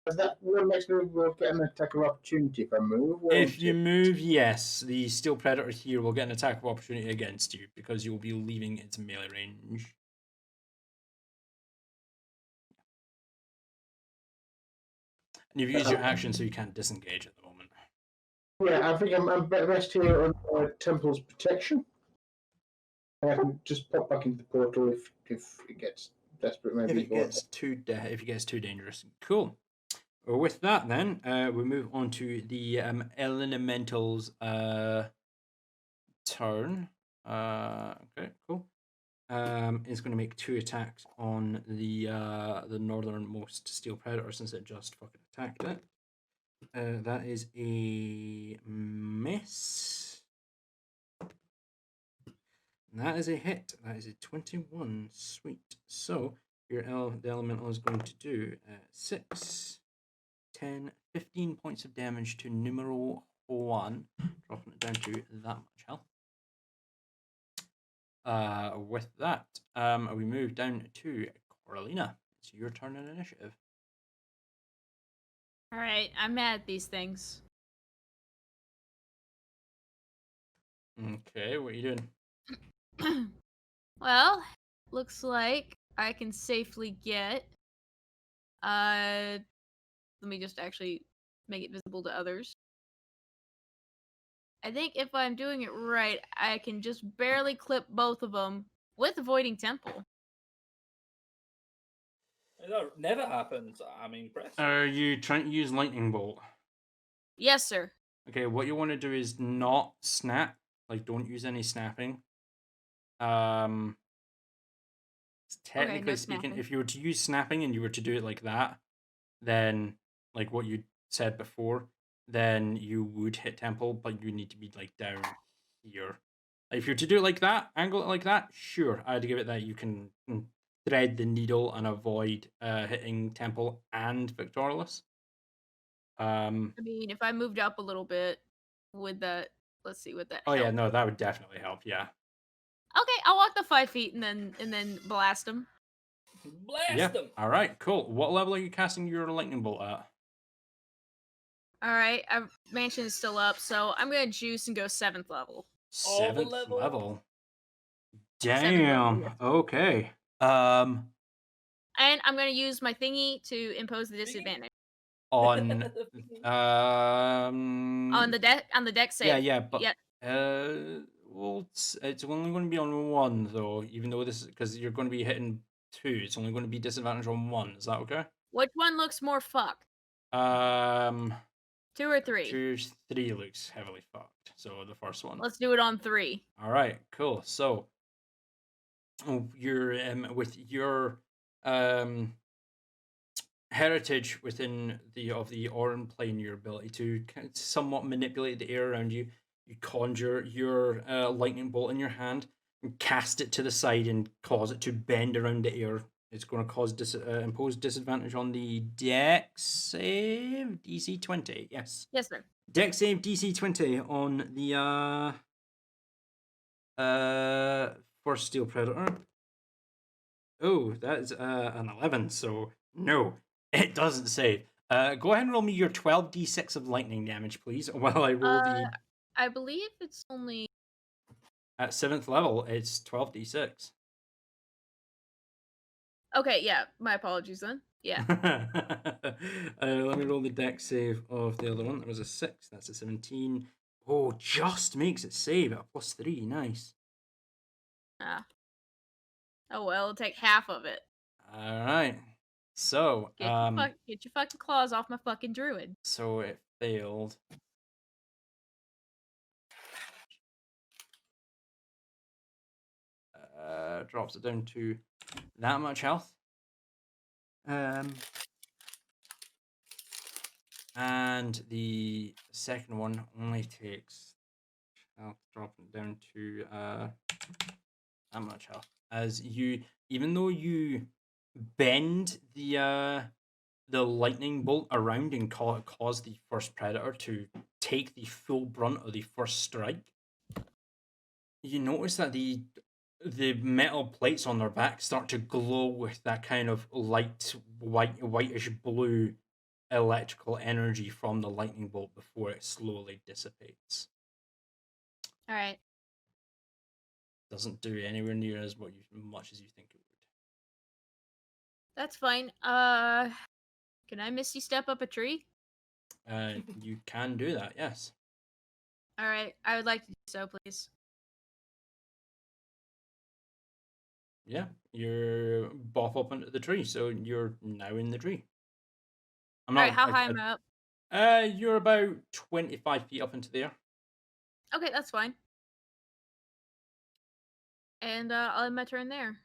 D: Does that one next move will get an attack of opportunity if I move?
A: If you move, yes, the Steel Predator here will get an attack of opportunity against you because you'll be leaving its melee range. And you've used your action, so you can't disengage at the moment.
D: Yeah, I think I'm best here on Temple's protection. I can just pop back into the portal if it gets desperate. Maybe
A: if it gets too dangerous. Cool. Well, with that, then we move on to the Elemental's turn. Okay, cool. It's going to make 2 attacks on the northernmost Steel Predator since it just fucking attacked it. That is a miss. And that is a hit. That is a 21. Sweet. So the Elemental is going to do 6, 10, 15 points of damage to numero 1, dropping it down to that much health. With that, we move down to Coralina. It's your turn in initiative.
C: All right, I'm mad at these things.
A: Okay, what are you doing?
C: Well, looks like I can safely get. Let me just actually make it visible to others. I think if I'm doing it right, I can just barely clip both of them with Avoiding Temple.
B: That never happens. I'm impressed.
A: Are you trying to use Lightning Bolt?
C: Yes, sir.
A: Okay, what you want to do is not snap. Like, don't use any snapping. Technically speaking,
C: snapping.
A: if you were to use snapping and you were to do it like that, then, like what you said before, then you would hit Temple, but you need to be, like, down here. If you're to do it like that, angle it like that, sure, I'd give it that you can thread the needle and avoid hitting Temple and Victorious.
C: I mean, if I moved up a little bit, would that? Let's see, would that?
A: Oh
C: help?
A: yeah, no, that would definitely help. Yeah.
C: Okay, I'll walk the 5 feet and then blast him.
B: Blast them.
A: All right, cool. What level are you casting your lightning bolt at?
C: All right, mansion is still up, so I'm gonna juice and go 7th level.
A: 7th
B: level.
A: level.
C: 7th level,
A: Damn.
C: yes.
A: Okay.
C: And I'm gonna use my thingy to impose the disadvantage.
A: on
C: On the deck save.
A: yeah, but
C: Yeah.
A: well, it's only going to be on one though, even though this is because you're going to be hitting 2. It's only going to be disadvantage on 1. Is that okay?
C: Which one looks more fucked? 2 or 3?
A: 2, 3 looks heavily fucked. So the first one.
C: Let's do it on 3.
A: All right, cool. So you're with your heritage within the Auron plane, your ability to somewhat manipulate the air around you. You conjure your lightning bolt in your hand and cast it to the side and cause it to bend around the air. It's going to cause impose disadvantage on the Dex save DC 20. Yes.
C: Yes, sir.
A: Dex save DC 20 on the first Steel Predator. Oh, that is an 11. So no, it doesn't save. Go ahead and roll me your 12d6 of lightning damage, please, while I roll the.
C: I believe it's only
A: At 7th level, it's 12d6.
C: Okay, yeah. My apologies then. Yeah.
A: Let me roll the dex save of the other one. That was a 6. That's a 17. Oh, just makes it save at a +3. Nice.
C: Ah. Oh well, I'll take half of it.
A: All right. So,
C: Get your fucking claws off my fucking druid.
A: so it failed. Drops it down to that much health. And the second one only takes health, dropping down to that much health. As you, even though you bend the lightning bolt around and cause the first predator to take the full brunt of the first strike, you notice that the metal plates on their back start to glow with that kind of light whitish blue electrical energy from the lightning bolt before it slowly dissipates.
C: All right.
A: Doesn't do anywhere near as much as you think it would.
C: That's fine. Can I Misty Step up a tree?
A: You can do that, yes.
C: All right. I would like to do so, please.
A: Yeah, you're boff up into the tree, so you're now in the tree.
C: All right. How high am I up?
A: You're about 25 feet up into the air.
C: Okay, that's fine. And I'll end my turn there.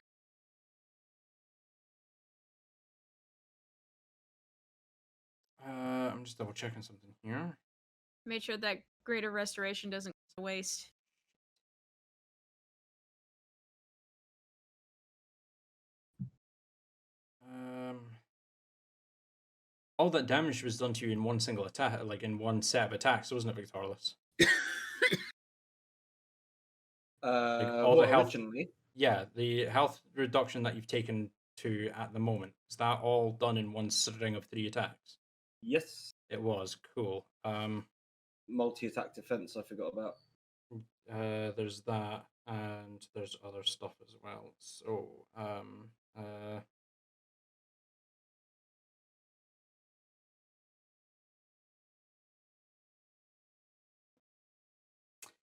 A: I'm just double checking something here.
C: Make sure that greater restoration doesn't go to waste.
A: All that damage was done to you in one single attack, like in one set of attacks, wasn't it, Victorless? All the health.
E: Originally?
A: Yeah, the health reduction that you've taken to at the moment, is that all done in one string of 3 attacks?
E: Yes.
A: It was. Cool.
E: Multi-attack defense I forgot about.
A: There's that, and there's other stuff as well. So,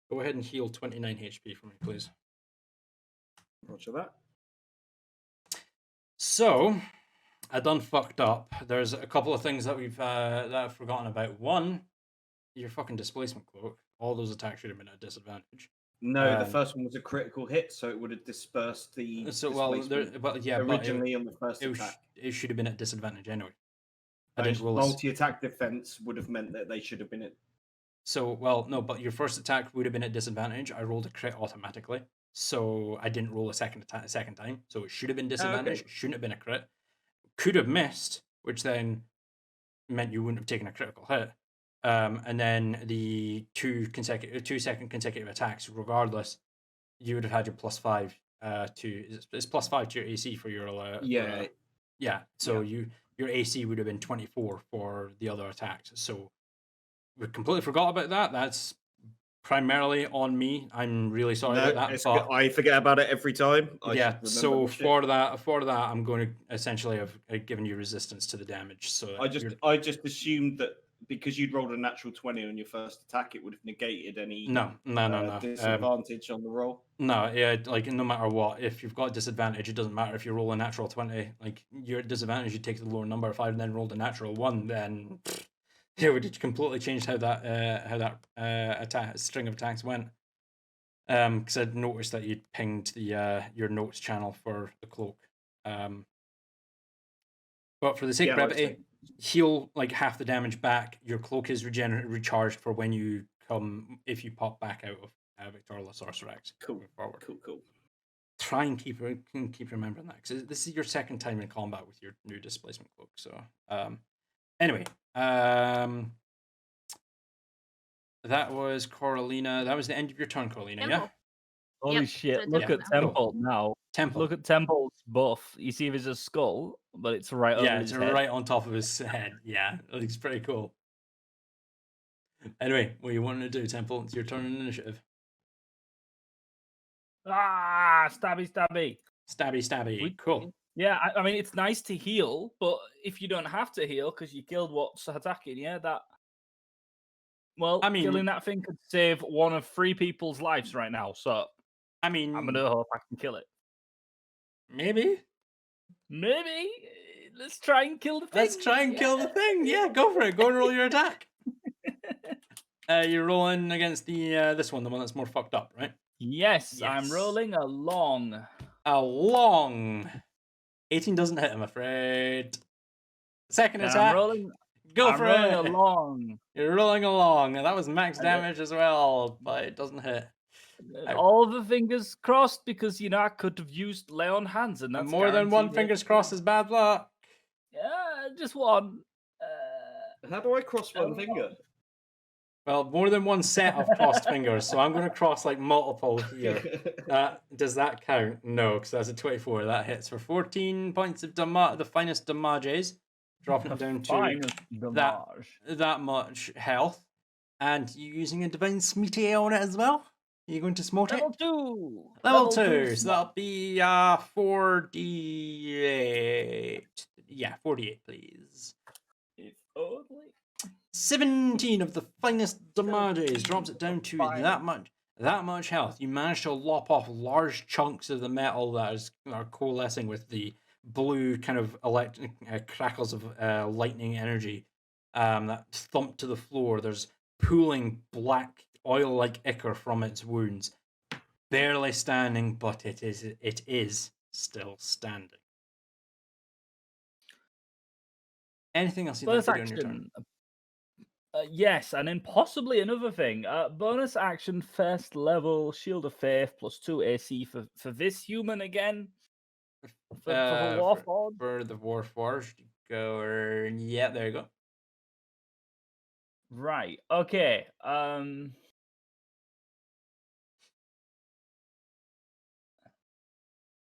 A: go ahead and heal 29 HP for me, please.
E: Roger that.
A: So, I done fucked up. There's a couple of things that I've forgotten about. One, your fucking displacement cloak. All those attacks should have been at a disadvantage.
E: No, the first one was a critical hit, so it would have dispersed the
A: originally
E: on the first attack.
A: It should have been at disadvantage anyway.
E: I didn't roll multi-attack defense would have meant that they should have been at.
A: So, well, no, but your first attack would have been at disadvantage. I rolled a crit automatically, so I didn't roll a second time. So it should have been disadvantage.
E: Okay.
A: Shouldn't have been a crit. Could have missed, which then meant you wouldn't have taken a critical hit. And then the 2 second consecutive attacks, regardless, you would have had your +5 it's +5 to your AC for your So your AC would have been 24 for the other attacks. So we completely forgot about that. That's primarily on me. I'm really sorry
E: No,
A: about that.
E: it's
A: But
E: good. I forget about it every time. I
A: yeah,
E: should remember
A: so
E: this shit.
A: for that, I'm going to essentially have given you resistance to the damage. So
E: I just assumed that because you'd rolled a natural 20 on your first attack, it would have negated any
A: no.
E: disadvantage on the roll.
A: No, yeah, like no matter what, if you've got disadvantage, it doesn't matter if you roll a natural 20. Like you're at disadvantage, you take the lower number. If I then rolled a natural 1, then it would have completely changed how that attack string of attacks went. Because I'd noticed that you'd pinged the your notes channel for the cloak. But for the sake of
E: Yeah,
A: brevity, heal like half the damage back. Your cloak is recharged for when you come if you pop back out of Victoria Sorcerex.
E: Cool.
A: Moving forward.
E: Cool.
A: Try and keep remembering that because this is your second time in combat with your new displacement cloak. So anyway, that was Coralina. That was the end of your turn, Coralina. Yeah.
C: Temple.
B: Holy
C: Yep,
B: shit!
C: so
B: Look
C: Temple
B: at
C: now.
B: Temple now.
A: Temple.
B: Look at Temple's buff. You see, there's a skull, but it's right over
A: Yeah,
B: his
A: it's
B: head.
A: right on top of his head. Yeah, it looks pretty cool. Anyway, what you wanting to do, Temple? It's your turn in initiative.
B: Ah, stabby.
A: Stabby. Cool.
B: Yeah, I mean, it's nice to heal, but if you don't have to heal because you killed what's attacking, well,
A: I mean-
B: killing that thing could save one of 3 people's lives right now. So
A: I mean,
B: I'm gonna hope I can kill it.
A: maybe.
B: Maybe let's try and kill the thing.
A: Let's try and kill the thing. Yeah, go for it. Go and roll your attack. You're rolling against the this one, the one that's more fucked up, right?
B: Yes, I'm
A: Yes.
B: rolling along.
A: A long 18 doesn't hit, I'm afraid. Second
B: And
A: attack.
B: I'm rolling.
A: Go
B: I'm
A: for
B: rolling
A: it.
B: along.
A: You're rolling along, and that was max
B: I know.
A: damage as well, but it doesn't hit.
B: And all the fingers crossed because I could have used lay on hands, and that's
A: More than one
B: guaranteed
A: fingers
B: it.
A: crossed is bad luck.
B: Yeah, just one.
E: How do I cross one finger?
A: Well, more than one set of crossed fingers, so I'm going to cross like multiple here. Does that count? No, because that's a 24. That hits for 14 points of damage, the finest damages, dropping it down to
B: Finest damage.
A: that much health. And you using a divine smitty on it as well? Are you going to smote
B: Level
A: it?
B: 2.
A: Level 2. So that'll be 4d8. Yeah, 48, please.
B: If only.
A: 17 of the finest damages drops it down to
B: Fine.
A: that much health. You manage to lop off large chunks of the metal that are coalescing with the blue kind of electric crackles of lightning energy that thump to the floor. There's pooling black oil-like ichor from its wounds, barely standing, but it is still standing. Anything else you'd like
B: Bonus
A: to do on your turn?
B: action. Yes, and then possibly another thing. Bonus action, first level, Shield of Faith, +2 AC for this human again. For the Warforged.
A: For the Warforged, go. Yeah, there you go.
B: Right. Okay.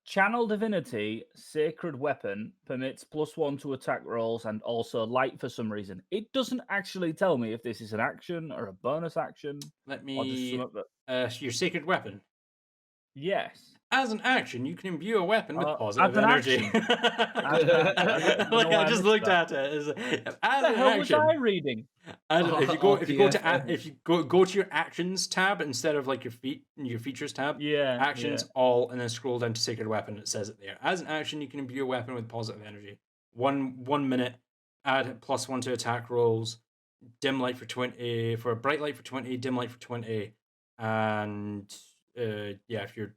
B: Channel Divinity, Sacred Weapon, permits +1 to attack rolls and also light for some reason. It doesn't actually tell me if this is an action or a bonus action.
A: Let
B: Or just
A: me.
B: something that...
A: Your sacred weapon.
B: Yes.
A: As an action, you can imbue a weapon with positive
B: as an
A: energy.
B: Like,
A: I just looked at it. As
B: What
A: an
B: the hell was
A: action,
B: I reading?
A: if you go to
E: RTFM.
A: if you go to your actions tab instead of like your features tab,
B: Yeah.
A: actions all, and then scroll down to sacred weapon. It says it there. As an action, you can imbue a weapon with positive energy. 1 minute, add +1 to attack rolls. Dim light for 20, for bright light for 20, dim light for 20, and if you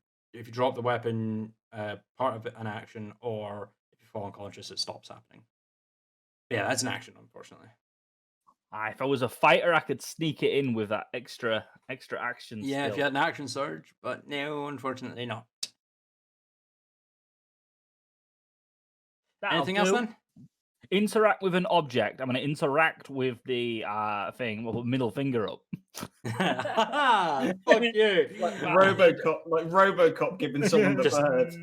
A: drop the weapon, part of it an action, or if you fall unconscious, it stops happening. Yeah, that's an action, unfortunately.
B: If I was a fighter, I could sneak it in with that extra action.
A: Yeah, if
B: skill.
A: you had an action surge, but no, unfortunately not.
B: That'll
A: Anything else
B: do.
A: then?
B: Interact with an object. I'm going to interact with the thing. Well, middle finger up.
A: Fuck you.
E: Like RoboCop giving someone the
A: Just-
E: bird.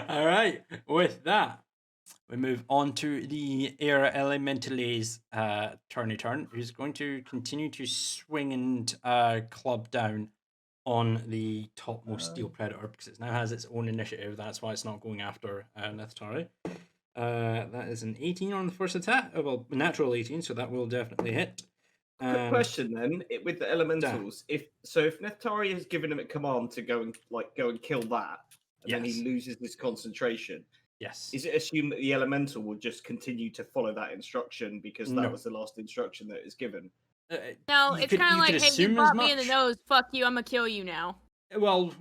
A: All right. With that, we move on to the Air Elementales turn, who's going to continue to swing and club down on the topmost Steel Predator, because it now has its own initiative. That's why it's not going after Nethitari. That is an 18 on the first attack. Well, natural 18, so that will definitely hit.
E: Quick question then, with the elementals, if Neftari has given him a command to go and kill that, and then he loses his concentration,
A: Yes.
E: is it assumed that the elemental will just continue to follow that instruction because that was the last instruction that is given?
C: No, it's kind of like, hey, you bought me in the nose. Fuck you, I'm gonna kill you now.
A: Well,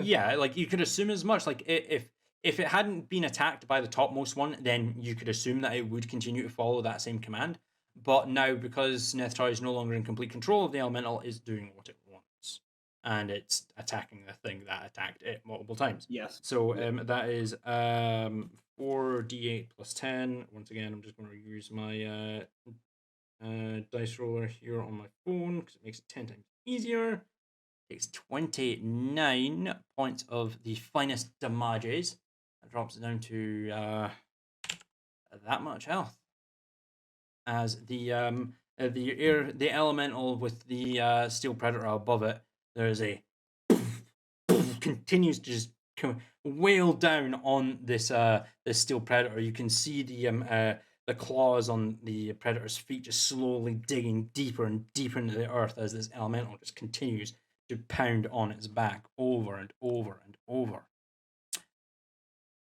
A: yeah, like you could assume as much. Like if it hadn't been attacked by the topmost one, then you could assume that it would continue to follow that same command. But now, because Nethitari is no longer in complete control of the elemental, it's doing what it wants, and it's attacking the thing that attacked it multiple times.
E: Yes.
A: So that is 4d8 plus 10. Once again, I'm just going to use my dice roller here on my phone because it makes it 10 times easier. Takes 29 points of the finest damages. That drops it down to that much health. As the elemental with the Steel Predator above it, there's a continues to just wail down on this this Steel Predator. You can see the claws on the Predator's feet just slowly digging deeper and deeper into the earth as this elemental just continues to pound on its back over and over and over.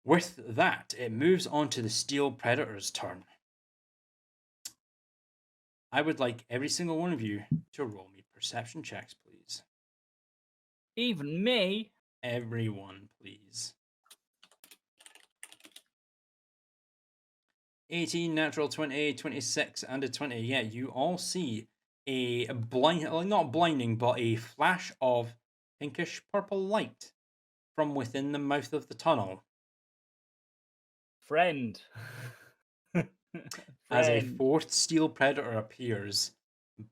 A: With that, it moves on to the Steel Predator's turn. I would like every single one of you to roll me perception checks, please.
B: Even me?
A: Everyone, please. 18, natural 20, 26, and a 20. Yeah, you all see a not blinding, but a flash of pinkish purple light from within the mouth of the tunnel.
B: Friend.
A: As a fourth Steel Predator appears,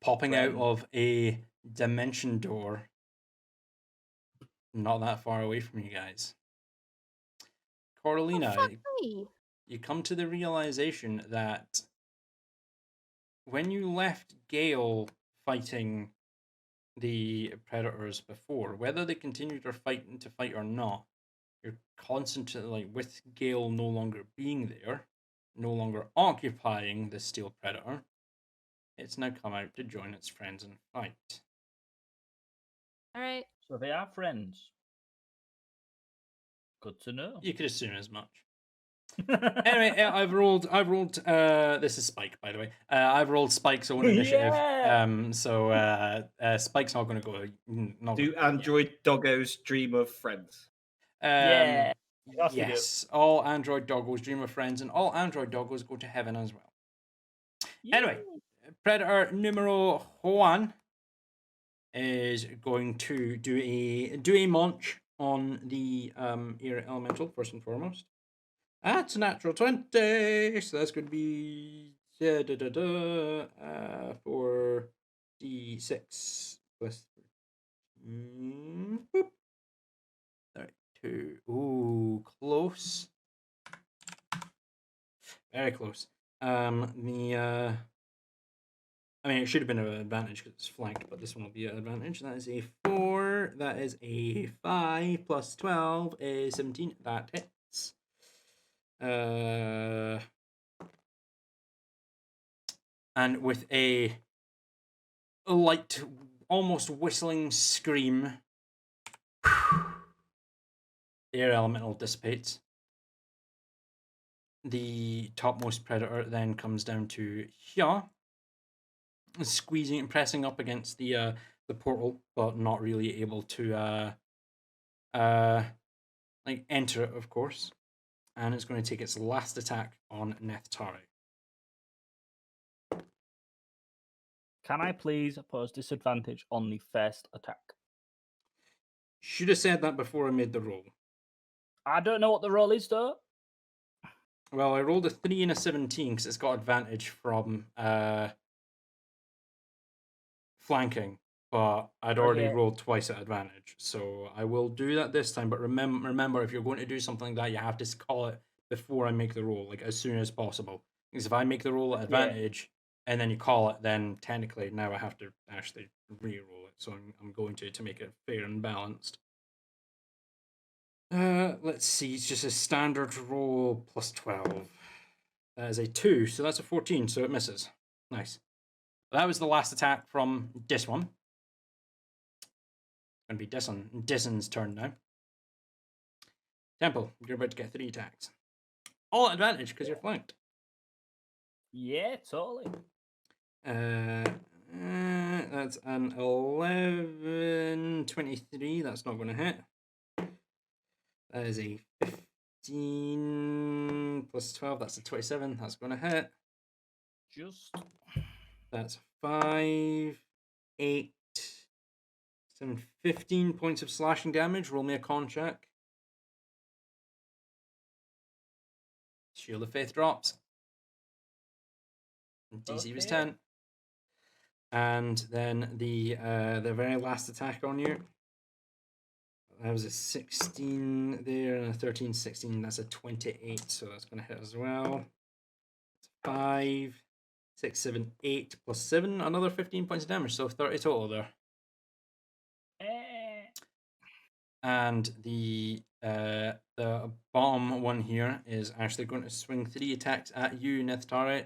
A: popping out of a dimension door not that far away from you guys. Coralina, you come to the realization that when you left Gale fighting the Predators before, whether they continued to fight or not, you're constantly, like, with Gale no longer being there, no longer occupying the Steel Predator, it's now come out to join its friends and fight.
C: Alright.
B: So they are friends. Good to know.
A: You could assume as much. Anyway, I've rolled. This is Spike, by the way. I've rolled Spike's own initiative.
B: Yeah.
A: So Spike's not going to go.
E: Do android doggos dream of friends?
B: Yeah.
A: Yes. All android doggos dream of friends, and all android doggos go to heaven as well. Yeah. Anyway, Predator numero one is going to do a munch on the air elemental first and foremost. That's a natural 20, so that's going to be 4d6 plus 32. Ooh, close. Very close. I mean, it should have been an advantage because it's flanked, but this one will be an advantage. That is a 4. That is a 5 plus 12 is 17. That hits. And with a light, almost whistling scream, the air elemental dissipates. The topmost Predator then comes down to here, squeezing and pressing up against the portal, but not really able to enter it, of course. And it's going to take its last attack on Nethitari.
B: Can I please pose disadvantage on the first attack?
A: Should have said that before I made the roll.
B: I don't know what the roll is, though.
A: Well, I rolled a 3 and a 17 because it's got advantage from flanking, but I'd already rolled twice at advantage, so I will do that this time. But remember, if you're going to do something like that, you have to call it before I make the roll, like as soon as possible. Because if I make the roll at advantage and then you call it, then technically now I have to actually re-roll it. So I'm going to make it fair and balanced. Let's see, it's just a standard roll plus 12. That is a 2, so that's a 14, so it misses. Nice. That was the last attack from this one. It's going to be Disson's turn now. Temple, you're about to get 3 attacks. All at advantage because you're flanked.
B: Yeah, totally.
A: That's an 11, 23. That's not going to hit. That is a 15 plus 12. That's a 27. That's going to hit.
B: Just
A: That's 5, 8, 7, 15 points of slashing damage. Roll me a con check. Shield of Faith drops. DC was 10. And then the very last attack on you. That was a 16 there and a 13, 16. That's a 28, so that's going to hit as well. 5, 6, 7, 8 plus 7, another 15 points of damage, so 30 total there. And the bottom one here is actually going to swing 3 attacks at you, Nithitari.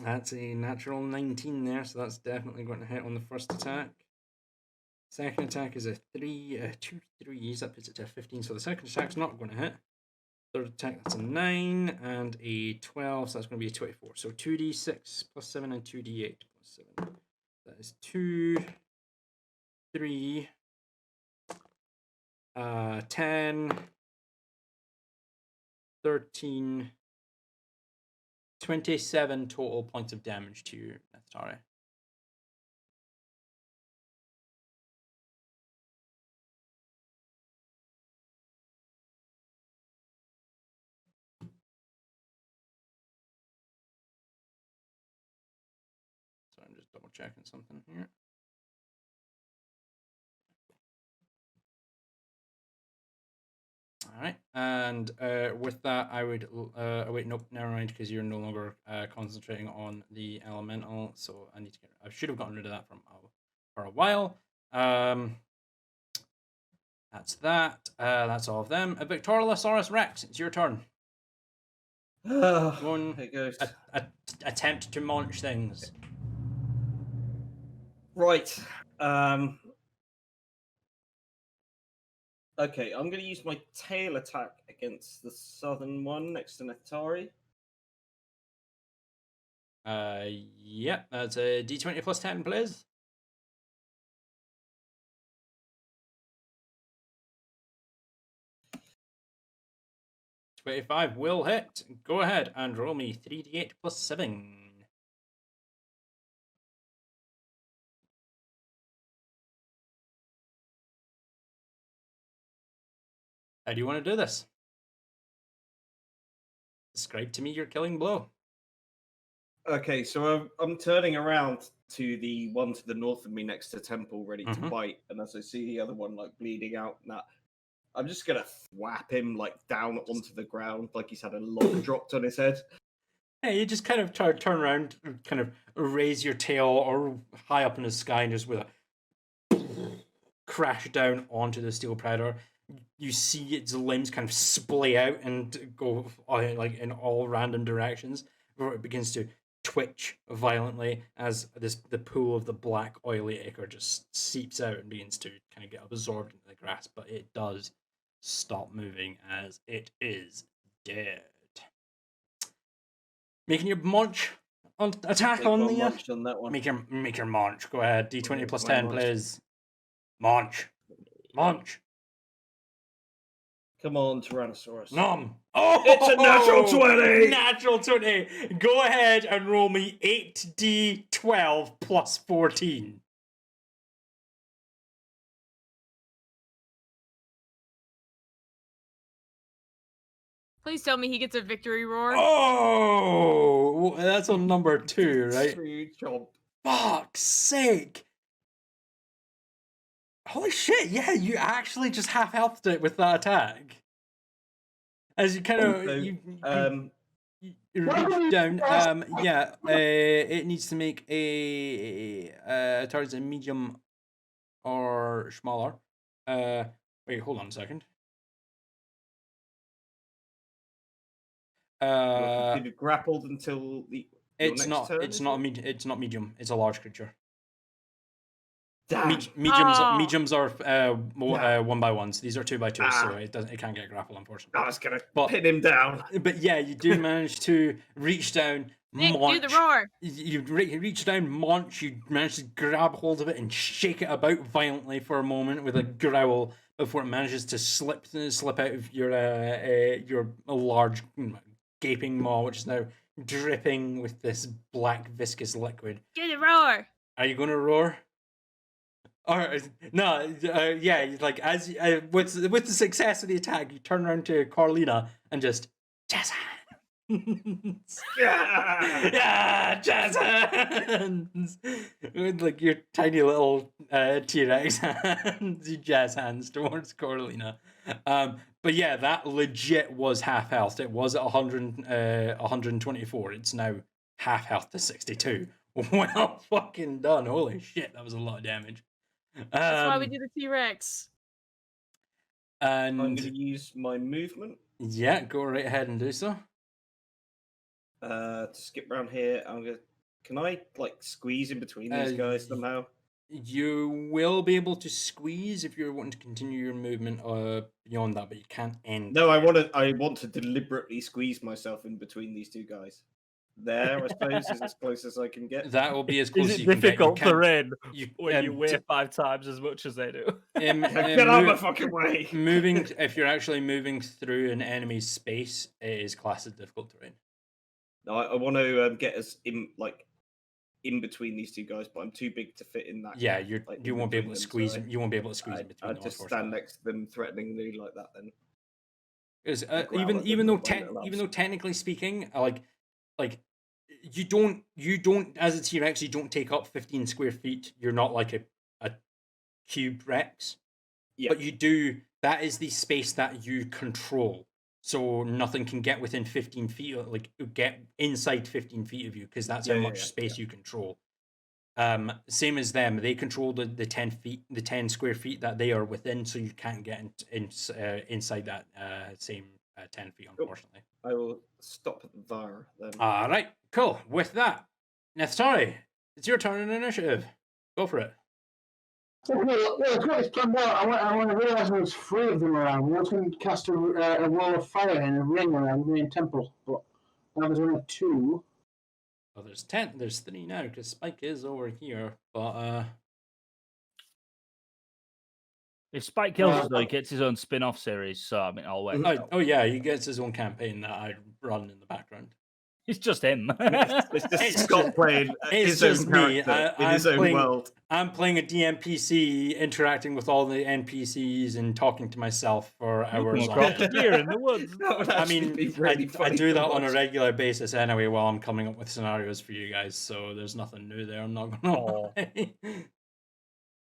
A: That's a natural 19 there, so that's definitely going to hit on the first attack. Second attack is a 3, 2 3s, that puts it to a 15, so the second attack's not going to hit. Third attack, that's a 9, and a 12, so that's going to be a 24. So 2d6 plus 7 and 2d8 plus 7. That is 2, 3, 10, 13, 27 total points of damage to you, Nithitari. So I'm just double checking something here. All right, and with that, I would wait. Nope, never mind, because you're no longer concentrating on the elemental. So I need to get. I should have gotten rid of that for a while. That's that. That's all of them. Victorilosaurus Rex, it's your turn. Go on,
E: Here goes.
A: attempt to launch things.
E: Right. Okay, I'm going to use my tail attack against the southern one next to Nithitari.
A: Yep, that's a d20 plus 10, please. $25 will hit. Go ahead and roll me 3d8 plus 7. How do you want to do this? Describe to me your killing blow.
E: Okay, so I'm turning around to the one to the north of me next to Temple, ready to bite, and as I see the other one like bleeding out, and that, I'm just gonna thwap him like down onto the ground, like he's had a log dropped on his head.
A: Yeah, you just kind of turn around, kind of raise your tail or high up in the sky, and just with a crash down onto the steel predator. You see its limbs kind of splay out and go like in all random directions before it begins to twitch violently as the pool of the black oily ichor just seeps out and begins to kind of get absorbed into the grass, but it does stop moving as it is dead. Making your munch on attack on Leah.
E: On that one.
A: Make your munch. Go ahead. D20 plus 10,
E: munch.
A: please. Munch. Munch.
E: Come on, Tyrannosaurus.
A: Nom. Oh,
E: it's a natural 20.
A: Natural 20. Go ahead and roll me 8d12 plus 14.
C: Please tell me he gets a victory roar.
A: Oh, that's on number 2, right?
E: True job.
A: Fuck's sake. Holy shit! Yeah, you actually just half healthed it with that attack. As you kind of
E: Also,
A: you reach down. Yeah. It needs to make a target a medium or smaller. Wait, hold on a second.
E: did it grappled until your
A: It's
E: next
A: not.
E: turn?
A: It's
E: is
A: not.
E: it?
A: It's not medium. It's a large creature.
E: Damn.
A: Mediums are
E: Nah.
A: 1x1s. These are 2x2s, so
E: Ah.
A: it doesn't. It can't get grapple, unfortunately.
E: I was gonna
A: But-
E: pin him down.
A: But yeah, you do manage to reach down,
C: Nick, do
A: launch.
C: the roar.
A: You reach down, launch. You manage to grab hold of it and shake it about violently for a moment with a growl before it manages to slip out of your large gaping maw, which is now dripping with this black viscous liquid.
C: Do the roar.
A: Are you going to roar? Or no? Yeah, like as with the success of the attack, you turn around to Carlina and just jazz hands. Yeah, jazz hands. With like your tiny little T-Rex hands, you jazz hands towards Carlina. But yeah, that legit was half health. It was at 124. It's now half health to 62. Well fucking done. Holy shit, that was a lot of damage.
C: That's why we do the T-Rex.
E: I'm going
A: And
E: to use my movement
A: yeah, go right ahead and do so.
E: to skip around here. Can I like squeeze in between these guys somehow?
A: You will be able to squeeze if you're wanting to continue your movement beyond that, but you can't end.
E: No, I want to deliberately squeeze myself in between these two guys. There, I suppose, is as close as I can get.
A: That will be as close
B: Is
A: as
B: it
A: you can get.
B: difficult terrain
A: You,
B: when you weigh 5 times as much as they do?
E: Get out of my fucking way!
A: Moving, if you're actually moving through an enemy's space, it is classed as difficult terrain.
E: No, I want to get us in between these two guys, but I'm too big to fit in that.
A: Yeah,
E: like,
A: you
E: in
A: won't be able
E: between
A: to
E: them,
A: squeeze.
E: so
A: You won't be able to squeeze in between
E: I
A: them.
E: just stand
A: unfortunately.
E: next to them threateningly like that. Then
A: Because
E: growl at
A: even
E: them
A: even though
E: with my little
A: even
E: arms.
A: though technically speaking, like you don't as a T-Rex, you don't take up 15 square feet. You're not like a cube Rex.
E: Yeah.
A: But you do. That is the space that you control. So nothing can get within 15 feet, like get inside 15 feet of you, because that's how much space you control. Same as them, they control the 10 feet, the 10 square feet that they are within, so you can't get inside that same 10 feet, unfortunately.
E: I will stop there then.
A: All right, cool. With that, Neftari, it's your turn in initiative. Go for it.
D: Okay, well, I've got this planned out. I want to realise there's 3 of them around. I was going to cast a wall of fire in a ring around the main temple, but now there's only 2.
A: Well, there's 10. There's 3 now because Spike is over here, but
B: If Spike kills us, though, he gets his own spin-off series. So I mean, I'll wait.
A: oh yeah, he gets his own campaign that I run in the background.
B: It's just him.
E: It's just
A: It's
E: Scott
A: just-
E: playing
A: it's
E: his own
A: just me.
E: character in
A: I'm
E: his own
A: playing-
E: world.
A: I'm playing a DMPC, interacting with all the NPCs and talking to myself for hours.
B: Come
A: on
B: across a deer in the woods.
E: That would
A: I
E: actually
A: mean,
E: be really
A: I
E: funny
A: do
E: to
A: that on a
E: watch.
A: regular basis anyway while I'm coming up with scenarios for you guys, so there's nothing new there. I'm not gonna
B: Aw.
A: lie.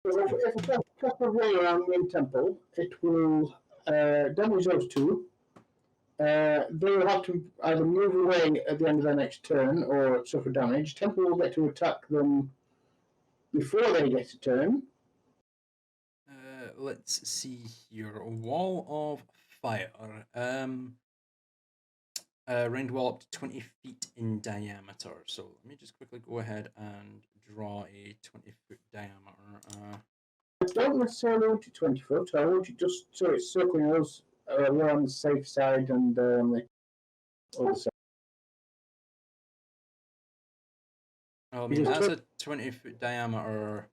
D: So if I cast a ring around the main temple, it will damage those 2. They will have to either move away at the end of their next turn or suffer damage. Temple will get to attack them before they get a turn.
A: Let's see here. Wall of fire. Round wall up to 20 feet in diameter. So let me just quickly go ahead and draw a 20-foot diameter.
D: I don't necessarily want it 20 foot. I want it just so it's circling us. We're on the safe side and the other side.
A: I mean,
D: Because
A: that's a 20-foot diameter.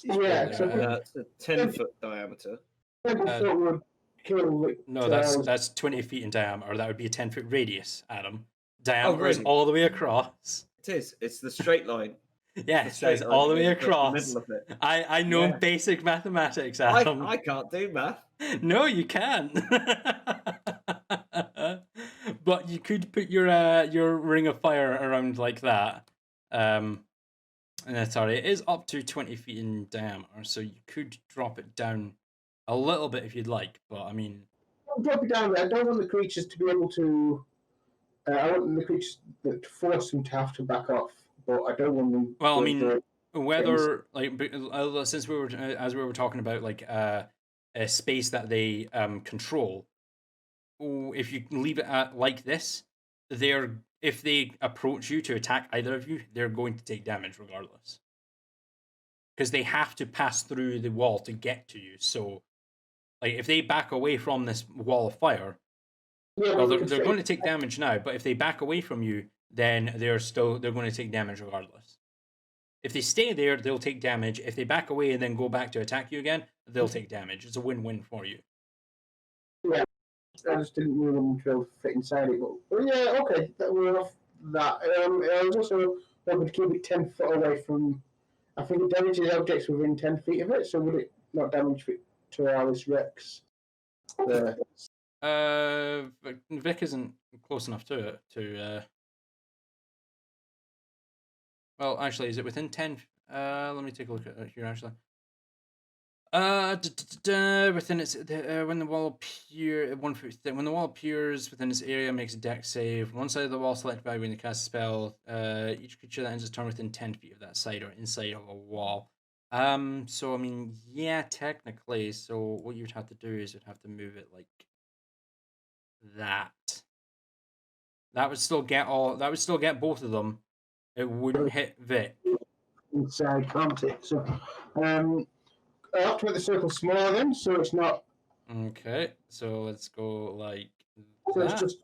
D: Yeah, so
E: It's a 10-foot diameter.
D: 20 foot would kill the.
A: No, that's 20 feet in diameter. That would be a 10-foot radius, Adam. Diameter is
E: really?
A: all the way across.
E: It is. It's the straight line.
A: Yes,
E: The
A: that's
E: straight
A: all the
E: line
A: way
E: in the
A: across.
E: middle of it.
A: I know
E: Yeah.
A: basic mathematics, Adam.
E: I can't do math.
A: No, you can't. But you could put your ring of fire around like that. Sorry, it is up to 20 feet in diameter, so you could drop it down a little bit if you'd like, but I mean,
D: I'll drop it down there. I don't want the creatures to be able to. I want the creatures to force them to have to back off, but I don't want them.
A: well, I
D: to
A: mean,
D: go-
A: whether like since we were as we were talking about like a space that they control, if you leave it at like this, they're if they approach you to attack either of you, they're going to take damage regardless. Because they have to pass through the wall to get to you. So, like, if they back away from this wall of fire,
D: Yeah,
A: well,
D: we
A: they're
D: could
A: going to take damage now. But if they back away from you, then they're going to take damage regardless. If they stay there, they'll take damage. If they back away and then go back to attack you again, they'll take damage. It's a win-win for you.
D: Yeah, I just didn't really want to be able to fit inside it. But yeah, okay, we're off that. I was also hoping to keep it 10 foot away from. I think it damages objects within 10 feet of it, so would it not damage Tyralis Rex?
A: Vic isn't close enough to it to. Well, actually, is it within 10? Let me take a look at it here. Actually, within its when the wall when the wall appears within this area, makes a dex save. One side of the wall selected by when you cast a spell. Each creature that ends its turn within 10 feet of that side or inside of a wall. So I mean, yeah, technically. So what you'd have to do is you'd have to move it like that. That would still get all. That would still get both of them. It wouldn't hit Vic.
D: Inside, can't it? So, I have to make the circle smaller then, so it's not.
A: Okay, so let's go like
D: So
A: that.
D: it's just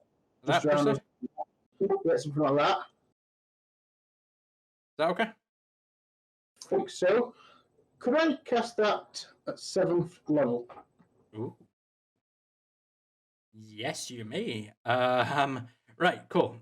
A: That
D: around
A: person?
D: us. Get something like that.
A: Is that okay?
D: I think so. Could I cast that at 7th level?
A: Ooh. Yes, you may. Right, cool.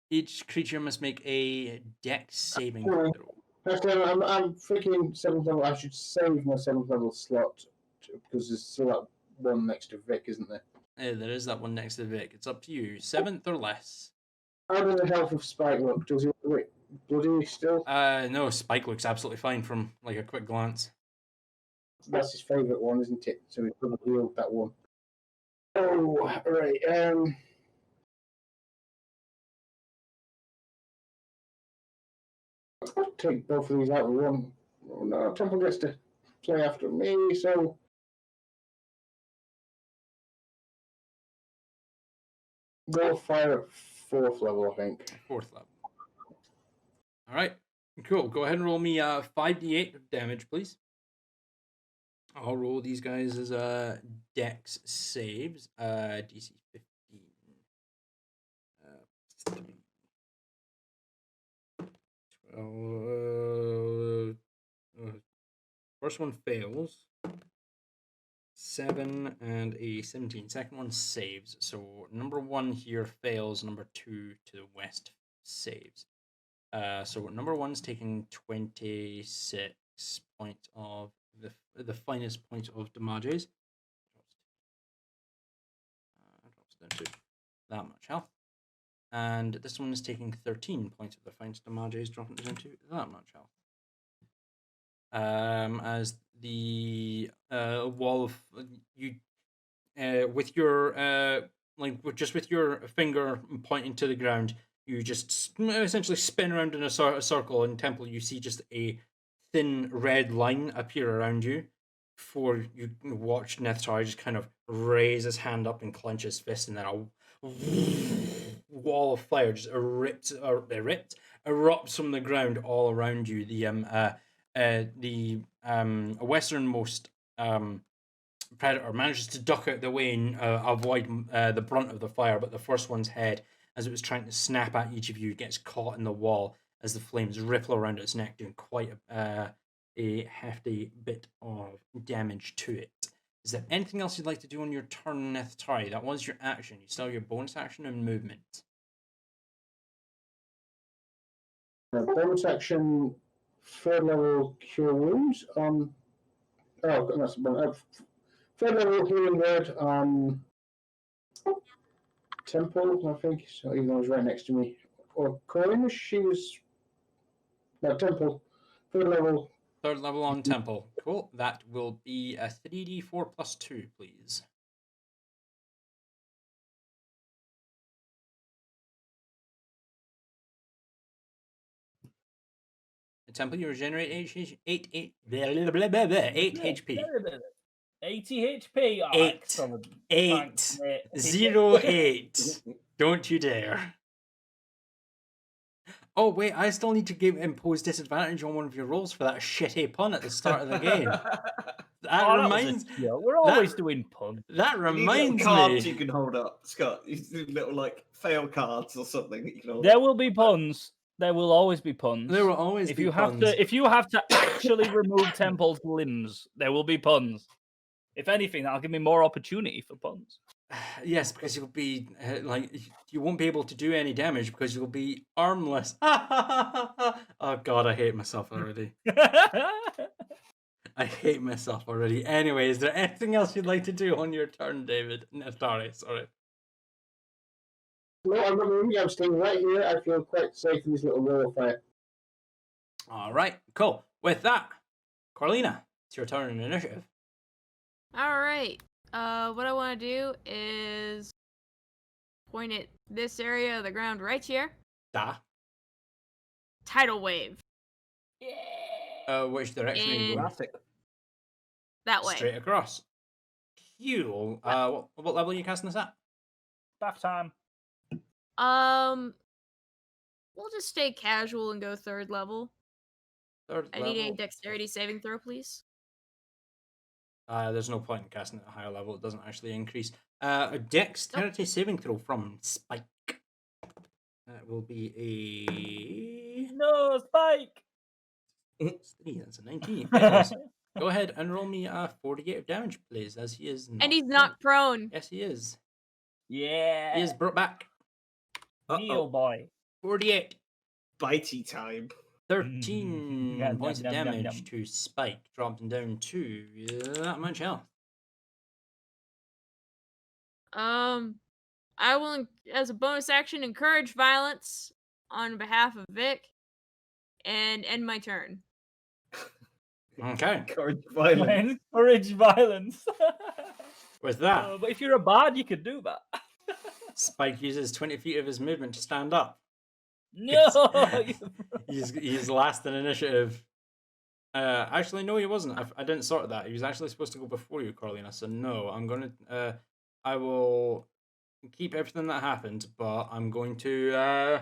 A: Each creature must make a dex saving
D: Sorry.
A: throw.
D: Actually, I'm freaking 7th level. I should save my 7th level slot because there's still that one next to Vic, isn't there?
A: There is that one next to Vic. It's up to you. 7th or less.
D: How does the health of Spike look? Does it look bloody still?
A: No, Spike looks absolutely fine from like a quick glance.
D: That's his favourite one, isn't it? So he's probably healed that one. Oh, right. Take both of these out of one. Oh, no, Temple gets to play after me, so. Go fire at 4th level, I think.
A: 4th level. All right, cool. Go ahead and roll me 5d8 damage, please. I'll roll these guys as dex saves. DC 15. 12. First one fails. 7 and a 17. Second one saves. So number 1 here fails. Number 2 to the west saves. So number 1's taking 26 points of the finest point of damages. Drops down to that much health. And this one is taking 13 points of the finest damages, dropping it down to that much health. As the wall of you, with your with your finger pointing to the ground, you just essentially spin around in a circle. In Temple, you see just a thin red line appear around you. Before you watch Nethtar just kind of raise his hand up and clench his fist, and then a wall of fire just erupts from the ground all around you. The westernmost predator manages to duck out the way and avoid the brunt of the fire, but the first one's head, as it was trying to snap at each of you, gets caught in the wall as the flames ripple around its neck, doing quite a hefty bit of damage to it. Is there anything else you'd like to do on your turn, Nethtai? That was your action. You still have your bonus action and movement.
D: Bonus action, 3rd level cure wounds on. Oh, that's 3rd level healing word on Temple, I think. So even though it was right next to me. Or Corinne, she was No, temple. Third level.
A: Third level on temple. Cool. That will be a 3d4 plus 2, please. The temple, you regenerate 8 HP.
B: 80 HP. Oh,
A: 8.
B: excellent.
A: 8.
B: Thanks, mate.
A: 0, 8. Don't you dare. Oh, wait, I still need to impose disadvantage on one of your rolls for that shitty pun at the start of the game. That
B: Oh,
A: reminds
B: that was a joke. We're always doing puns.
A: That
E: You need little
A: reminds
E: cards
A: me.
E: you can hold up, Scott. You need little like fail cards or something that you can hold
B: There
E: up.
B: will be puns. There will always be puns.
A: There will always
B: if
A: be
B: you
A: puns.
B: if you have to actually remove Temple's limbs, there will be puns. If anything, that'll give me more opportunity for puns.
A: Yes, because you'll be you won't be able to do any damage because you'll be armless. Oh god, I hate myself already. I hate myself already. Anyway, is there anything else you'd like to do on your turn, David? No, sorry.
D: No, I'm not moving. I'm staying right here. I feel quite safe in this little wall of fire.
A: All right, cool. With that, Corlina, it's your turn in initiative.
C: All right. What I want to do is point at this area of the ground right here.
A: Da.
C: Tidal wave.
A: Which direction are you
C: In-
A: going?
E: Classic.
C: That way.
A: Straight across. Cool. What level are you casting this at?
B: Bath time.
C: We'll just stay casual and go third level.
A: Third
C: I
A: level.
C: need a dexterity saving throw, please.
A: There's no point in casting it at a higher level. It doesn't actually increase. A dexterity saving throw from Spike. That will be
B: No, Spike.
A: a 3. That's a 19. Nicholas, go ahead and roll me a 48 of damage, please, as he is not.
C: And he's not prone.
A: Yes, he is.
B: Yeah.
A: He is brought back.
B: Kneel, boy.
A: 48.
E: Bitey time.
A: 13
B: Yum,
A: points
B: yum,
A: of
B: yum, yum,
A: damage
B: yum.
A: to Spike, dropped him down to that much health.
C: I will, as a bonus action, encourage violence on behalf of Vic, and end my turn.
A: Okay.
E: Encourage violence.
B: Encourage violence.
A: With that,
B: But if you're a bard, you could do that.
A: Spike uses 20 feet of his movement to stand up.
B: No.
A: He's last in initiative. Actually, no, he wasn't. I didn't sort that. He was actually supposed to go before you, Corlina. So no, I'm gonna. I will keep everything that happened, but I'm going to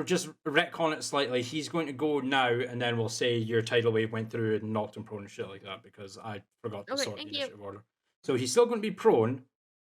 A: just retcon it slightly. He's going to go now, and then we'll say your tidal wave went through and knocked him prone and shit like that because I forgot to
C: Okay,
A: sort the
C: thank you.
A: initiative order. So he's still going to be prone,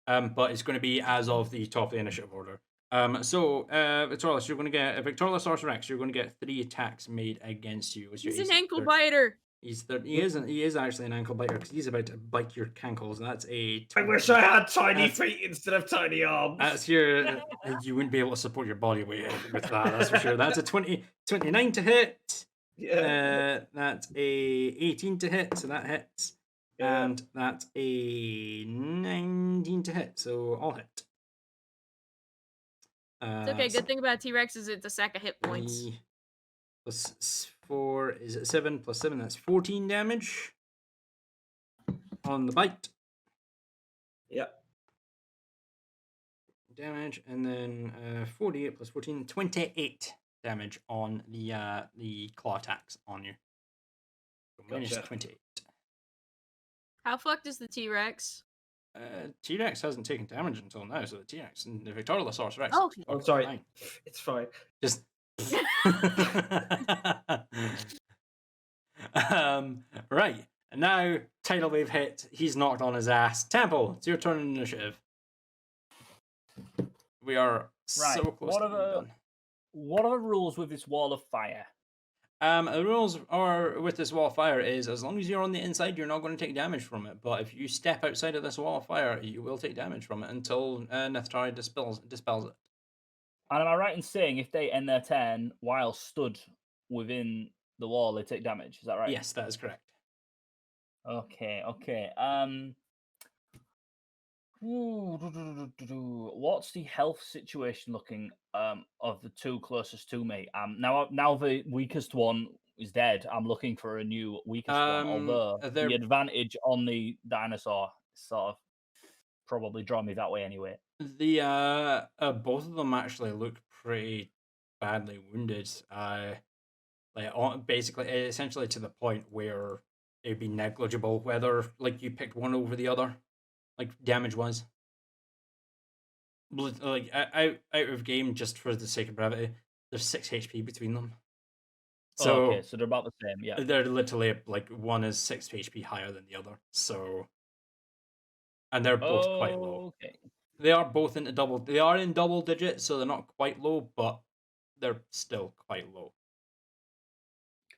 A: but it's going to be as of the top of the initiative order. Victorlus, you're going to get Victorlus Orson Rex. You're going to get 3 attacks made against you.
C: He's an ankle biter.
A: He is actually an ankle biter because he's about to bite your cankles. That's a.
E: I wish I had tiny
A: That's-
E: feet instead of tiny arms.
A: That's your. You wouldn't be able to support your body weight with that. That's for sure. That's a 29 to hit.
E: Yeah.
A: That's a 18 to hit, so that hits.
E: Yeah.
A: And that's a 19 to hit, so all hit.
C: It's okay. Good thing about T-Rex is it's a sack of hit points.
A: 3 plus 4 is it 7 plus 7? That's 14 damage on the bite.
E: Yeah.
A: Damage, and then 48 plus 14, 28 damage on the claw attacks on you. So minus
E: Gotcha.
A: 28.
C: How fucked is the T-Rex?
A: T-Rex hasn't taken damage until now, so the T-Rex and the Victoriosaurus Rex.
C: Oh,
A: is
E: I'm
A: fucking
E: sorry.
A: fine.
E: It's fine.
A: Just. Right. And now, tidal wave hit. He's knocked on his ass. Temple, it's your turn in initiative. We are
B: Right,
A: so close
B: what
A: to
B: are
A: being
B: the-
A: done.
B: What are the rules with this wall of fire?
A: The rules are with this wall of fire is as long as you're on the inside, you're not going to take damage from it. But if you step outside of this wall of fire, you will take damage from it until Neftari dispels it.
B: And am I right in saying if they end their turn while stood within the wall, they take damage? Is that right?
A: Yes, that is correct.
B: Okay. What's the health situation looking of the two closest to me? Now the weakest one is dead. I'm looking for a new weakest one. Although
A: they're
B: the advantage on the dinosaur sort of probably draw me that way anyway.
A: the both of them actually look pretty badly wounded. Basically, essentially to the point where it'd be negligible whether like you picked one over the other, like damage wise. Like out of game, just for the sake of brevity, there's 6 HP between them. So
B: Okay, so they're about the same. Yeah.
A: they're literally like one is 6 HP higher than the other. So, and they're both quite low.
B: Okay.
A: They are both into double. They are in double digits, so they're not quite low, but they're still quite low.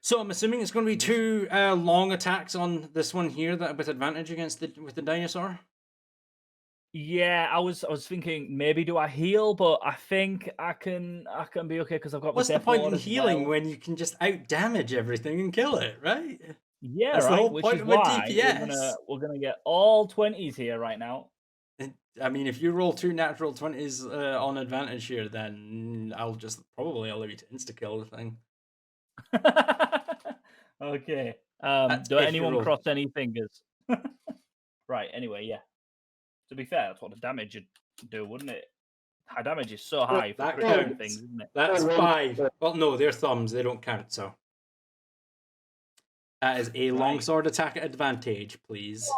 A: So I'm assuming it's going to be 2 long attacks on this one here that with advantage against with the dinosaur.
B: Yeah, I was thinking maybe do I heal, but I think I can be okay because I've got
A: What's
B: my
A: the
B: Death
A: point
B: Ward
A: in
B: as
A: healing
B: well.
A: when you can just out damage everything and kill it, right?
B: Yeah,
A: That's the
B: right.
A: whole
B: Which
A: point
B: is
A: of a
B: why
A: DPS.
B: we're gonna get all 20s here right now.
A: I mean, if you roll 2 natural 20s on advantage here, then I'll just probably allow you to insta kill the thing.
B: Okay.
A: That's
B: Don't
A: if you
B: anyone
A: roll.
B: cross any fingers? Right. Anyway, yeah. To be fair, that's what the damage would do, wouldn't it? High damage is so high for
A: that
B: critical
A: counts.
B: things, isn't it?
A: That's 5. Well, no, they're thumbs. They don't count. So that is a
B: Right.
A: longsword attack at advantage, please.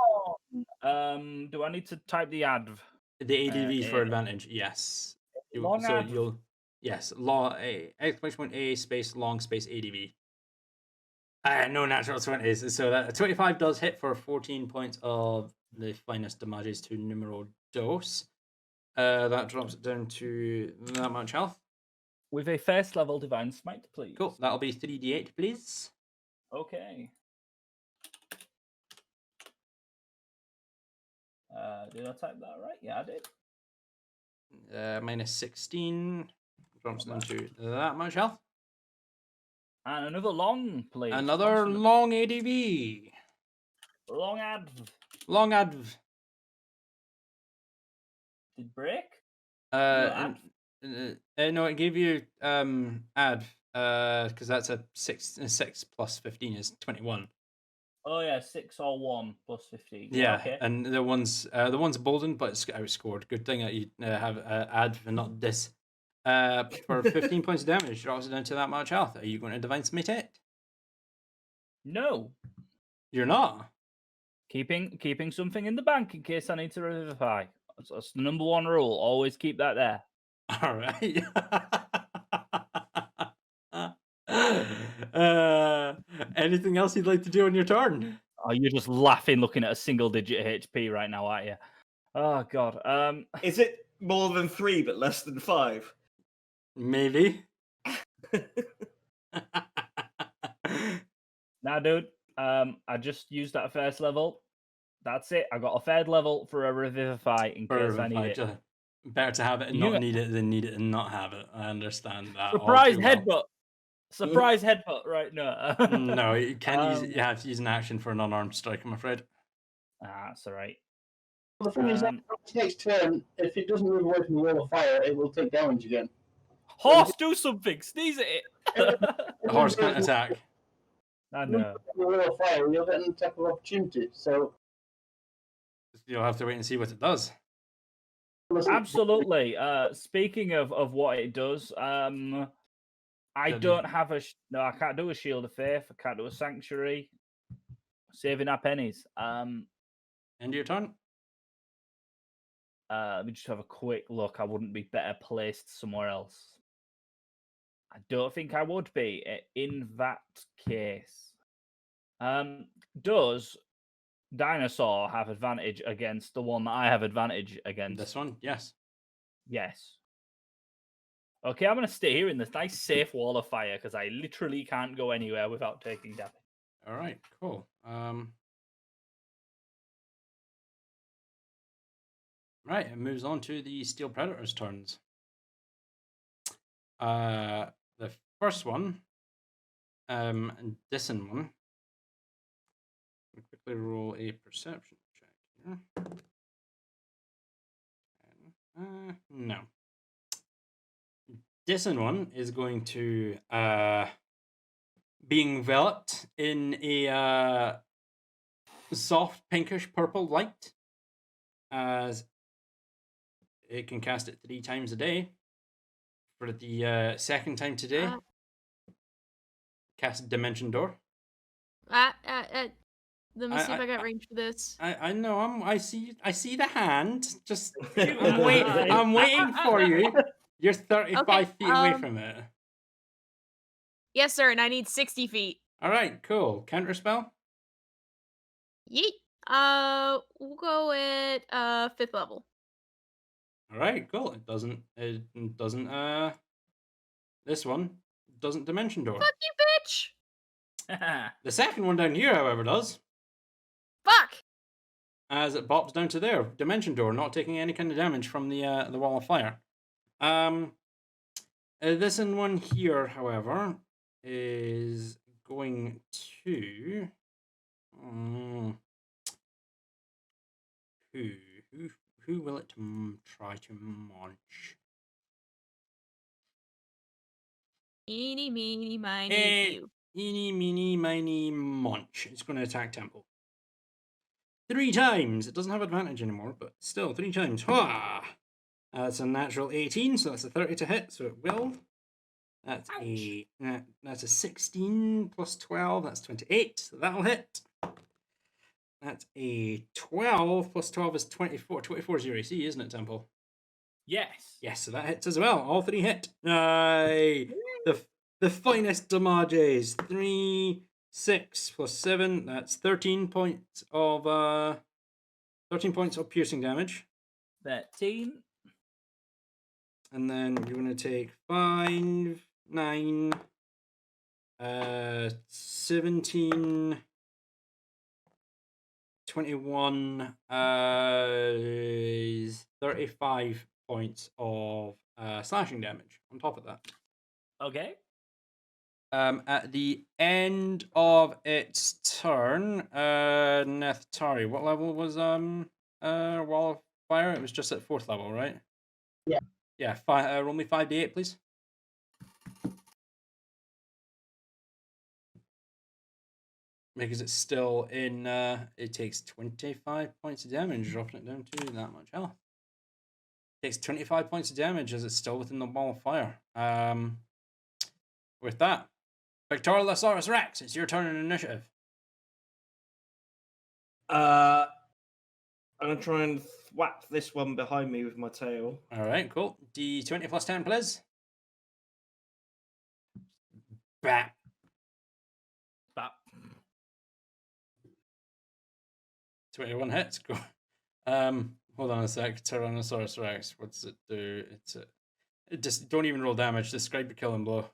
B: Do I need to type the adv?
A: The ADV for advantage, yes.
B: Long adv.
A: You'll yes, exclamation point A space long space ADV. No natural 20s. So that 25 does hit for 14 points of the finest damages to numero dos. That drops it down to that much health.
B: With a first level divine smite, please.
A: Cool. That'll be 3d8, please.
B: Okay. Did I type that right? Yeah, I did.
A: Minus 16 drops
B: Not
A: down to that much health.
B: And another long, please.
A: Another
B: Consonant.
A: long ADV.
B: Long adv.
A: Long adv.
B: Did break?
A: No, it gave you add because that's a 6 plus 15 is 21.
B: Oh yeah, 6 or 1 plus 15.
A: Yeah,
B: Okay.
A: and the one's boldened, but it's outscored. Good thing that you have add and not dis. For 15 points of damage, drops it down to that much health. Are you going to divine smite it?
B: No.
A: You're not.
B: Keeping something in the bank in case I need to revivify. That's the number 1 rule. Always keep that there.
A: All right. Anything else you'd like to do on your turn?
B: Oh, you're just laughing looking at a single digit HP right now, aren't you? Oh god.
E: Is it more than 3 but less than 5?
A: Maybe.
B: Nah, dude. I just used that first level. That's it. I got a third level for a revivify in case I need it.
A: Better to have it and not need it than need it and not have it. I understand that.
B: Surprise headbutt. Surprise headbutt right now.
A: No, you can't use. You have to use an action for an unarmed strike, I'm afraid.
B: That's all right.
D: Well, the thing is, next turn, if it doesn't move away from the wall of fire, it will take damage again.
B: Horse, do something! Sneeze at it!
A: Horse can't attack.
B: I know.
D: The wall of fire, you'll get an attack of opportunity. So
A: you'll have to wait and see what it does.
B: Absolutely. Speaking of what it does, I don't have a no. I can't do a shield of faith. I can't do a sanctuary. Saving our pennies.
A: End of your turn.
B: Let me just have a quick look. I wouldn't be better placed somewhere else. I don't think I would be in that case. Does Dinosaur have advantage against the one that I have advantage against?
A: This one, yes.
B: Yes. Okay, I'm going to stay here in this nice safe wall of fire because I literally can't go anywhere without taking damage.
A: All right, cool. Right, it moves on to the Steel Predator's turns. The first one, Dyson one. I'll quickly roll a perception check here. No. This one is going to be enveloped in a soft pinkish purple light, as it can cast it 3 times a day. For the second time today, cast Dimension Door.
C: Let me see if I got range for this.
A: I know. I see the hand. Just I'm waiting for you. You're 35 feet away from it.
C: Yes, sir, and I need 60 feet.
A: All right, cool. Counterspell.
C: Yeet. We'll go at 5th level.
A: All right, cool. It doesn't. This one doesn't Dimension Door.
C: Fuck you, bitch.
A: The second one down here, however, does.
C: Fuck.
A: As it bops down to there, Dimension Door, not taking any kind of damage from the wall of fire. This one here, however, is going to. Who will it try to munch?
C: Eeny, meeny, miny, you.
A: Eeny, meeny, miny, munch. It's going to attack Temple. 3 times. It doesn't have advantage anymore, but still 3 times. Hwah! That's a natural 18, so that's a 30 to hit, so it will. That's a 16 plus 12, that's 28, so that'll hit. That's a 12 plus 12 is 24. 24 is your AC, isn't it, Temple?
B: Yes.
A: Yes, so that hits as well. All 3 hit. Aye. The finest damages. 3, 6 plus 7. That's 13 points of 13 points of piercing damage.
B: 13.
A: And then you're going to take 5, 9, 17, 21, 35 points of slashing damage on top of that.
B: Okay.
A: At the end of its turn, Neftari, what level was Wall of Fire? It was just at 4th level, right?
D: Yeah.
A: Yeah, roll me 5d8, please. Because it's still in, it takes 25 points of damage, dropping it down to that much health. It takes 25 points of damage as it's still within the Wall of Fire. With that, Victorilosaurus Rex, it's your turn in initiative.
E: I'm going to try and thwap this one behind me with my tail.
A: All right, cool. D20 plus 10, please. Bap.
B: Bap.
A: 21 hits. Go. Hold on a sec. Tyrannosaurus Rex. What does it do? It just don't even roll damage. Describe the killing blow.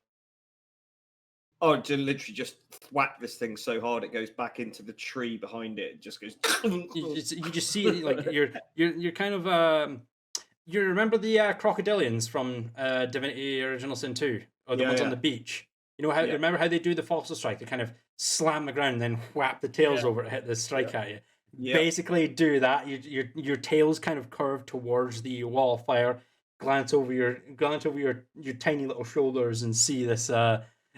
E: Oh, to literally just thwack this thing so hard it goes back into the tree behind it. It just goes.
A: You just see like you're kind of you remember the crocodilians from Divinity Original Sin 2, or the ones on the beach. You know how remember how they do the fossil strike? They kind of slam the ground, and then whap the tails over to hit the strike at you.
E: Yep.
A: Basically, do that. Your tails kind of curve towards the wall of fire. Glance over your tiny little shoulders and see this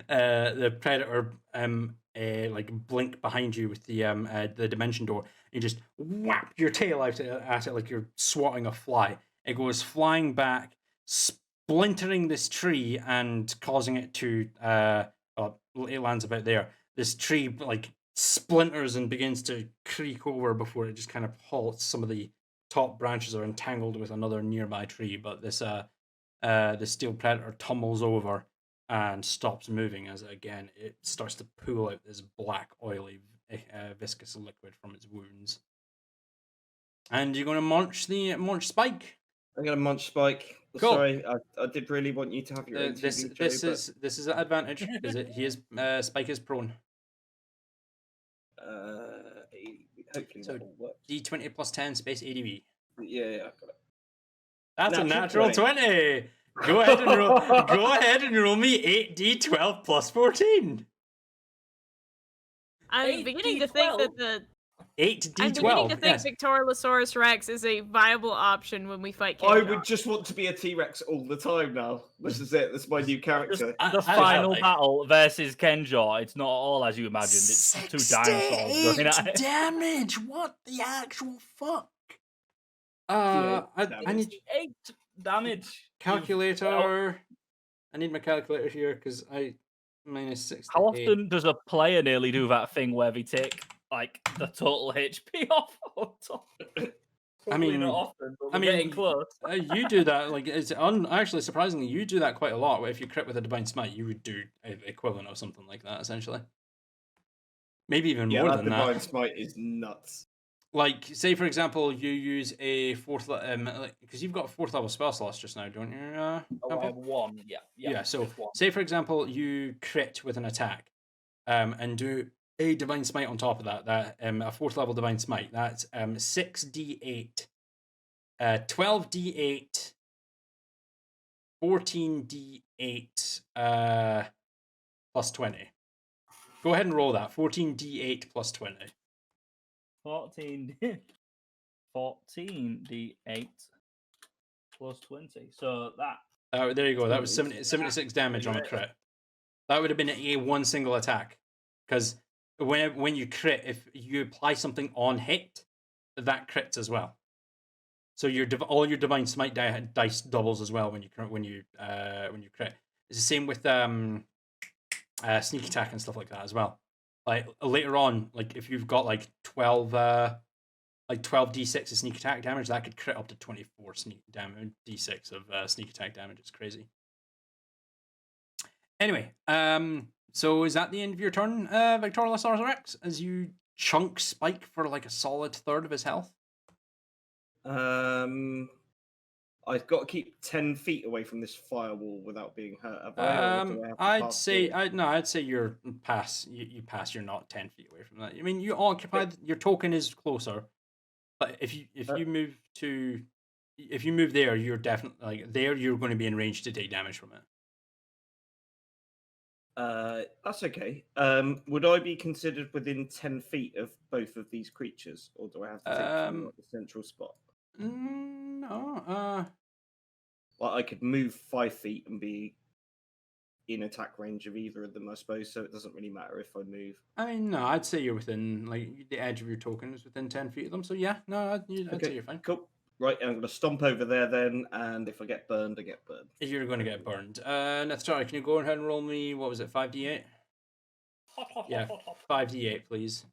A: the predator like blink behind you with the dimension door. You just whap your tail out at it like you're swatting a fly. It goes flying back, splintering this tree and causing it to it lands about there. This tree like splinters and begins to creak over before it just kind of halts. Some of the top branches are entangled with another nearby tree, but this the steel predator tumbles over and stops moving as again it starts to pool out this black, oily, viscous liquid from its wounds. And you're going to munch Spike.
E: I'm going to munch Spike.
A: Cool.
E: Sorry, I did really want you to have your
A: this is an advantage because Spike is prone.
E: Hopefully that will work.
A: D20 plus 10 space ADV.
E: Yeah, I got it.
A: That's a natural 20. Go ahead and roll. Go ahead and roll me 8d12 plus 14.
C: I'm beginning to think that I'm beginning to
A: 8d12.
C: think
A: Yes.
C: Victoriosaurus Rex is a viable option when we fight
E: I
C: King
E: would just want to be a T-Rex all the time now. This is it. This is my new
B: Just
E: character.
B: the final battle versus Kenjaw. It's not all as you imagined. It's two dinosaurs going at it.
A: damage. What the actual fuck?
E: Yeah,
A: I need
B: 8 damage.
A: calculator. I need my calculator here because I minus 68.
B: How often does a player nearly do that thing where they take like the total HP off?
A: I mean,
B: not often, but
A: I
B: we're
A: mean,
B: getting close.
A: You do that like it's actually surprisingly you do that quite a lot. If you crit with a divine smite, you would do an equivalent of something like that essentially. Maybe even more
E: that
A: than
E: divine
A: that.
E: smite is nuts.
A: Like, say for example, you use a fourth, because you've got 4th level spell slots just now, don't you?
B: I have 1. Yeah.
A: So,
B: just 1.
A: say for example, you crit with an attack, and do a divine smite on top of that. That a 4th level divine smite. That's 6d8, 12d8, 14d8, plus 20. Go ahead and roll that. 14d8 plus 20.
B: 14d8 plus 20. So that.
A: There you go. That was 76 damage on a crit. That would have been a one single attack. Because when you crit, if you apply something on hit, that crits as well. So all your divine smite dice doubles as well when you crit. It's the same with sneak attack and stuff like that as well. Like later on, like if you've got like 12 d6 of sneak attack damage, that could crit up to 24 sneak damage d6 of sneak attack damage. It's crazy. Anyway, so is that the end of your turn, Victoriosaurus Rex? As you chunk Spike for like a solid third of his health.
E: I've got to keep 10 feet away from this firewall without being hurt. Have I, or do I have to
A: I'd
E: pass
A: say
E: through?
A: I'd say you're pass. You pass. You're not 10 feet away from that. I mean, you occupied. Your token is closer, but if you move there, you're definitely like there. You're going to be in range to take damage from it.
E: That's okay. Would I be considered within 10 feet of both of these creatures, or do I have to take from like, the central spot?
A: No.
E: Well, I could move 5 feet and be in attack range of either of them, I suppose. So it doesn't really matter if I move.
A: I mean, no. I'd say you're within like the edge of your token is within 10 feet of them. So yeah, no. I'd say you're fine.
E: Cool. Right, I'm going to stomp over there then, and if I get burned, I get burned.
A: You're going to get burned. Sorry, can you go ahead and roll me? What was it? 5d8. Yeah, 5d8, please.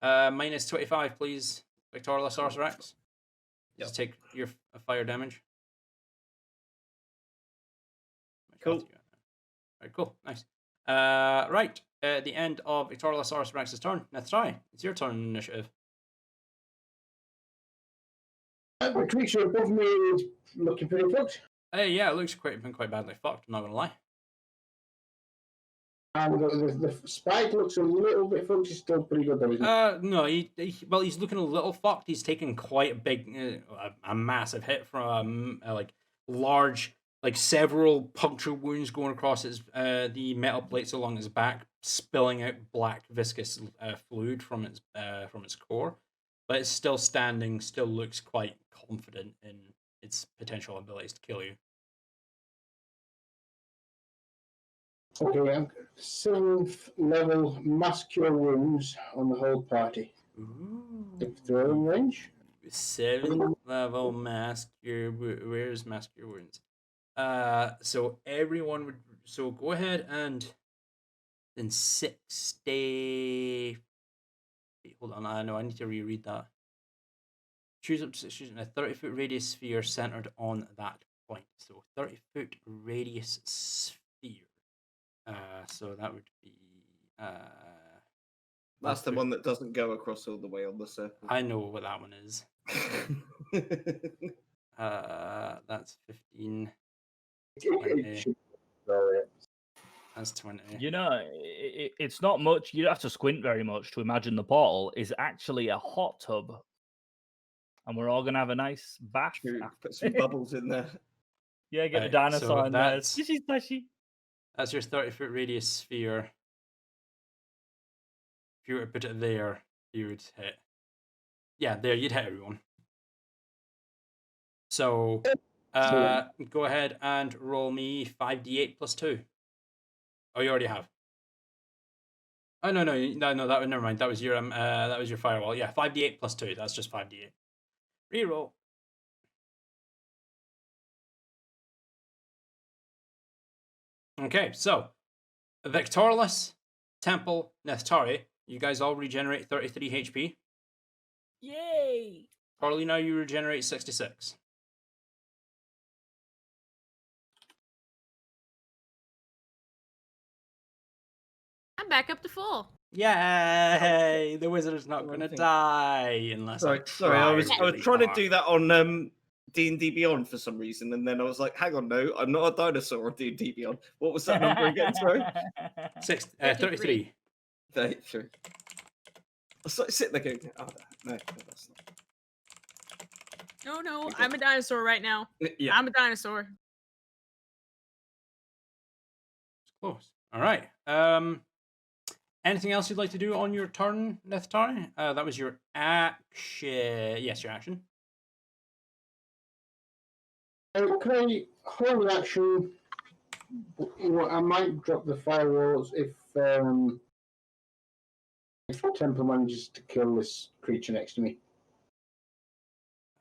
A: Minus 25, please. Victoriosaurus Rex. Just take your fire damage.
E: Cool.
A: Alright, cool. Nice. Right. At the end of Victoriosaurus Rex's turn. Nethrai, it's your turn initiative.
D: The creature above me is looking pretty fucked.
A: Yeah, it looks quite badly fucked, I'm not going to lie.
D: And the spike looks a little bit fucked. He's still pretty good though, isn't he?
A: No, he's looking a little fucked. He's taken quite a big, a massive hit from like large, like several puncture wounds going across his the metal plates along his back, spilling out black viscous fluid from its core. But it's still standing. Still looks quite confident in its potential abilities to kill you.
D: Okay, I'm 7th level mass cure wounds on the whole party.
A: Ooh.
D: If they're in range.
A: 7th level mass cure. Where's mass cure wounds? So everyone would. So go ahead and then 60. Wait, hold on. I know I need to reread that. Choose up to choose a 30-foot radius sphere centered on that point. So 30-foot radius sphere. So that would be.
E: That's the one that doesn't go across all the way on the circle.
A: I know what that one is. That's 15. 20. That's 20.
B: You know, it's not much. You don't have to squint very much to imagine the portal is actually a hot tub. And we're all going to have a nice bath.
E: Put some bubbles in there.
B: Yeah, get the dinosaur in there. Squishy.
A: That's your 30-foot radius sphere. if you were to put it there, you would hit. Yeah, there you'd hit everyone. So, go ahead and roll me 5d8 plus 2. Oh, you already have. Oh no, that was never mind. That was your firewall. Yeah, 5d8 plus 2. That's just 5d8. Reroll. Okay, so Victorless, Temple, Nehtari, you guys all regenerate 33 HP.
B: Yay!
A: Carly, now you regenerate 66.
C: I'm back up to full.
A: Yay! The wizard is not going to die unless
E: Sorry, I was trying to do that on D&D Beyond for some reason, and then I was like, hang on, no, I'm not a dinosaur on D&D Beyond. What was that number again? Sorry,
A: 33.
E: 33. I started sitting there going, oh, no, that's not.
C: No,
E: Okay.
C: I'm a dinosaur right now.
E: Yeah.
C: I'm a dinosaur.
A: Close. All right. Anything else you'd like to do on your turn, Nehtari? That was your action. Yes, your action.
D: Can I hold action? I might drop the firewalls if Temple manages to kill this creature next to me.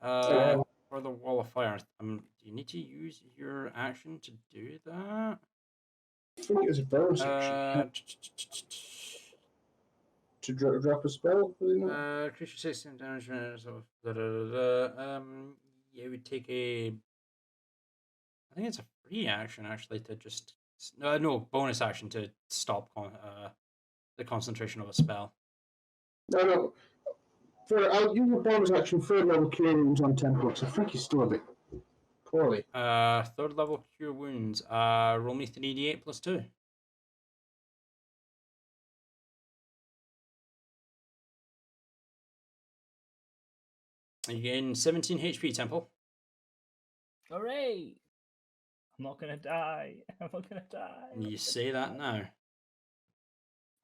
A: For the wall of fire, do you need to use your action to do that?
D: I think it was a bonus action. To drop a spell?
A: Creature 16 damage. So, yeah, it would take a. I think it's a free action actually to just. No, bonus action to stop the concentration of a spell.
D: No. I'll use a bonus action third level cure wounds on Temple, so I think he's still a bit poorly.
A: Third level cure wounds. Roll me 3d8 plus 2. You gain 17 HP, Temple.
B: Hooray! I'm not gonna die. I'm not gonna die.
A: You say that now.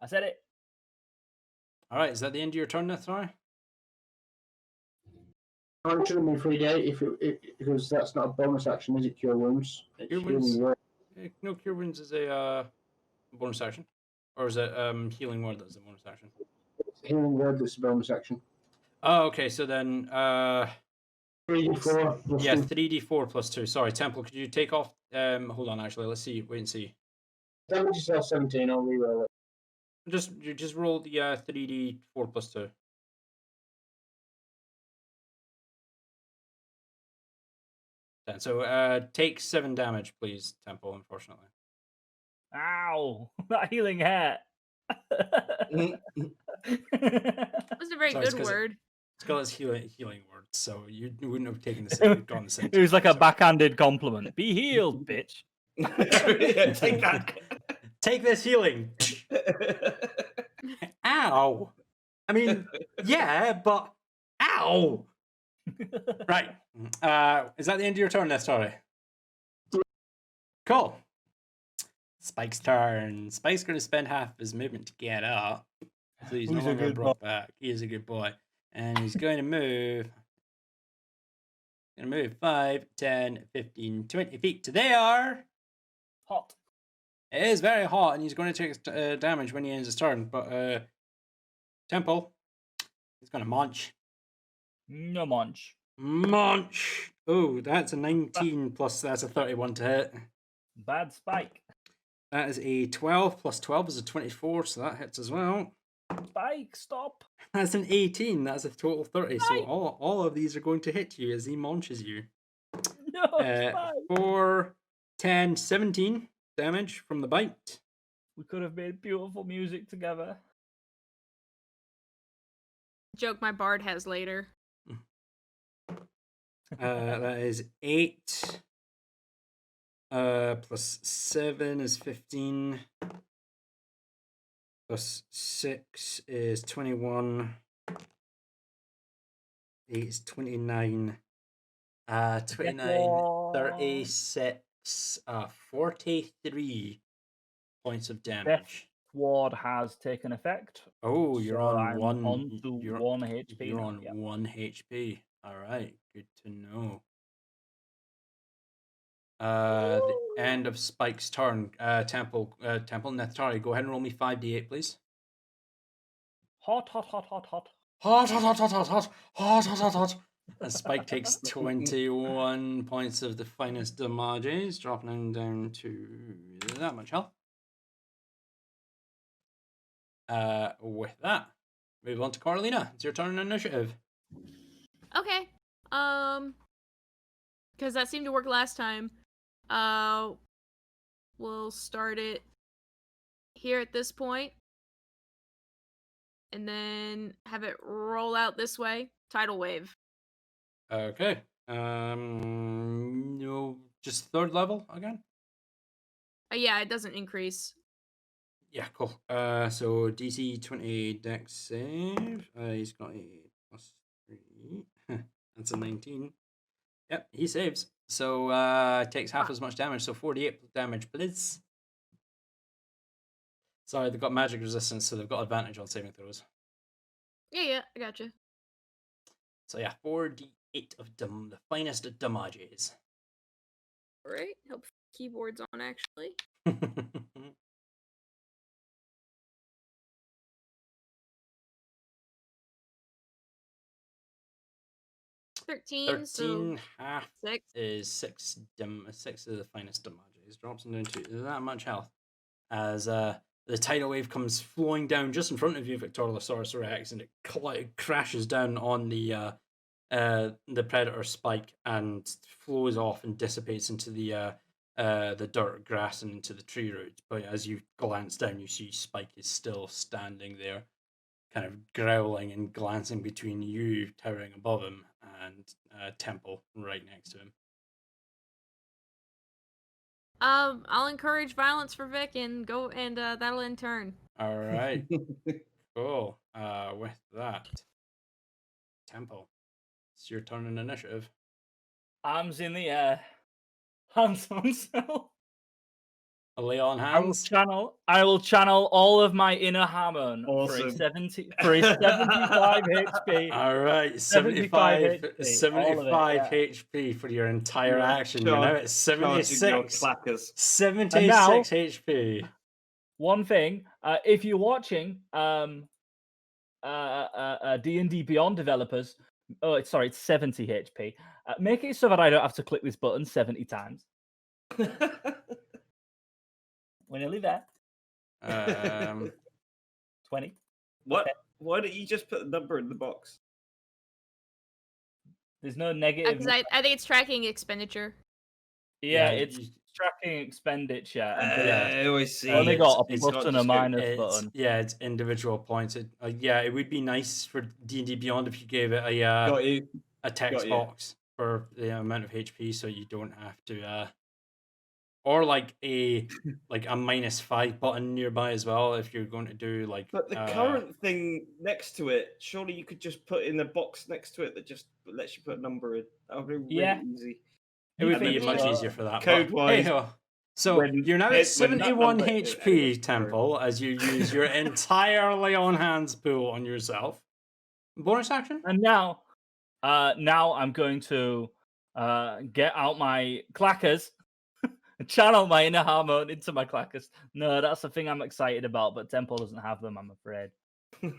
B: I said it.
A: All right, is that the end of your turn, Nehtari?
D: It shouldn't be 3d8 because that's not a bonus action, is it? Cure wounds.
A: Cure wounds. No, cure wounds is a bonus action, or is it healing word that's a bonus action?
D: Healing word that's a bonus action.
A: Oh, okay. So then,
D: 3d4.
A: Yeah, 3d4 plus 2. Sorry, Temple. Could you take off? Hold on. Actually, let's see. Wait and see.
D: Damage yourself 17. I'll reroll it.
A: You just roll the 3d4 plus 2. And so take 7 damage, please, Temple. Unfortunately.
B: Ow! That healing hat.
C: That was a very
A: Sorry,
C: good word.
A: It's got its healing word, so you wouldn't have taken the same. Gone the same.
B: It was like a backhanded compliment. Be healed, bitch.
E: Yeah, take that.
A: Take this healing. Ow. I mean, yeah, but ow. Right. Is that the end of your turn, Nehtari? Cool. Spike's turn. Spike's going to spend half his movement to get up. So he's no longer brought back. He is a good boy. And he's going to move. 5, 10, 15, 20 feet to there.
B: Hot.
A: It is very hot, and he's going to take damage when he ends his turn. But Temple, he's going to munch.
B: No munch.
A: Munch. Oh, that's a 19 plus that's a 31 to hit.
B: Bad Spike.
A: That is a 12 plus 12 is a 24, so that hits as well.
B: Spike, stop.
A: That's an 18. That's a total 30. So
B: Spike.
A: all of these are going to hit you as he munches you.
B: No, Spike.
A: 4, 10, 17 damage from the bite.
B: We could have made beautiful music together.
C: Joke my bard has later.
A: That is 8. Plus 7 is 15. Plus 6 is 21. 8 is 29. 29, 36, 43 points of damage.
B: ward has taken effect.
A: Oh, you're
B: So
A: on
B: I'm
A: one.
B: on to
A: you're,
B: 1 HP
A: You're
B: now.
A: on
B: Yeah.
A: 1 HP. All right, good to know. The end of Spike's turn. Temple Netari, go ahead and roll me 5d8, please.
B: Hot, hot, hot, hot, hot.
A: Hot, hot, hot, hot, hot, hot, hot, hot, hot, hot. As Spike takes 21 points of the finest damages, dropping him down to that much health. With that, move on to Carolina. It's your turn on initiative.
C: Okay. Because that seemed to work last time. We'll start it here at this point, and then have it roll out this way. Tidal wave.
A: Okay. No, just third level again.
C: Yeah, it doesn't increase.
A: Yeah, cool. So DC 20 Dex save. He's got a +3. That's a 19. Yep, he saves. So takes half as much damage. So 48 damage, please. Sorry, they've got magic resistance, so they've got advantage on saving throws.
C: Yeah, I gotcha.
A: So yeah, 4d8 of the finest of damages.
C: Alright, help keyboards on actually. 13,
A: 13
C: so
A: half
C: 6.
A: is 6 of the finest damages. Drops him down to that much health. As the tidal wave comes flowing down just in front of you, Victoriosaurus Rex, and it crashes down on the predator Spike and flows off and dissipates into the dirt, grass, and into the tree roots. But as you glance down, you see Spike is still standing there, kind of growling and glancing between you towering above him and Temple right next to him.
C: I'll encourage violence for Vic and go, and that'll in turn.
A: All right, cool. With that, Temple, it's your turn in initiative.
B: Arms in the air. Hands on self.
A: A lay on hands.
B: I will channel all of my inner Hammond for a
E: Awesome.
B: 75 HP.
A: All right, 75 HP for your entire action. You're now at 76. 76 HP.
B: One thing, if you're watching D&D Beyond developers, it's 70 HP. Make it so that I don't have to click this button 70 times. We're nearly there. 20.
E: What?
B: Okay.
E: Why don't you just put a number in the box?
B: There's no negative.
C: Because I think it's tracking expenditure.
B: Yeah, it's tracking expenditure.
E: I always see.
B: Only got a
E: It's
B: plus
E: not
B: and a
E: just go-
B: minus button.
A: Yeah, it's individual points. It would be nice for D&D Beyond if you gave it
E: Got you.
A: a text
E: Got you.
A: box for the amount of HP, so you don't have to or like a -5 button nearby as well if you're going to do like.
E: But the current thing next to it, surely you could just put in a box next to it that just lets you put a number in. That would be really easy.
A: It would
E: And
A: be
E: then
A: much
E: just
A: easier for that.
E: code-wise,
A: So
E: when
A: you're now
E: that
A: at 71
E: number-
A: HP, Temple, as you use your entire lay on hands pool on yourself. Bonus action?
B: And now I'm going to get out my clackers, channel my inner Hammond into my clackers. No, that's the thing I'm excited about, but Temple doesn't have them, I'm afraid.
A: Cool.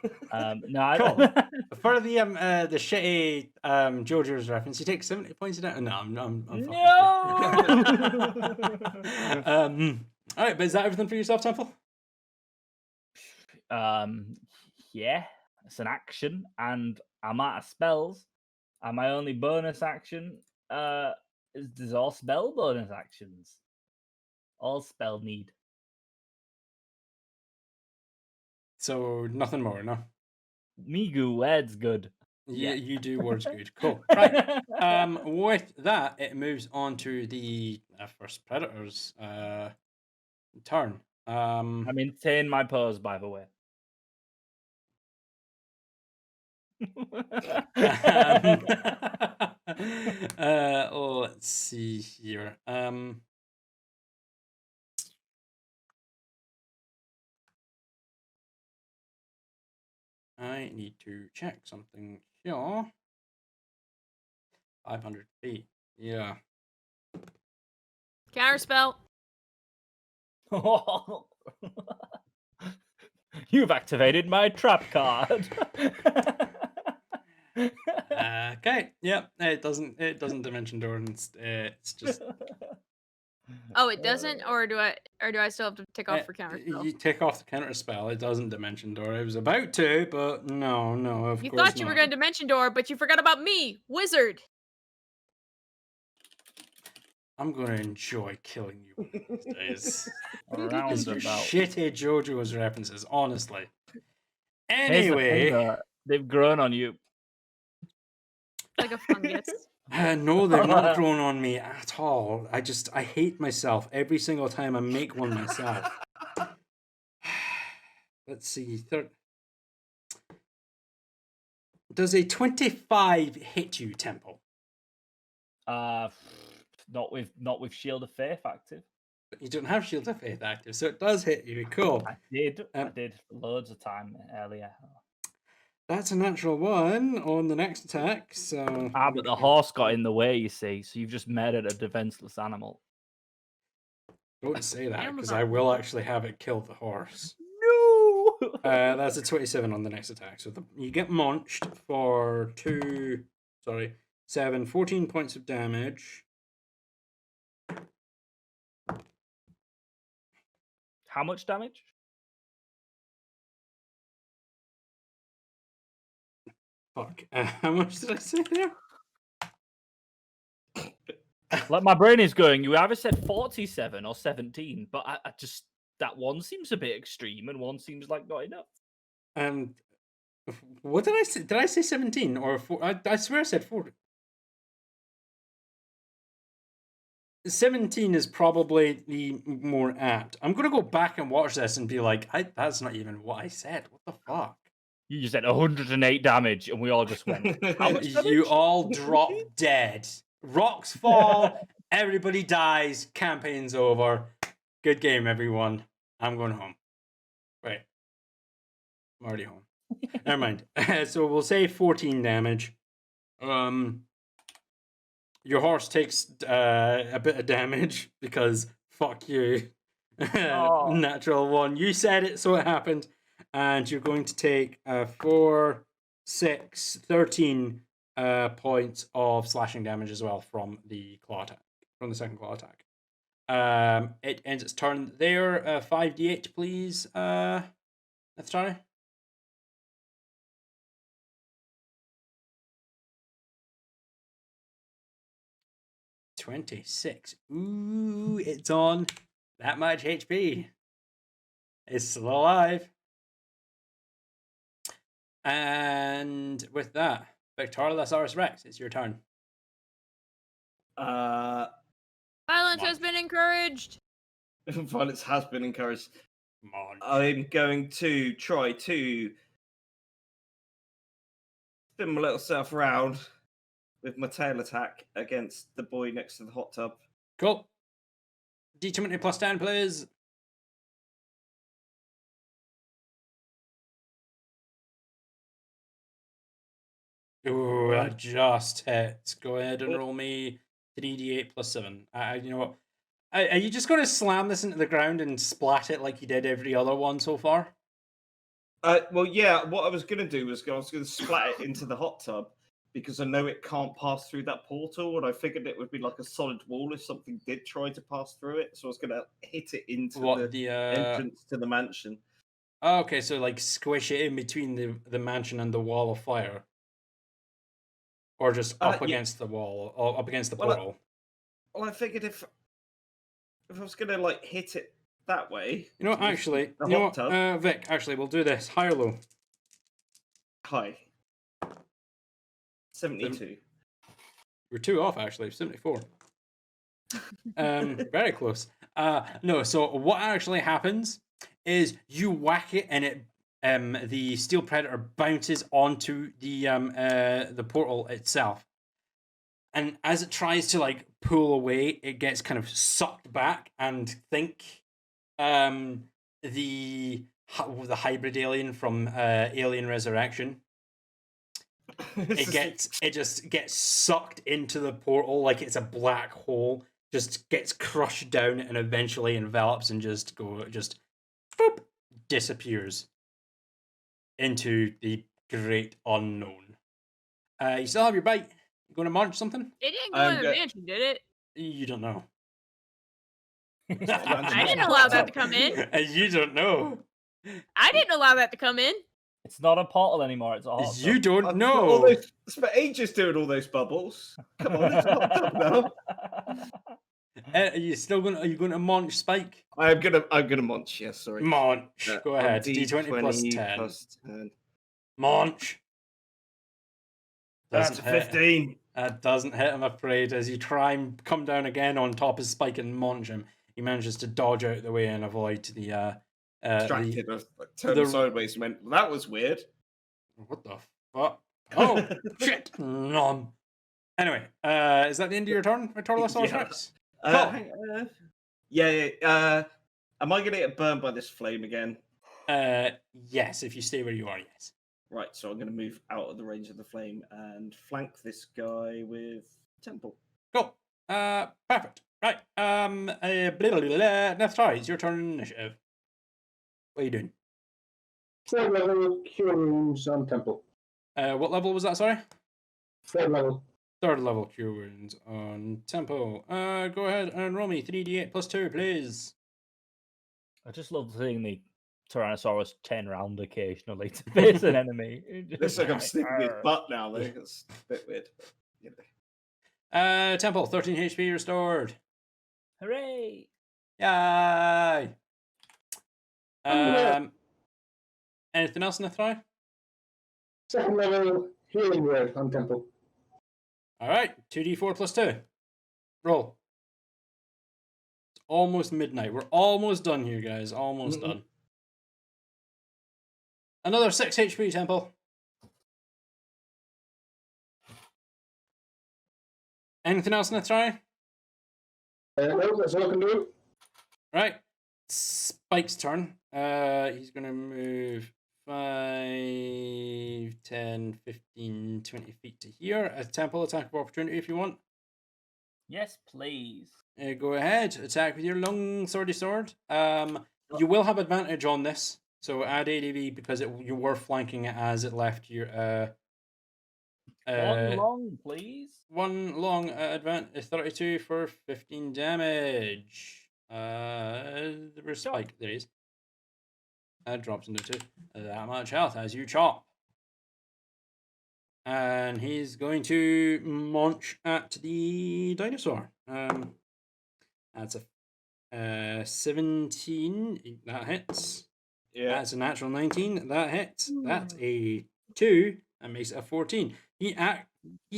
A: For the shitty JoJo's reference, you take 70 points of damage. No, I'm
B: No.
A: All right, but is that everything for yourself, Temple?
B: Yeah, it's an action, and I'm out of spells, and my only bonus action is there's all spell bonus actions. All spell need.
A: So nothing more, no?
B: Migu, words good.
A: Yeah,
B: Yeah.
A: you do words good. Cool. Right. With that, it moves on to the first predator's turn.
B: I maintain my pose, by the way.
A: Let's see here. to check something here. 500 feet. Yeah.
C: Counterspell.
B: You've activated my trap card.
A: Okay. Yep. It doesn't dimension door, and it's just.
C: Oh, it doesn't, or do I still have to tick off for counterspell?
A: You take off the counter spell. It doesn't dimension door. It was about to, but no, of
C: You
A: course
C: thought you were
A: not.
C: going to dimension door, but you forgot about me, wizard.
A: I'm gonna enjoy killing you one of these days.
B: Roundabout.
A: Shitty JoJo's references, honestly.
B: Here's the thing,
A: Anyway,
B: though, they've grown on you.
C: Like a fungus.
A: no, they're not grown on me at all. I hate myself every single time I make one myself. Let's see. Does a 25 hit you, Temple?
B: Not with Shield of Faith active.
A: But you don't have Shield of Faith active, so it does hit you. Cool.
B: I did loads of time earlier.
A: That's a natural 1 on the next attack. So
B: But the horse got in the way, you see. So you've just murdered a defenseless animal.
A: Don't say that,
C: Animals
A: because
C: are
A: I will
C: evil.
A: actually have it kill the horse.
B: No.
A: That's a 27 on the next attack. So you get munched for 14 points of damage.
B: How much damage?
A: Fuck. How much did I say there?
B: Like, my brain is going, you either said 47 or 17, but I just, that one seems a bit extreme and one seems like not enough.
A: What did I say? Did I say 17 or 4? I swear I said 4. 17 is probably the more apt. I'm going to go back and watch this and be like, that's not even what I said. What the fuck?
B: You just said 108 damage, and we all just went, how much damage?
A: You all drop dead. Rocks fall, everybody dies, campaign's over. Good game, everyone. I'm going home. Wait. I'm already home. Never mind. So we'll say 14 damage. Your horse takes a bit of damage because fuck you. Natural 1. You said it, so it happened. And you're going to take 4, 6, 13 points of slashing damage as well from the claw attack, from the second claw attack. It ends its turn there. 5d8, please. Let's try. 26. Ooh, it's on that much HP. It's still alive. And with that, Victorious Rex, it's your turn.
C: Violence has been encouraged.
E: Violence has been encouraged.
A: Come on.
E: I'm going to try to spin my little self around with my tail attack against the boy next to the hot tub.
A: Cool. D20 plus 10, please. Ooh, that just hits. Go ahead and roll me 3d8 plus 7. You know what? Are you just going to slam this into the ground and splat it like you did every other one so far?
E: Well, yeah, what I was going to do was I was going to splat it into the hot tub because I know it can't pass through that portal, and I figured it would be like a solid wall if something did try to pass through it. So I was going to hit it into the entrance to the mansion.
A: Okay, so like squish it in between the mansion and the wall of fire. Or just up against the wall, or up against the portal.
E: Well, I figured if I was going to like hit it that way.
A: You know what, actually, Vic, actually, we'll do this. High or low?
E: High. 72.
A: We're 2 off, actually. 74. Very close. No, so what actually happens is you whack it and it the steel predator bounces onto the portal itself. And as it tries to like pull away, it gets kind of sucked back, and think the hybrid alien from Alien Resurrection. It just gets sucked into the portal like it's a black hole. Just gets crushed down and eventually envelops and just boop, disappears into the great unknown. You still have your bite. You going to munch something?
C: It didn't go in the mansion, did it?
A: You don't know.
C: I didn't allow that to come in.
A: You don't know.
C: I didn't allow that to come in.
B: It's not a portal anymore. It's a hot
A: You
B: tub.
A: don't know.
E: It's for ages doing all those bubbles. Come on, it's hot tub now.
A: Are you still going? Are you going to munch Spike?
E: I'm gonna munch. Yes, sorry.
A: Munch. Go ahead.
E: D20
A: D20
E: plus 10.
A: Munch.
E: That's a 15.
A: That doesn't hit, I'm afraid. As you try and come down again on top of Spike and munch him, he manages to dodge out of the way and avoid the
E: Distracted. I turned sideways and went, well, that was weird.
A: What the fuck? Oh shit! Nom. Anyway, is that the end of your turn, Tortoise Rex?
E: Yeah. Am I gonna get burned by this flame again?
A: Yes. If you stay where you are, yes.
E: Right, so I'm going to move out of the range of the flame and flank this guy with Temple.
A: Cool. Perfect. Right. Nephthari, it's your turn in initiative. What are you doing?
D: Third level cure wounds on Temple.
A: What level was that? Sorry.
D: Third level.
A: Third level cure wounds on Temple. Go ahead and roll me 3d8 plus 2, please.
B: I just love seeing the Tyrannosaurus 10 round occasionally to face an enemy.
E: Looks like I'm sniffing his butt now, though. It's a bit weird. But, you know.
A: Temple, 13 HP restored.
B: Hooray!
A: Yay! Anything else in the throw?
D: Second level healing word on Temple.
A: Alright, 2d4 plus 2. Roll. It's almost midnight. We're almost done here, guys. Almost done. Another 6 HP, Temple. Anything else in the try?
D: No, that's all I can do.
A: Right. Spike's turn. He's going to move 5, 10, 15, 20 feet to here. A Temple attack of opportunity if you want.
B: Yes, please.
A: Go ahead. Attack with your long swordy sword. You will have advantage on this. So add ADV because you were flanking it as it left your
B: one long, please.
A: One long advantage 32 for 15 damage. Where's Spike? There he is. That drops into 2. That much health as you chop. And he's going to munch at the dinosaur. That's a 17. That hits.
E: Yeah.
A: That's a natural 19. That hits. That's a 2. That makes it a 14. He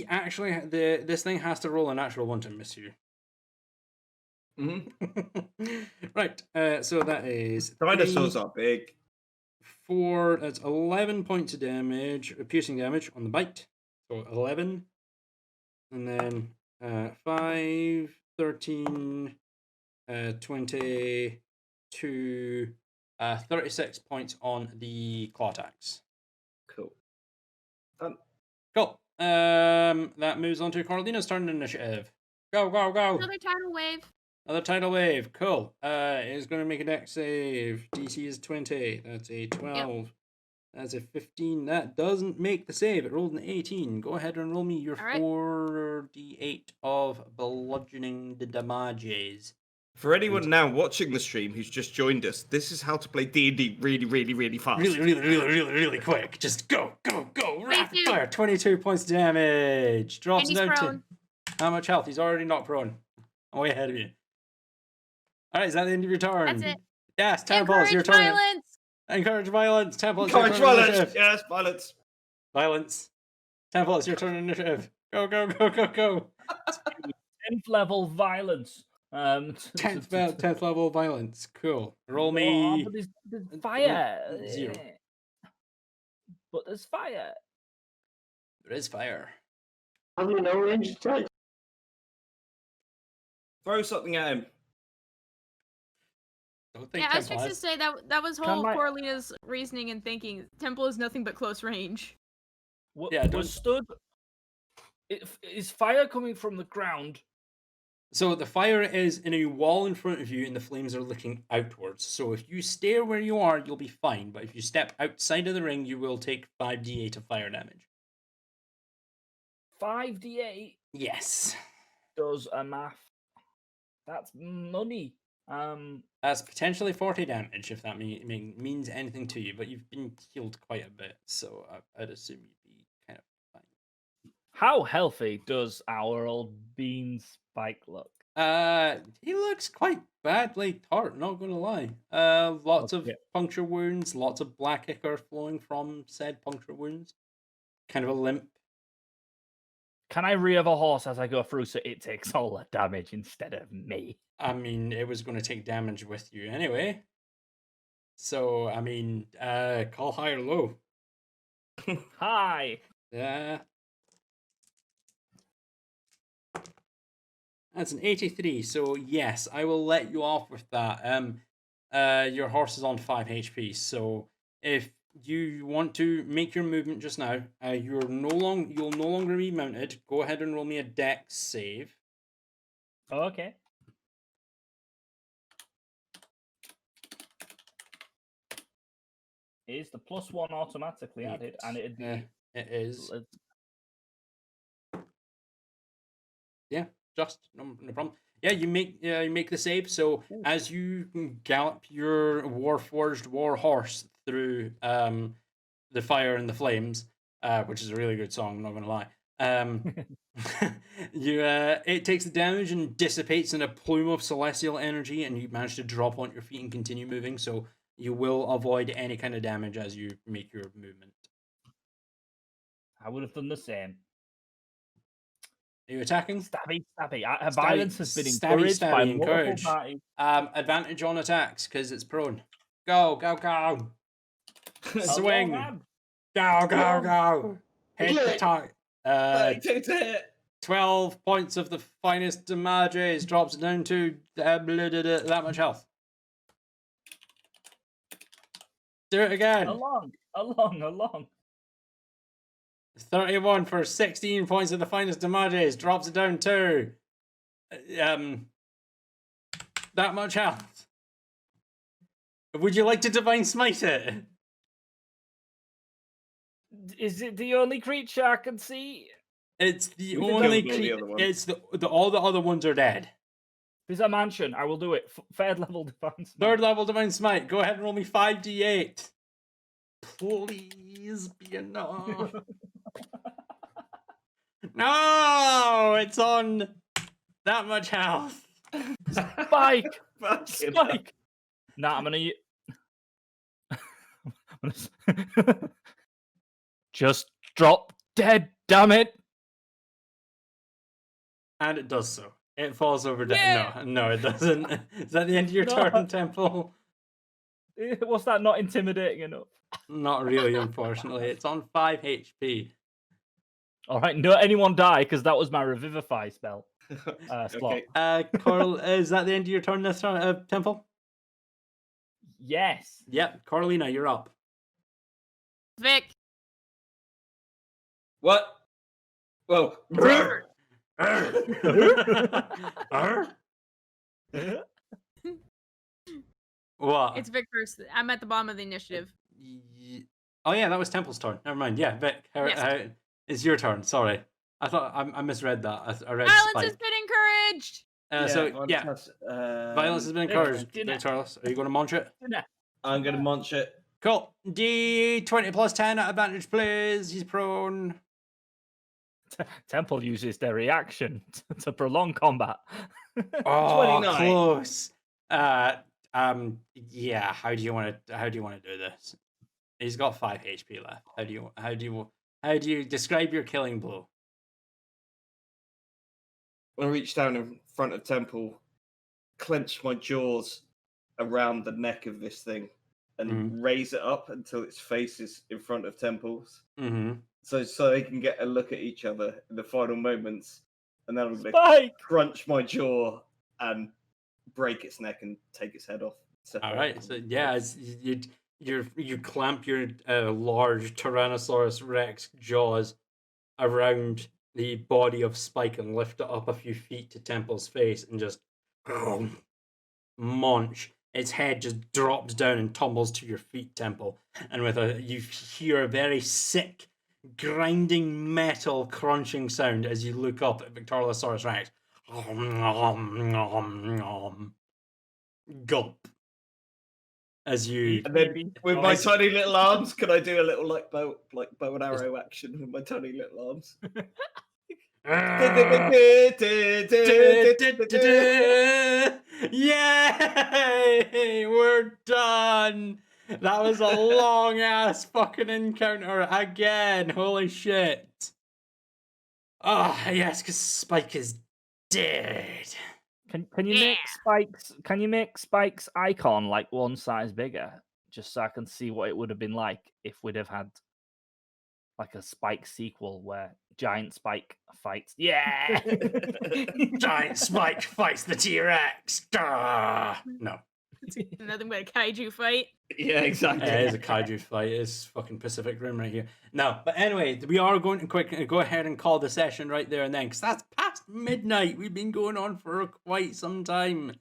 A: actually this thing has to roll a natural 1 to miss you. Right. So that is
E: dinosaurs are big.
A: 4. That's 11 points of damage, piercing damage on the bite. So 11, and then 5, 13, 22. 36 points on the claw attacks.
E: Cool. Done.
A: Cool. That moves on to Carolina's turn in initiative. Go, go, go.
C: Another tidal wave.
A: Another tidal wave. Cool. It's going to make a dex save. DC is 20. That's a 12. Yep. That's a 15. That doesn't make the save. It rolled an 18. Go ahead and roll me your 4d8 of bludgeoning the damages.
E: For anyone now watching the stream who's just joined us, this is how to play D&D really, really, really fast.
A: Really quick. Just go, go, go. Rapid fire. 22 points of damage. Drops down to how much health? He's already not prone. I'm way ahead of you. All right, is that the end of your turn?
C: That's it.
A: Yes, Temple, it's your turn. Encourage violence. Temple, it's your turn.
E: Encourage violence. Yes, violence.
A: Violence. Temple, it's your turn initiative. Go, go, go, go, go.
B: 10th level violence.
A: 10th level violence. Cool. Roll me.
B: But there's fire.
A: 0.
B: But there's fire.
A: There is fire.
D: Have you no range attack?
E: Throw something at him.
C: Yeah, I was fixing to say that was whole Corlina's reasoning and thinking. Temple is nothing but close range.
A: Yeah,
B: We're
A: don't-
B: stood. Is fire coming from the ground?
A: So the fire is in a wall in front of you, and the flames are looking outwards. So if you stay where you are, you'll be fine. But if you step outside of the ring, you will take 5d8 of fire damage.
B: 5d8
A: Yes.
B: does a math. That's money.
A: That's potentially 40 damage, if that means anything to you. But you've been healed quite a bit, so I'd assume you'd be kind of fine.
B: How healthy does our old Bean Spike look?
A: He looks quite badly hurt, not gonna lie. Lots of
B: Okay.
A: puncture wounds, lots of black ichor flowing from said puncture wounds. Kind of a limp.
B: Can I rev a horse as I go through so it takes all the damage instead of me?
A: I mean, it was going to take damage with you anyway. So, I mean, call high or low.
B: Hi.
A: Yeah. That's an 83, so yes, I will let you off with that. Your horse is on 5 HP, so if you want to make your movement just now, you'll no longer be mounted. Go ahead and roll me a dex save.
B: Okay. Is the +1 automatically added? And it'd be.
A: It is.
B: let's-
A: Yeah, just no problem. Yeah, you make the save. So
B: Ooh.
A: as you gallop your warforged war horse through the fire and the flames, which is a really good song, I'm not gonna lie. It takes the damage and dissipates in a plume of celestial energy, and you manage to drop on your feet and continue moving. So you will avoid any kind of damage as you make your movement.
B: I would have done the same.
A: Are you attacking?
B: Stabby.
A: Stabby-
B: Violence has been
A: stabby,
B: encouraged by
A: stabby,
B: multiple
A: encouraged.
B: parties.
A: Advantage on attacks because it's prone. Go, go, go! Swing!
B: Along,
A: Go! Hit the
D: Hit.
A: target.
E: Take to hit.
A: 12 points of the finest damages drops it down to that much health. Do it again.
B: along.
A: 31 for 16 points of the finest damages drops it down to that much health. Would you like to divine smite it?
B: Is it the only creature I can see?
A: It's the
E: We can
A: only
E: double the other one.
A: it's the all the other ones are dead.
B: There's a mansion. I will do it. Third level defense.
A: Third level divine smite. Go ahead and roll me 5d8. Please be enough. No, it's on that much health.
B: Spike.
E: Fucking
B: Spike. Nah, I'm gonna. Just drop dead. Damn it.
A: And it does so. It falls over dead.
B: Yeah.
A: No, it doesn't. Is that the end of your
B: No.
A: turn, Temple?
B: Was that not intimidating enough?
A: Not really, unfortunately. It's on 5 HP.
B: All right, no, anyone die because that was my revivify spell. Slot.
E: Okay.
A: Coral, is that the end of your turn this turn, Temple?
B: Yes.
A: Yep, Coralina, you're up.
C: Vic.
E: What? Well,
A: What?
C: It's Vic first. I'm at the bottom of the initiative.
A: Oh yeah, that was Temple's turn. Never mind. Yeah, Vic,
C: Yes.
A: it's your turn. Sorry, I thought I misread that. I read
C: Violence
A: Spike.
C: has been encouraged.
A: Violence has been encouraged.
B: dinner.
A: Vic Charles, are you going to munch it?
E: I'm gonna munch it.
A: Cool. D20 plus 10 at advantage, please. He's prone.
B: Temple uses their reaction to prolong combat.
A: Oh,
E: 29.
A: close. Yeah. How do you want to do this? He's got 5 HP left. How do you describe your killing blow?
E: When I reach down in front of Temple, clench my jaws around the neck of this thing, and raise it up until its face is in front of Temple's.
A: Mm-hmm.
E: So they can get a look at each other in the final moments, and then I'm gonna
B: Spike!
E: crunch my jaw and break its neck and take its head off.
A: All right. So yeah, you clamp your large Tyrannosaurus Rex jaws around the body of Spike and lift it up a few feet to Temple's face and just munch. Its head just drops down and tumbles to your feet, Temple. And you hear a very sick, grinding metal crunching sound as you look up at Victoriosaurus Rex. Gulp. As you
E: And then with my tiny little arms, can I do a little bow and arrow action with my tiny little arms?
A: Yay! We're done! That was a long ass fucking encounter again. Holy shit. Ah, yes, because Spike is dead.
B: Can you make Spike's icon like one size bigger, just so I can see what it would have been like if we'd have had like a Spike sequel where Giant Spike fights? Yeah,
A: Giant Spike fights the T-Rex. No.
C: Nothing but a kaiju fight.
E: Yeah, exactly.
A: It is a kaiju fight. It's fucking Pacific Rim right here. No, but anyway, we are going to go ahead and call the session right there and then, because that's past midnight. We've been going on for quite some time.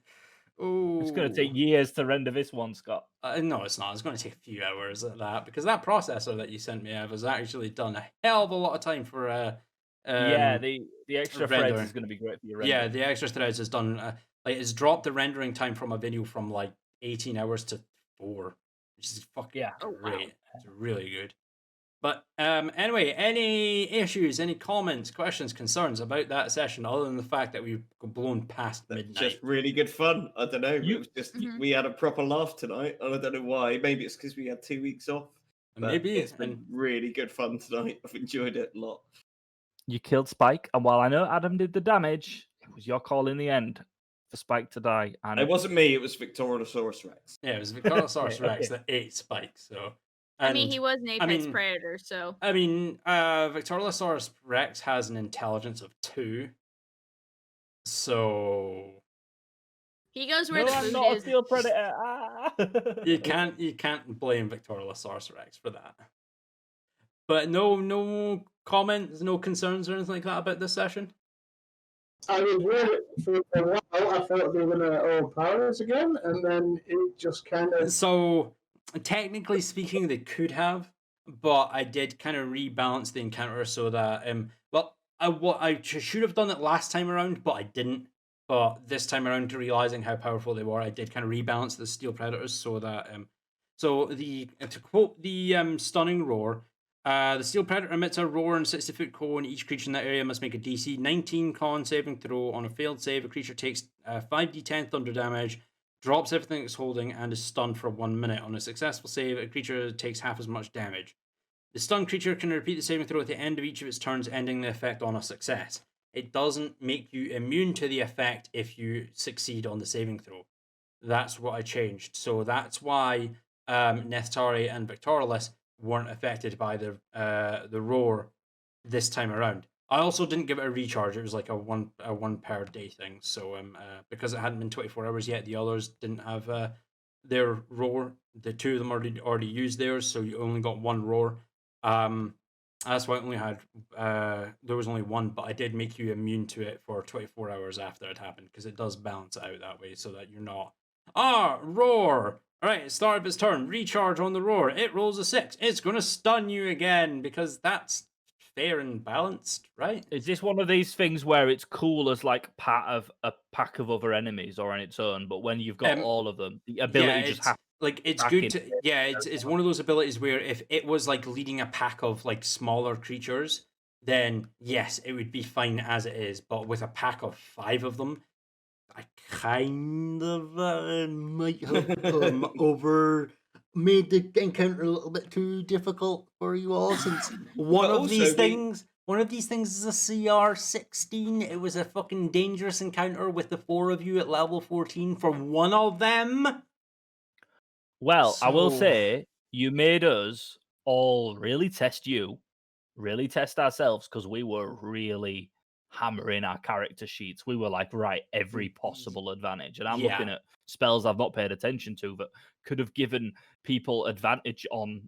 A: Oh,
B: it's going to take years to render this one, Scott.
A: No, it's not. It's going to take a few hours at that, because that processor that you sent me, Ev, has actually done a hell of a lot of time for.
B: Yeah, the extra
A: rendering.
B: threads is going to be great for your rendering.
A: Yeah, the extra threads has done. It's dropped the rendering time from a video from like 18 hours to 4, which is fucking great. It's really good. But anyway, any issues, any comments, questions, concerns about that session, other than the fact that we've blown past midnight?
E: Just really good fun. I don't know. It was just we had a proper laugh tonight, and I don't know why. Maybe it's because we had 2 weeks off.
A: Maybe
E: it's been really good fun tonight. I've enjoyed it a lot.
B: You killed Spike, and while I know Adam did the damage, it was your call in the end for Spike to die. And
E: it wasn't me, it was Victoriosaurus Rex.
A: Yeah, it was Victoriosaurus Rex that ate Spike, so...
C: I mean, he was an apex predator, so...
A: I mean, Victoriosaurus Rex has an intelligence of 2, so...
C: He goes where the food
B: I'm not
C: is.
B: a steel predator.
A: You can't blame Victoriosaurus Rex for that. But no comments, no concerns or anything like that about this session?
D: I was worried for a while. I thought they were going to overpower us again, and then it just kind of...
A: So, technically speaking, they could have, but I did kind of rebalance the encounter so that... I should have done it last time around, but I didn't. But this time around, realizing how powerful they were, I did kind of rebalance the steel predators so that... to quote the stunning roar... the steel predator emits a roar and 60-foot cone. Each creature in that area must make a DC 19 con saving throw. On a failed save, a creature takes 5d10 thunder damage, drops everything it's holding, and is stunned for 1 minute. On a successful save, a creature takes half as much damage. The stunned creature can repeat the saving throw at the end of each of its turns, ending the effect on a success. It doesn't make you immune to the effect if you succeed on the saving throw. That's what I changed. So that's why Nehtari and Victorilis weren't affected by the roar this time around. I also didn't give it a recharge. It was like a one per day thing. So because it hadn't been 24 hours yet, the others didn't have their roar. The 2 of them already used theirs, so you only got 1 roar. That's why I only had there was only 1, but I did make you immune to it for 24 hours after it happened, because it does balance it out that way, so that you're not roar. Alright, it started its turn. Recharge on the roar. It rolls a 6. It's going to stun you again, because that's fair and balanced, right?
B: Is this one of these things where it's cool as like part of a pack of other enemies or on its own, but when you've got all of them, the ability just happens?
A: Like, it's good to... Yeah, it's one of those abilities where if it was like leading a pack of like smaller creatures, then yes, it would be fine as it is. But with a pack of 5 of them, I kind of might have made the encounter a little bit too difficult for you all, since one of these things is a CR16. It was a fucking dangerous encounter with the 4 of you at level 14 for one of them.
B: Well, I will say, you made us all really test you, really test ourselves, because we were really hammering our character sheets. We were like, right, every possible advantage. And I'm
A: Yeah.
B: looking at spells I've not paid attention to that could have given people advantage on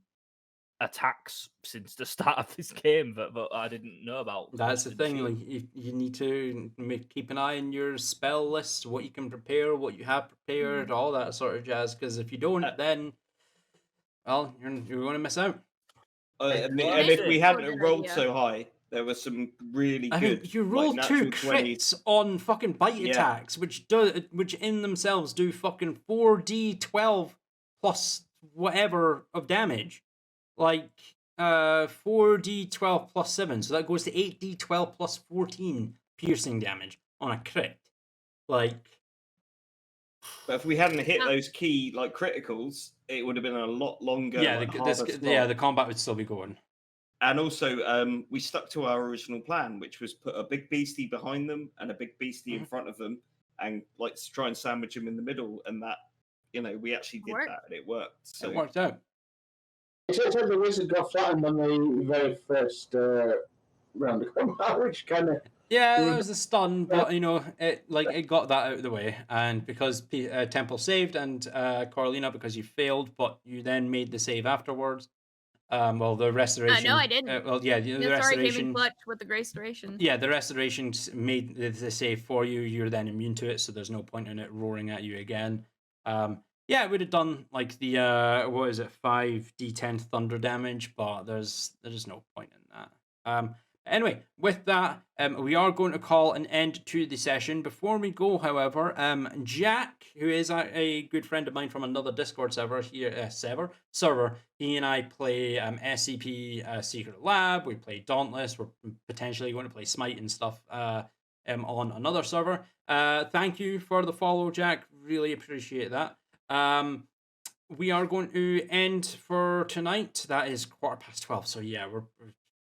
B: attacks since the start of this game that I didn't know about.
A: That's the
B: Didn't
A: thing.
B: see.
A: Like, you need to keep an eye on your spell list, what you can prepare, what you have prepared, all that sort of jazz. Because if you don't, then well, you're going to miss out.
E: And
C: Well,
E: if we
C: that's
E: hadn't
C: a good
E: rolled
C: idea.
E: so high, there was some really
A: I
E: good.
A: mean, you
E: like,
A: roll two
E: natural 20s.
A: crits on fucking bite
E: Yeah.
A: attacks, which in themselves do fucking 4d12 plus whatever of damage, like 4d12 plus 7, so that goes to 8d12 plus 14 piercing damage on a crit. Like,
E: But if we hadn't hit
C: Yeah.
E: those key like criticals, it would have been a lot longer.
A: yeah,
E: like,
A: the
E: harder slog.
A: the combat would still be going.
E: And also, we stuck to our original plan, which was put a big beastie behind them and a big beastie in front of them, and like try and sandwich them in the middle. And that, we actually did
C: Worked.
E: that, and it worked. So
A: It worked out.
D: Except the wizard got flattened on the very first round of combat, which kind of.
A: Yeah, that was a stun, but it got that out of the way, and because Temple saved and Coralina because you failed, but you then made the save afterwards. Well, the restoration.
C: No, I didn't.
A: Well, yeah, the
C: It's already came in
A: restoration.
C: clutch with the restoration.
A: Yeah, the restoration made the save for you. You're then immune to it, so there's no point in it roaring at you again. Yeah, it would have done like the 5d10 thunder damage, but there's no point in that. Anyway, with that, we are going to call an end to the session. Before we go, however, Jack, who is a good friend of mine from another Discord server here, server, he and I play SCP Secret Lab. We play Dauntless. We're potentially going to play Smite and stuff on another server. Thank you for the follow, Jack. Really appreciate that. We are going to end for tonight. That is 12:15. So yeah, we're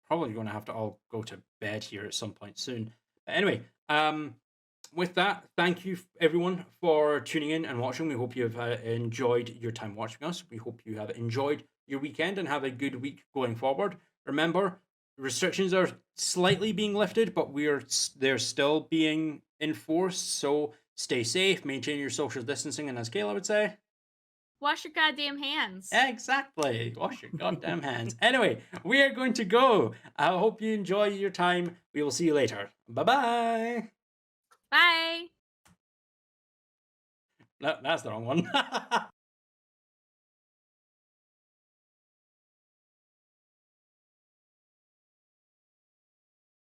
A: probably going to have to all go to bed here at some point soon. Anyway, with that, thank you everyone for tuning in and watching. We hope you have enjoyed your time watching us. We hope you have enjoyed your weekend and have a good week going forward. Remember, restrictions are slightly being lifted, but they're still being enforced. So stay safe, maintain your social distancing, and as Kayla would say,
C: Wash your goddamn hands.
A: exactly. Wash your goddamn hands. Anyway, we are going to go. I hope you enjoy your time. We will see you later. Bye-bye.
C: Bye.
A: No, that's the wrong one.